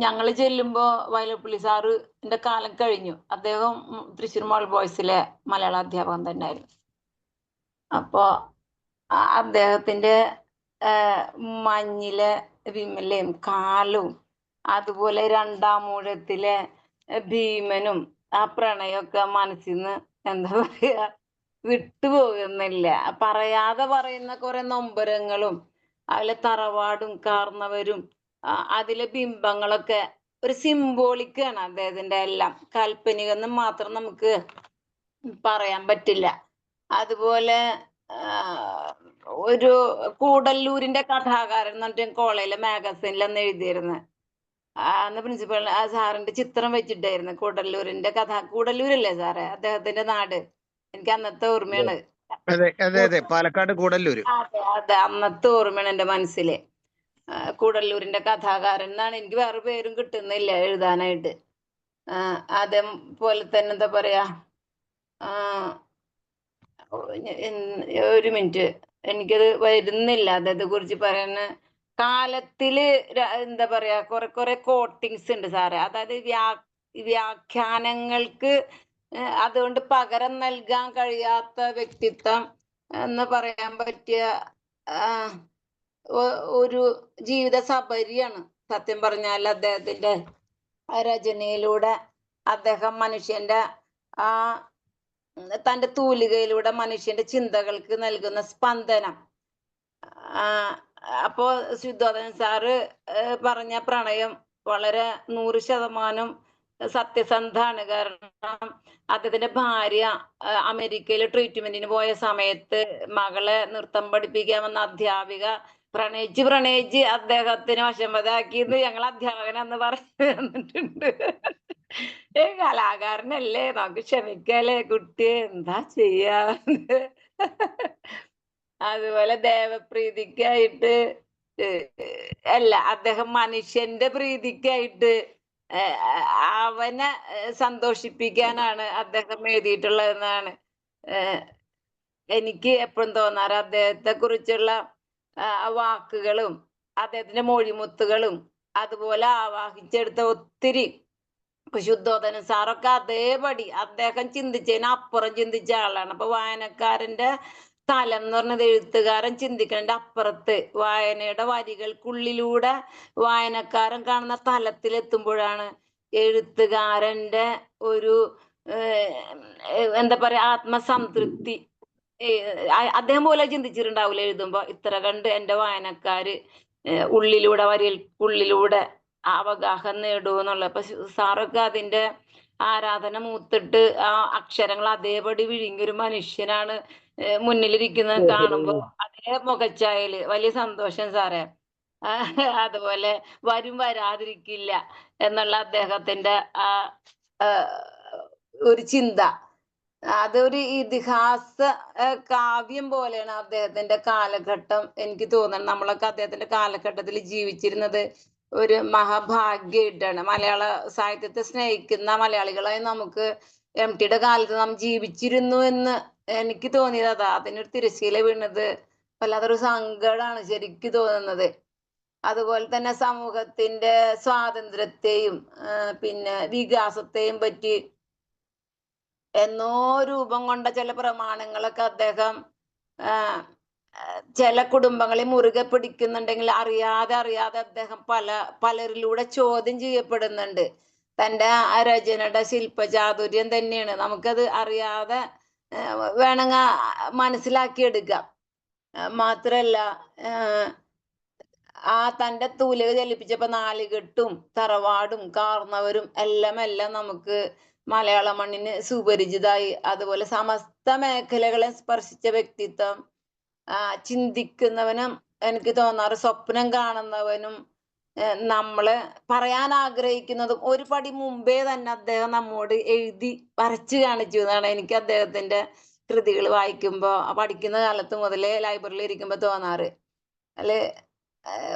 ഞങ്ങള് ചെല്ലുമ്പോ വയലപ്പള്ളി സാറിന്റെ കാലം കഴിഞ്ഞു. അദ്ദേഹം തൃശ്ശൂർ മോഡൽ ബോയ്സിലെ മലയാള അധ്യാപകൻ തന്നെയായിരുന്നു. അപ്പോ അദ്ദേഹത്തിന്റെ മഞ്ഞിലെ വിമലയും കാലും അതുപോലെ രണ്ടാമൂഴത്തിലെ ഭീമനും ആ പ്രണയമൊക്കെ മനസ്സിൽ നിന്ന് എന്താ പറയാ വിട്ടുപോകുന്നില്ല. പറയാതെ പറയുന്ന കുറെ നൊമ്പരങ്ങളും അതിലെ തറവാടും കാർന്നവരും അതിലെ ബിംബങ്ങളൊക്കെ ഒരു സിംബോളിക്കാണ് അദ്ദേഹത്തിന്റെ എല്ലാം. കാൽപ്പനികമെന്ന് മാത്രം നമുക്ക് പറയാൻ പറ്റില്ല. അതുപോലെ ഒരു കൂടല്ലൂരിന്റെ കഥാകാരൻ എന്ന് പറഞ്ഞിട്ട് കോളേജിലെ മാഗസീനിൽ അന്ന് എഴുതിയിരുന്നത്. അന്ന് പ്രിൻസിപ്പൽ ആ സാറിന്റെ ചിത്രം വെച്ചിട്ടായിരുന്നു കൂടല്ലൂരിന്റെ കൂടല്ലൂരല്ലേ സാറേ അദ്ദേഹത്തിന്റെ നാട്? എനിക്ക് അന്നത്തെ ഓർമ്മയാണ്. അതെ, പാലക്കാട് കൂടല്ലൂര്. അതെ, അന്നത്തെ ഓർമ്മയാണ് എന്റെ മനസ്സില്. കൂടല്ലൂരിന്റെ കഥാകാരൻ എന്നാണ്. എനിക്ക് വേറെ പേരും കിട്ടുന്നില്ല എഴുതാനായിട്ട്. അതേപോലെ തന്നെ എന്താ പറയാ, ഒരു മിനിറ്റ്, എനിക്കത് വരുന്നില്ല അദ്ദേഹത്തെ കുറിച്ച് പറയാന്. കാലത്തില് എന്താ പറയാ കുറെ കോട്ടിങ്സ് ഉണ്ട് സാറേ. അതായത് വ്യാഖ്യാനങ്ങൾക്ക് അതുകൊണ്ട് പകരം നൽകാൻ കഴിയാത്ത വ്യക്തിത്വം എന്ന് പറയാൻ പറ്റിയ ഒരു ജീവിത സബരിയാണ് സത്യം പറഞ്ഞാൽ. അദ്ദേഹത്തിന്റെ രചനയിലൂടെ അദ്ദേഹം മനുഷ്യന്റെ തന്റെ തൂലികയിലൂടെ മനുഷ്യന്റെ ചിന്തകൾക്ക് നൽകുന്ന സ്പന്ദനം. അപ്പോ ശുദ്ധോധനൻ സാറ് പറഞ്ഞ പ്രണയം വളരെ 100% സത്യസന്ധാണ്. കാരണം അദ്ദേഹത്തിന്റെ ഭാര്യ അമേരിക്കയിൽ ട്രീറ്റ്മെന്റിന് പോയ സമയത്ത് മകളെ നൃത്തം പഠിപ്പിക്കാൻ വന്ന അധ്യാപിക പ്രണയിച്ച് അദ്ദേഹത്തിന് വശംവദാക്കിയെന്ന് ഞങ്ങൾ അധ്യാപകൻ അന്ന് പറഞ്ഞു തന്നിട്ടുണ്ട്. കലാകാരനല്ലേ, നമുക്ക് ക്ഷമിക്കല്ലേ കുട്ടിയെ, എന്താ ചെയ്യാ. അതുപോലെ ദേവപ്രീതിക്കായിട്ട് അല്ല, അദ്ദേഹം മനുഷ്യന്റെ പ്രീതിക്കായിട്ട് അവനെ സന്തോഷിപ്പിക്കാനാണ് അദ്ദേഹം എഴുതിയിട്ടുള്ളതെന്നാണ് എനിക്ക് എപ്പോഴും തോന്നാറ്. അദ്ദേഹത്തെ കുറിച്ചുള്ള വാക്കുകളും അദ്ദേഹത്തിന്റെ മൊഴിമുത്തുകളും അതുപോലെ ആവാഹിച്ചെടുത്ത ഒത്തിരി. ശുദ്ധോധനൻ സാറൊക്കെ അതേപടി അദ്ദേഹം ചിന്തിച്ചതിന് അപ്പുറം ചിന്തിച്ച ആളാണ്. അപ്പൊ വായനക്കാരന്റെ തലം എന്ന് പറഞ്ഞത് എഴുത്തുകാരൻ ചിന്തിക്കുന്നതിന്റെ അപ്പുറത്ത് വായനയുടെ വരികൾക്കുള്ളിലൂടെ വായനക്കാരൻ കാണുന്ന തലത്തിലെത്തുമ്പോഴാണ് എഴുത്തുകാരന്റെ ഒരു എന്താ പറയാ ആത്മസംതൃപ്തി. അദ്ദേഹം പോലെ ചിന്തിച്ചിട്ടുണ്ടാവില്ല എഴുതുമ്പോ, ഇത്ര കണ്ട് എൻ്റെ വായനക്കാര് ഉള്ളിലൂടെ അവഗാഹം നേടൂ എന്നുള്ള. അപ്പൊ സാറൊക്കെ അതിന്റെ ആരാധന മൂത്തിട്ട് ആ അക്ഷരങ്ങൾ അതേപടി വിഴുങ്ങിയൊരു മനുഷ്യനാണ് മുന്നിലിരിക്കുന്നത് കാണുമ്പോ. അതേ മുഖച്ചായല് വലിയ സന്തോഷം സാറേ. അതുപോലെ വരാതിരിക്കില്ല എന്നുള്ള അദ്ദേഹത്തിന്റെ ആ ഒരു ചിന്ത, അതൊരു ഇതിഹാസ കാവ്യം പോലെയാണ് അദ്ദേഹത്തിന്റെ കാലഘട്ടം. എനിക്ക് തോന്നുന്നത് നമ്മളൊക്കെ അദ്ദേഹത്തിന്റെ കാലഘട്ടത്തിൽ ജീവിച്ചിരുന്നത് ഒരു മഹാഭാഗ്യമായിട്ടാണ്. മലയാള സാഹിത്യത്തെ സ്നേഹിക്കുന്ന മലയാളികളായി നമുക്ക് എംടിയുടെ കാലത്ത് നാം ജീവിച്ചിരുന്നു എന്ന് എനിക്ക് തോന്നിയത് അതാ. അതിനൊരു തിരശ്ശീല വീണത് വല്ലാത്തൊരു സങ്കടമാണ് ശരിക്കും തോന്നുന്നത്. അതുപോലെ തന്നെ സമൂഹത്തിന്റെ സ്വാതന്ത്ര്യത്തെയും പിന്നെ വികാസത്തെയും പറ്റി എന്നോ രൂപം കൊണ്ട ചില പ്രമാണങ്ങളൊക്കെ അദ്ദേഹം ചില കുടുംബങ്ങളെ മുറുകെ പിടിക്കുന്നുണ്ടെങ്കിൽ അറിയാതെ അദ്ദേഹം പലരിലൂടെ ചോദ്യം ചെയ്യപ്പെടുന്നുണ്ട്. തൻ്റെ ആ രചനയുടെ ശില്പചാതുര്യം തന്നെയാണ്. നമുക്കത് അറിയാതെ വേണമെങ്കിൽ മനസ്സിലാക്കിയെടുക്കാം. മാത്രല്ല ആ തൻ്റെ തൂലിക ചലിപ്പിച്ചപ്പോ നാലുകെട്ടും തറവാടും കാർന്നവരും എല്ലാം നമുക്ക് മലയാള മണ്ണിന് സുപരിചിതമായി. അതുപോലെ സമസ്ത മേഖലകളെ സ്പർശിച്ച വ്യക്തിത്വം, ചിന്തിക്കുന്നവനും എനിക്ക് തോന്നാറ് സ്വപ്നം കാണുന്നവനും നമ്മള് പറയാൻ ആഗ്രഹിക്കുന്നതും ഒരു പടി മുമ്പേ തന്നെ അദ്ദേഹം നമ്മോട് എഴുതി വരച്ചു കാണിച്ചു എന്നാണ് എനിക്ക് അദ്ദേഹത്തിന്റെ കൃതികൾ വായിക്കുമ്പോൾ, പഠിക്കുന്ന കാലത്ത് മുതലേ ലൈബ്രറിയിൽ ഇരിക്കുമ്പോൾ തോന്നാറ്. അല്ലെ,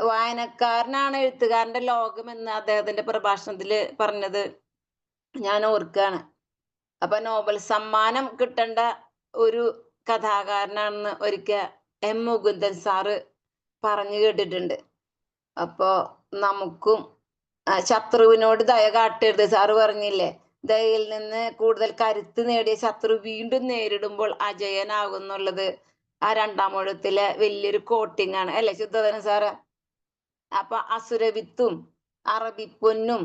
വായനക്കാരനാണ് എഴുത്തുകാരന്റെ ലോകം എന്ന് അദ്ദേഹത്തിന്റെ പ്രഭാഷണത്തിൽ പറഞ്ഞത് ഞാൻ ഓർക്കാണ്. അപ്പൊ നോബൽ സമ്മാനം കിട്ടേണ്ട ഒരു കഥാകാരനാണെന്ന് ഒരിക്കൽ എം മുകുന്ദൻ സാറ് പറഞ്ഞു കേട്ടിട്ടുണ്ട്. അപ്പോ നമുക്കും ശത്രുവിനോട് ദയ കാട്ടരുത് സാറ് പറഞ്ഞില്ലേ, ദയയിൽ നിന്ന് കൂടുതൽ കരുത്ത് നേടിയ ശത്രു വീണ്ടും നേരിടുമ്പോൾ അജയനാകുന്നുള്ളത് ആ 2-ാം ഊഴത്തിലെ വലിയൊരു കോട്ടിംഗ് ആണ് അല്ലെ ശുദ്ധോധനൻ സാറ്? അപ്പൊ അസുരവിത്തും അറബിപ്പൊന്നും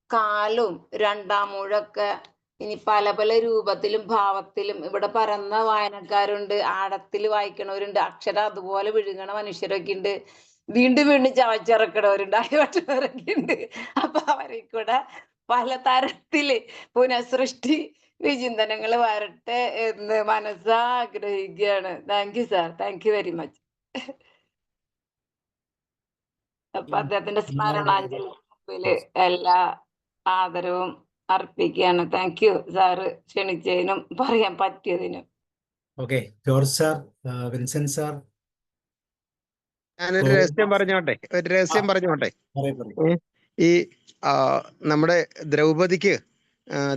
കാലും 2-ാം ഊഴൊക്കെ ഇനി പല പല രൂപത്തിലും ഭാവത്തിലും ഇവിടെ പരന്ന വായനക്കാരുണ്ട്, ആഴത്തിൽ വായിക്കണവരുണ്ട്, അക്ഷരം അതുപോലെ വിഴുങ്ങണ മനുഷ്യരൊക്കെ ഉണ്ട്, വീണ്ടും വീണ്ടും ചവച്ചിറക്കണവരുണ്ട്, അയവട്ടവരൊക്കെ ഉണ്ട്. അപ്പൊ അവരെ കൂടെ പലതരത്തില് പുനഃസൃഷ്ടി വിചിന്തനങ്ങൾ വരട്ടെ എന്ന് മനസ്സാഗ്രഹിക്കുകയാണ്. Thank you sir, thank you very much. അപ്പൊ അദ്ദേഹത്തിന്റെ സ്മരണാഞ്ജലി മുമ്പില് എല്ലാ ആദരവും അർപ്പിക്കുകയാണ്. താങ്ക് യു സാറ് ക്ഷണിച്ചതിനും പറയാൻ പറ്റിയതിനും. Okay, George sir, Vincent sir. ഞാനൊരു രഹസ്യം പറഞ്ഞോട്ടെ, പറയൂ, പറയൂ. ഈ നമ്മുടെ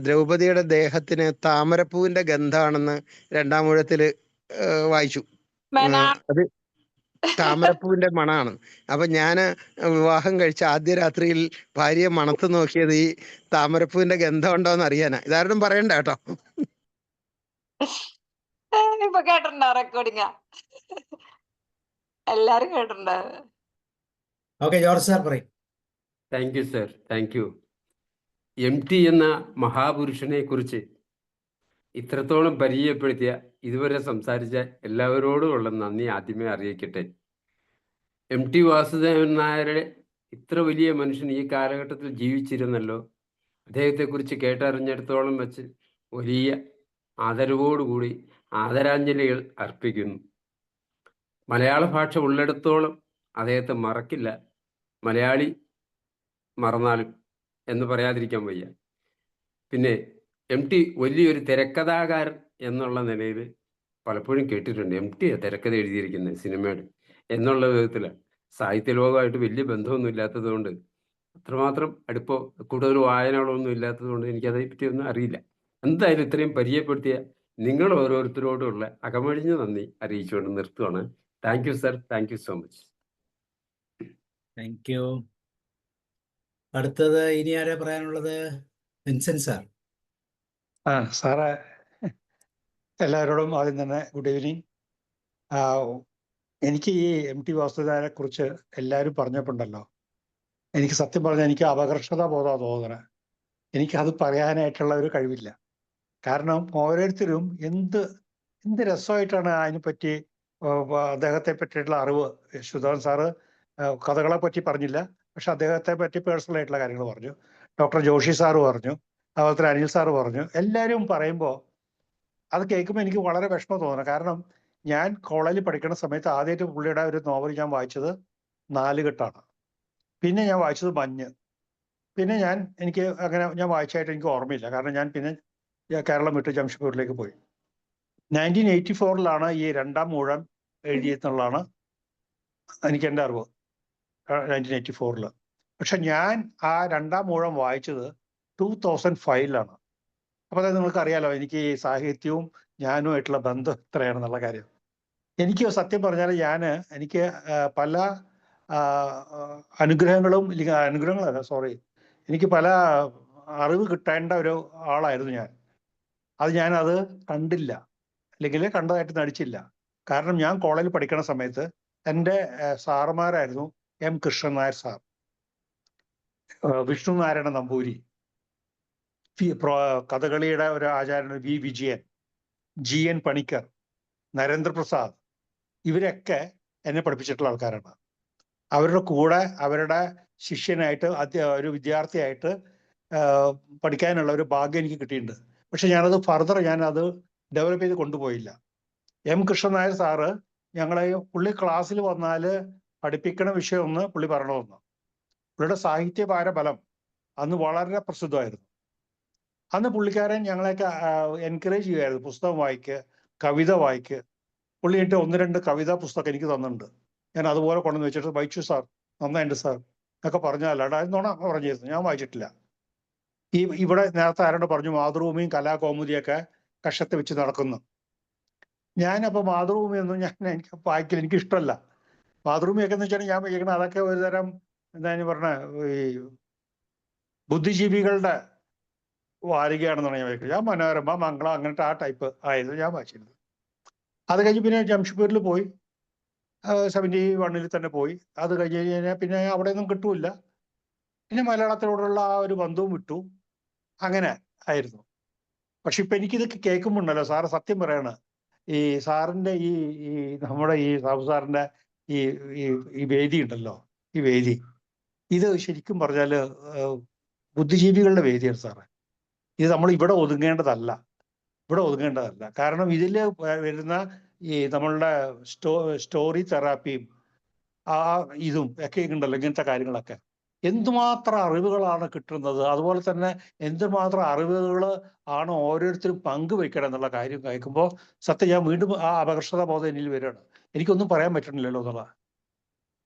ദ്രൗപദിയുടെ ദേഹത്തിന് താമരപ്പൂവിന്റെ ഗന്ധാണെന്ന് 2-ാം ഊഴത്തില് വായിച്ചു. അത് താമരപ്പൂവിന്റെ മണാണ്. അപ്പൊ ഞാന് വിവാഹം കഴിച്ച ആദ്യ രാത്രിയിൽ ഭാര്യയെ മണത്ത് നോക്കിയത് ഈ താമരപ്പൂവിന്റെ ഗന്ധം ഉണ്ടോന്ന് അറിയാനാ. ഇതാരും പറയണ്ട കേട്ടോ. ഇപ്പൊ കേട്ടിട്ടുണ്ടോ റെക്കോർഡിംഗ്? എല്ലാരും കേട്ടിട്ടുണ്ടാവും. ഓക്കെ, ജോർജ് സാർ പറയും. Thank you sir, thank U. MT എന്ന മഹാപുരുഷനെ കുറിച്ച് ഇത്രത്തോളം പരിചയപ്പെടുത്തിയ ഇതുവരെ സംസാരിച്ച എല്ലാവരോടുമുള്ള നന്ദി ആദ്യമേ അറിയിക്കട്ടെ. MT വാസുദേവൻ നായരുടെ ഇത്ര വലിയ മനുഷ്യൻ ഈ കാലഘട്ടത്തിൽ ജീവിച്ചിരുന്നല്ലോ. അദ്ദേഹത്തെക്കുറിച്ച് കേട്ടറിഞ്ഞിടത്തോളം വെച്ച് വലിയ ആദരവോടുകൂടി ആദരാഞ്ജലികൾ അർപ്പിക്കുന്നു. മലയാള ഭാഷ ഉള്ളിടത്തോളം അദ്ദേഹത്തെ മറക്കില്ല. മലയാളി മറന്നാലും എന്ന് പറയാതിരിക്കാൻ വയ്യ. പിന്നെ MT വലിയൊരു തിരക്കഥാകാരൻ എന്നുള്ള നിലയിൽ പലപ്പോഴും കേട്ടിട്ടുണ്ട്. MT തിരക്കഥ എഴുതിയിരിക്കുന്നത് സിനിമയുടെ എന്നുള്ള വിധത്തിൽ. സാഹിത്യ ലോകമായിട്ട് വലിയ ബന്ധമൊന്നും ഇല്ലാത്തത് കൊണ്ട്, അത്രമാത്രം കൂടുതൽ വായനകളൊന്നും ഇല്ലാത്തത് കൊണ്ട് എനിക്കതേ പറ്റിയൊന്നും അറിയില്ല. എന്തായാലും ഇത്രയും പരിചയപ്പെടുത്തിയ നിങ്ങൾ ഓരോരുത്തരോടുള്ള അകമഴിഞ്ഞ നന്ദി അറിയിച്ചുകൊണ്ട് നിർത്തുവാണ്. Thank you sir, thank you so much. Thank you. അടുത്തത് ഇനി ആരാ പറയാനുള്ളത്? Vincent sir. സാറേ, എല്ലാവരോടും ആദ്യം തന്നെ ഗുഡ് ഈവനിങ്. എനിക്ക് ഈ MT വാസുദേവനെ കുറിച്ച് എല്ലാവരും പറഞ്ഞപ്പോണ്ടല്ലോ, എനിക്ക് സത്യം പറഞ്ഞാൽ എനിക്ക് അപകർഷതാ ബോധമാണ് തോന്നുന്നത്. എനിക്കത് പറയാനായിട്ടുള്ള ഒരു കഴിവില്ല. കാരണം ഓരോരുത്തരും എന്ത് രസമായിട്ടാണ് അതിനെപ്പറ്റി അദ്ദേഹത്തെ പറ്റിയിട്ടുള്ള അറിവ്. സുധാകരൻ സാറ് കഥകളെ പറ്റി പറഞ്ഞില്ല, പക്ഷെ അദ്ദേഹത്തെ പറ്റി പേഴ്സണൽ ആയിട്ടുള്ള കാര്യങ്ങൾ പറഞ്ഞു. ഡോക്ടർ ജോഷി സാറ് പറഞ്ഞു, അതുപോലെ തന്നെ അനിൽ സാറ് പറഞ്ഞു. എല്ലാവരും പറയുമ്പോൾ അത് കേൾക്കുമ്പോൾ എനിക്ക് വളരെ വിഷമം തോന്നുന്നു. കാരണം ഞാൻ കോളേജിൽ പഠിക്കുന്ന സമയത്ത് ആദ്യമായിട്ട് പുള്ളിയുടെ ഒരു നോവൽ ഞാൻ വായിച്ചത് നാലുകെട്ടാണ്. പിന്നെ ഞാൻ വായിച്ചത് മഞ്ഞ്. പിന്നെ എനിക്ക് അങ്ങനെ ഞാൻ വായിച്ചായിട്ട് എനിക്ക് ഓർമ്മയില്ല. കാരണം ഞാൻ പിന്നെ കേരളം വിട്ട് ജംഷഡ്പൂരിലേക്ക് പോയി. 1984 ഈ 2-ാം ഊഴം എഴുതിയെന്നുള്ളതാണ് എനിക്ക് എൻ്റെ അറിവ്, 1984. പക്ഷെ ഞാൻ ആ 2-ാം ഊഴം വായിച്ചത് 2005 അപ്പോൾ അത് നിങ്ങൾക്ക് അറിയാലോ എനിക്ക് ഈ സാഹിത്യവും ഞാനുമായിട്ടുള്ള ബന്ധം എത്രയാണെന്നുള്ള കാര്യം. എനിക്ക് സത്യം പറഞ്ഞാൽ എനിക്ക് പല എനിക്ക് പല അറിവ് കിട്ടേണ്ട ഒരു ആളായിരുന്നു ഞാൻ. ഞാനത് കണ്ടില്ല, അല്ലെങ്കിൽ കണ്ടതായിട്ട് നടിച്ചില്ല. കാരണം ഞാൻ കോളേജിൽ പഠിക്കുന്ന സമയത്ത് എൻ്റെ സാറുമാരായിരുന്നു എം കൃഷ്ണൻ നായർ സാർ, വിഷ്ണു നാരായണ നമ്പൂരി, കഥകളിയുടെ ഒരു ആചാര്യൻ V Vijayan, G N Panicker, Narendraprasad, ഇവരൊക്കെ എന്നെ പഠിപ്പിച്ചിട്ടുള്ള ആൾക്കാരാണ്. അവരുടെ കൂടെ അവരുടെ ശിഷ്യനായിട്ട് ഒരു വിദ്യാർത്ഥിയായിട്ട് പഠിക്കാനുള്ള ഒരു ഭാഗ്യം എനിക്ക് കിട്ടിയിട്ടുണ്ട്. പക്ഷെ ഞാനത് ഫർദർ ഞാനത് ഡെവലപ്പ് ചെയ്ത് കൊണ്ടുപോയില്ല. എം കൃഷ്ണൻ നായർ സാറ് ഞങ്ങളെ പുള്ളി ക്ലാസ്സിൽ വന്നാൽ പഠിപ്പിക്കണ വിഷയം ഒന്ന് പുള്ളി പറയണമെന്ന്. പുള്ളിയുടെ സാഹിത്യഭാര ബലം അന്ന് വളരെ പ്രസിദ്ധമായിരുന്നു. അന്ന് പുള്ളിക്കാരൻ ഞങ്ങളെയൊക്കെ എൻകറേജ് ചെയ്യുമായിരുന്നു, പുസ്തകം വായിക്ക്, കവിത വായിക്ക്. പുള്ളി എൻ്റെ 1-2 കവിതാ പുസ്തകം എനിക്ക് തന്നിട്ടുണ്ട്. ഞാൻ അതുപോലെ കൊണ്ടുവന്ന് വെച്ചിട്ട് വായിച്ചു സാർ, നന്നായിട്ടുണ്ട് സാർ എന്നൊക്കെ പറഞ്ഞാൽ നോണ പറഞ്ഞിരുന്നു, ഞാൻ വായിച്ചിട്ടില്ല. ഇവിടെ നേരത്തെ ആരോട് പറഞ്ഞു മാതൃഭൂമിയും കലാകൗമുദിയൊക്കെ കഷത്ത് വെച്ച് നടക്കുന്നു. ഞാനപ്പോൾ മാതൃഭൂമിയൊന്നും എനിക്ക് വായിക്കില്ല, എനിക്ക് ഇഷ്ടമല്ല. മാതൃഭൂമിയൊക്കെ എന്ന് വെച്ചാൽ ഞാൻ വായിക്കണം അതൊക്കെ ഒരുതരം എന്താ പറഞ്ഞ ഈ ബുദ്ധിജീവികളുടെ വാരികയാണെന്നാണ് ഞാൻ വായിക്കുന്നത്. ഞാൻ മനോരമ, മംഗളം അങ്ങനത്തെ ആ ടൈപ്പ് ആയിരുന്നു ഞാൻ വായിച്ചിരുന്നത്. അത് കഴിഞ്ഞ് പിന്നെ ജംഷഡ്പൂരിൽ പോയി, 71 തന്നെ പോയി. അത് കഴിഞ്ഞ് കഴിഞ്ഞാൽ പിന്നെ അവിടെ ഒന്നും കിട്ടൂല. പിന്നെ മലയാളത്തിനോടുള്ള ആ ഒരു ബന്ധവും വിട്ടു. അങ്ങനെ ആയിരുന്നു. പക്ഷെ ഇപ്പൊ എനിക്കിതൊക്കെ കേൾക്കുമ്പോണ്ടല്ലോ സാറ് സത്യം പറയാണ്, ഈ സാറിന്റെ ഈ നമ്മുടെ ഈ സാബു സാറിന്റെ ഈ വേദി ഉണ്ടല്ലോ, ഈ വേദി ഇത് ശരിക്കും പറഞ്ഞാല് ബുദ്ധിജീവികളുടെ വേദിയാണ് സാറേ. ഇത് നമ്മൾ ഇവിടെ ഒതുങ്ങേണ്ടതല്ല. കാരണം ഇതിൽ വരുന്ന ഈ നമ്മളുടെ സ്റ്റോറി തെറാപ്പിയും ഇതും ഒക്കെ ഉണ്ടല്ലോ, ഇങ്ങനത്തെ കാര്യങ്ങളൊക്കെ എന്തുമാത്രം അറിവുകളാണ് കിട്ടുന്നത്. അതുപോലെ തന്നെ എന്തുമാത്രം അറിവുകൾ ആണ് ഓരോരുത്തരും പങ്കുവെക്കണം എന്നുള്ള കാര്യം കേൾക്കുമ്പോൾ സത്യം ഞാൻ വീണ്ടും ആ അപകർഷതാ ബോധം എന്നിൽ വരികയാണ്. എനിക്കൊന്നും പറയാൻ പറ്റണില്ലല്ലോ എന്നുള്ള.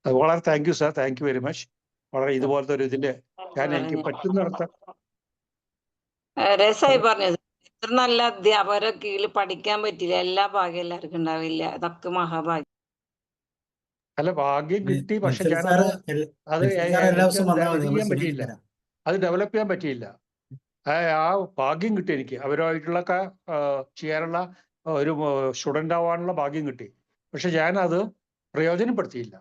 അത് വളരെ thank you sir, thank you very much. വളരെ ഇതുപോലത്തെ ഒരു ഇതിന്റെ എനിക്ക് പറ്റുന്നിടത്ത് രസായി പറഞ്ഞത്. ഇത്ര നല്ല അധ്യാപകരെ കീഴിൽ പഠിക്കാൻ പറ്റില്ല, എല്ലാ ഭാഗ്യം എല്ലാവർക്കും ഉണ്ടാവില്ല. ഇതൊക്കെ മഹാഭാഗ്യം. അല്ല ഭാഗ്യം കിട്ടി, പക്ഷെ മത്സരി ഞാനത് സാറ് അത് എല്ലാ ദിവസവും വന്നാൽ മതി, ഇത് നമ്മൾ ചെയ്യാൻ ശരിയാക്കി പറ്റിയില്ല, തരാം. അത് ഡെവലപ്പ് ചെയ്യാൻ പറ്റിയില്ല. ആ ഭാഗ്യം കിട്ടി എനിക്ക്, അവരുമായിട്ടുള്ളൊക്കെ ചെയ്യാനുള്ള ഒരു സ്റ്റുഡൻ്റ് ആവാനുള്ള ഭാഗ്യം കിട്ടി. പക്ഷെ ഞാനത് പ്രയോജനപ്പെടുത്തിയില്ല.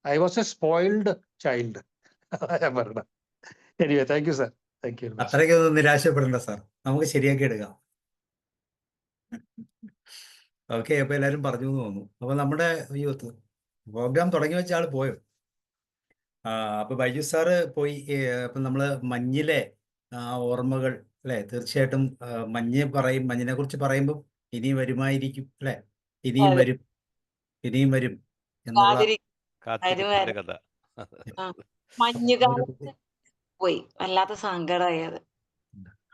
I was a spoiled child. ഞാൻ പറഞ്ഞത്. Anyway thank you sir, thank you very much. അത്രയ്ക്കൊന്നും നിരാശപ്പെടേണ്ട സാർ, നമുക്ക് ശരിയാക്കി എടുക്കാം. ഓക്കെ, അപ്പൊ എല്ലാവരും പറഞ്ഞു എന്ന് തോന്നുന്നു. അപ്പൊ നമ്മുടെ യൂത്ത് പ്രോഗ്രാം തുടങ്ങി വെച്ച ആൾ പോയോ? അപ്പൊ ബൈജു സാറ് പോയി. അപ്പൊ നമ്മള് മഞ്ഞിലെ ഓർമ്മകൾ അല്ലെ, തീർച്ചയായിട്ടും മഞ്ഞിനെ കുറിച്ച് പറയുമ്പോൾ ഇനി വരുമായിരിക്കും അല്ലെ, ഇനിയും വരും എന്നുള്ള കാത്തിരിപ്പിന്റെ കഥ. മഞ്ഞുകാലത്ത് പോയി വല്ലാത്ത സങ്കടമായി അത്.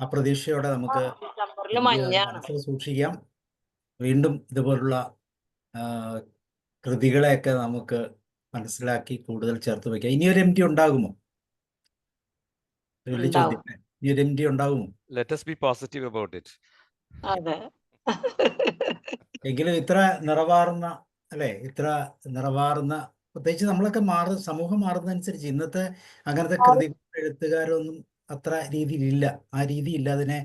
ആ പ്രതീക്ഷയോടെ നമുക്ക് ഡിസംബറിൽ മഞ്ഞാണ്. മനസ്സിൽ സൂക്ഷിക്കാം. വീണ്ടും ഇതുപോലുള്ള കൃതികളെയൊക്കെ നമുക്ക് മനസ്സിലാക്കി കൂടുതൽ ചേർത്ത് വയ്ക്കാം. ഇനിയൊരു MT ഉണ്ടാകുമോ? വലിയ ചോദ്യം. ഇനിയൊരു MT ഉണ്ടാകുമോ? Let us be positive about it. അതെ. എങ്കിലും ഇത്ര നിറവാർന്ന അല്ലെ, പ്രത്യേകിച്ച് നമ്മളൊക്കെ സമൂഹം മാറുന്നതനുസരിച്ച് ഇന്നത്തെ അങ്ങനത്തെ എഴുത്തുകാരൊന്നും അത്ര രീതിയിലില്ല. ആ രീതിയില്ല, അതിനെ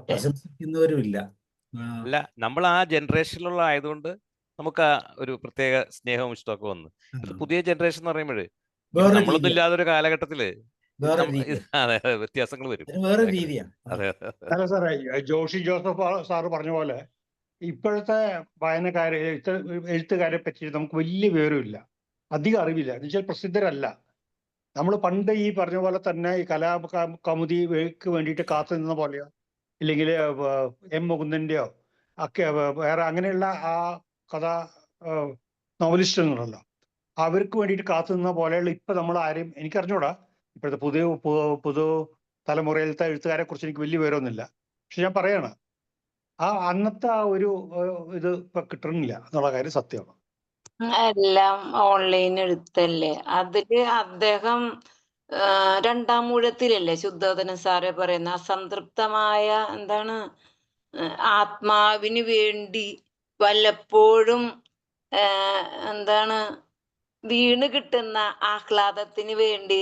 പ്രശംസിക്കുന്നവരും ഇല്ല. അല്ല, നമ്മൾ ആ ജനറേഷനിലുള്ള ആയതുകൊണ്ട് നമുക്ക് ആ ഒരു പ്രത്യേക സ്നേഹവും ഇഷ്ടമൊക്കെ വന്നു. ഇത് പുതിയ ജനറേഷൻ എന്ന് പറയുമ്പോഴേ നമ്മളൊന്നും ഇല്ലാതെ ഒരു കാലഘട്ടത്തില് അതെ വ്യത്യാസങ്ങൾ വരും. വേറെ രീതിയാണ്. അതെ. അല്ല സാറേ, ജോഷി ജോസഫ് സാറ് പറഞ്ഞ പോലെ ഇപ്പോഴത്തെ വായനക്കാരെ എഴുത്തുകാരെ പറ്റി നമുക്ക് വലിയ വിവരമില്ല, അധികം അറിവില്ല. എന്ന് വെച്ചാൽ പ്രസിദ്ധരല്ല. നമ്മൾ പണ്ട് ഈ പറഞ്ഞ പോലെ തന്നെ ഈ കലാകൗമുദിക്ക് വേണ്ടിയിട്ട് കാത്തു നിന്ന പോലെയോ ഇല്ലെങ്കിൽ M മുകുന്ദന്റെയോ ഒക്കെ വേറെ അങ്ങനെയുള്ള ആ നോവലിസ്റ്റുകളുണ്ടല്ലോ, അവർക്ക് വേണ്ടിയിട്ട് കാത്തു നിന്ന പോലെയുള്ള ഇപ്പൊ നമ്മൾ ആരെയും എനിക്കറിഞ്ഞൂടാ. ഇപ്പോഴത്തെ പുതു തലമുറയിലത്തെ എഴുത്തുകാരെ കുറിച്ച് എനിക്ക് വലിയ വിവരമൊന്നുമില്ല. പക്ഷെ ഞാൻ പറയാണ്, അന്നത്തെ ആ ഒരു ഇത് ഇപ്പൊ കിട്ടണില്ല എന്നുള്ള കാര്യം സത്യമാണ്. എല്ലാം ഓൺലൈൻ എഴുത്തല്ലേ. അതില് അദ്ദേഹം 2-ാം ഊഴത്തിലല്ലേ ശുദ്ധോദന സാറ് പറയുന്ന അസംതൃപ്തമായ എന്താണ് ആത്മാവിന് വേണ്ടി വല്ലപ്പോഴും എന്താണ് വീണ് കിട്ടുന്ന ആഹ്ലാദത്തിന് വേണ്ടി,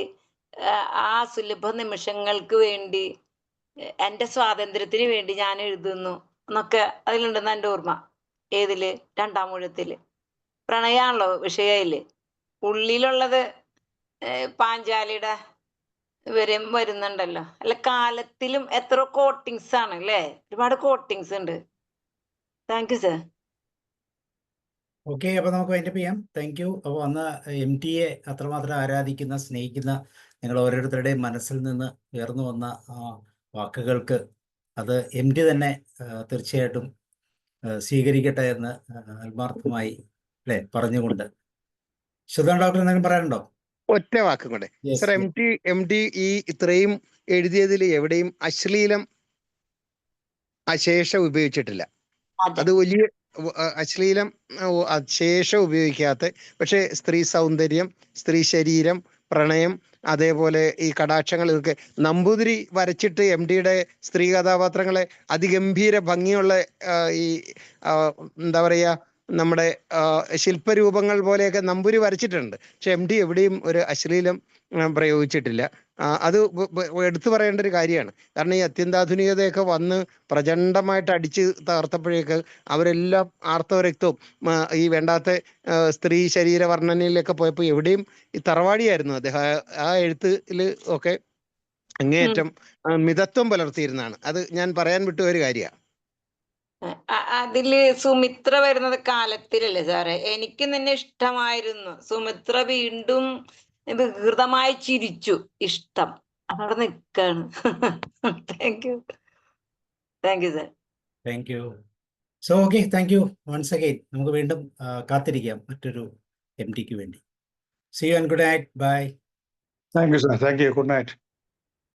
ആ സുലഭ നിമിഷങ്ങൾക്ക് വേണ്ടി, എൻ്റെ സ്വാതന്ത്ര്യത്തിന് വേണ്ടി ഞാൻ എഴുതുന്നു എന്നൊക്കെ അതിലുണ്ടെന്ന് എൻ്റെ ഓർമ്മ. ഏതില്? രണ്ടാം ഊഴത്തില്. പ്രണയാണല്ലോ വിഷയയില്. ഉള്ളിലുള്ളത് പാഞ്ചാലിയുടെ വരുന്നുണ്ടല്ലോ. അല്ല, കാലത്തിലും എത്ര കോട്ടിങ്സ് ആണ് അല്ലേ? ഒരുപാട് കോട്ടിങ്സ് ഉണ്ട്. Thank you sir. ഓക്കെ, അപ്പോൾ നമുക്ക് വൈൻഡപ്പ് ചെയ്യാം. Thank you. അപ്പോൾ അന്ന് MTയെ അത്രമാത്രം ആരാധിക്കുന്ന, സ്നേഹിക്കുന്ന നിങ്ങൾ ഓരോരുത്തരുടെയും മനസ്സിൽ നിന്ന് ഉയർന്നു വന്ന ആ വാക്കുകൾക്ക് അത് MT തന്നെ തീർച്ചയായിട്ടും സ്വീകരിക്കട്ടെ എന്ന് ആത്മാർത്ഥമായി അല്ലേ പറഞ്ഞുകൊണ്ട്. സുധാൻ ഡോക്ടർ എന്തെങ്കിലും പറയാനുണ്ടോ? ഒറ്റ വാക്കും കൂടെ സർ. MT ഈ ഇത്രയും എഴുതിയതിൽ എവിടെയും അശ്ലീലം അശേഷം ഉപയോഗിച്ചിട്ടില്ല. അത് വലിയ അശ്ലീലം അശേഷം ഉപയോഗിക്കാത്ത, പക്ഷെ സ്ത്രീ സൗന്ദര്യം, സ്ത്രീ ശരീരം, പ്രണയം, അതേപോലെ ഈ കടാക്ഷങ്ങൾ, ഇതൊക്കെ നമ്പൂതിരി വരച്ചിട്ട് MTയുടെ സ്ത്രീ കഥാപാത്രങ്ങളെ അതിഗംഭീര ഭംഗിയുള്ള ഈ എന്താ പറയുക, നമ്മുടെ ശില്പരൂപങ്ങൾ പോലെയൊക്കെ നമ്പൂരി വരച്ചിട്ടുണ്ട്. പക്ഷെ MT എവിടെയും ഒരു അശ്ലീലം പ്രയോഗിച്ചിട്ടില്ല. അത് എടുത്തു പറയേണ്ട ഒരു കാര്യമാണ്. കാരണം ഈ അത്യന്താധുനികതയൊക്കെ വന്ന് പ്രചണ്ഡമായിട്ട് അടിച്ച് തകർത്തപ്പോഴേക്ക് അവരെല്ലാം ആർത്തവരക്തവും ഈ വേണ്ടാത്ത സ്ത്രീ ശരീര വർണ്ണനയിലൊക്കെ പോയപ്പോൾ എവിടെയും ഈ തറവാടിയായിരുന്നു അദ്ദേഹം. ആ എഴുത്തിൽ ഒക്കെ അങ്ങേയറ്റം മിതത്വം പുലർത്തിയിരുന്നതാണ്. അത് ഞാൻ പറയാൻ വിട്ട ഒരു കാര്യമാണ്. അതില് സുമിത്ര വരുന്നത് കാലത്തിലല്ലേ സാറേ? എനിക്ക് നിന്നെ ഇഷ്ടമായിരുന്നു. സുമിത്ര വീണ്ടും വികൃതമായി ചിരിച്ചു. ഇഷ്ടം അതവിടെ നിൽക്കാണ്. Thank you. Thank you sir. Thank you. So okay, thank you once again. നമുക്ക് വീണ്ടും കാത്തിരിക്കാം മറ്റൊരു MTക്ക് വേണ്ടി. See you and good night. Bye. Thank you sir. Thank you. Good night.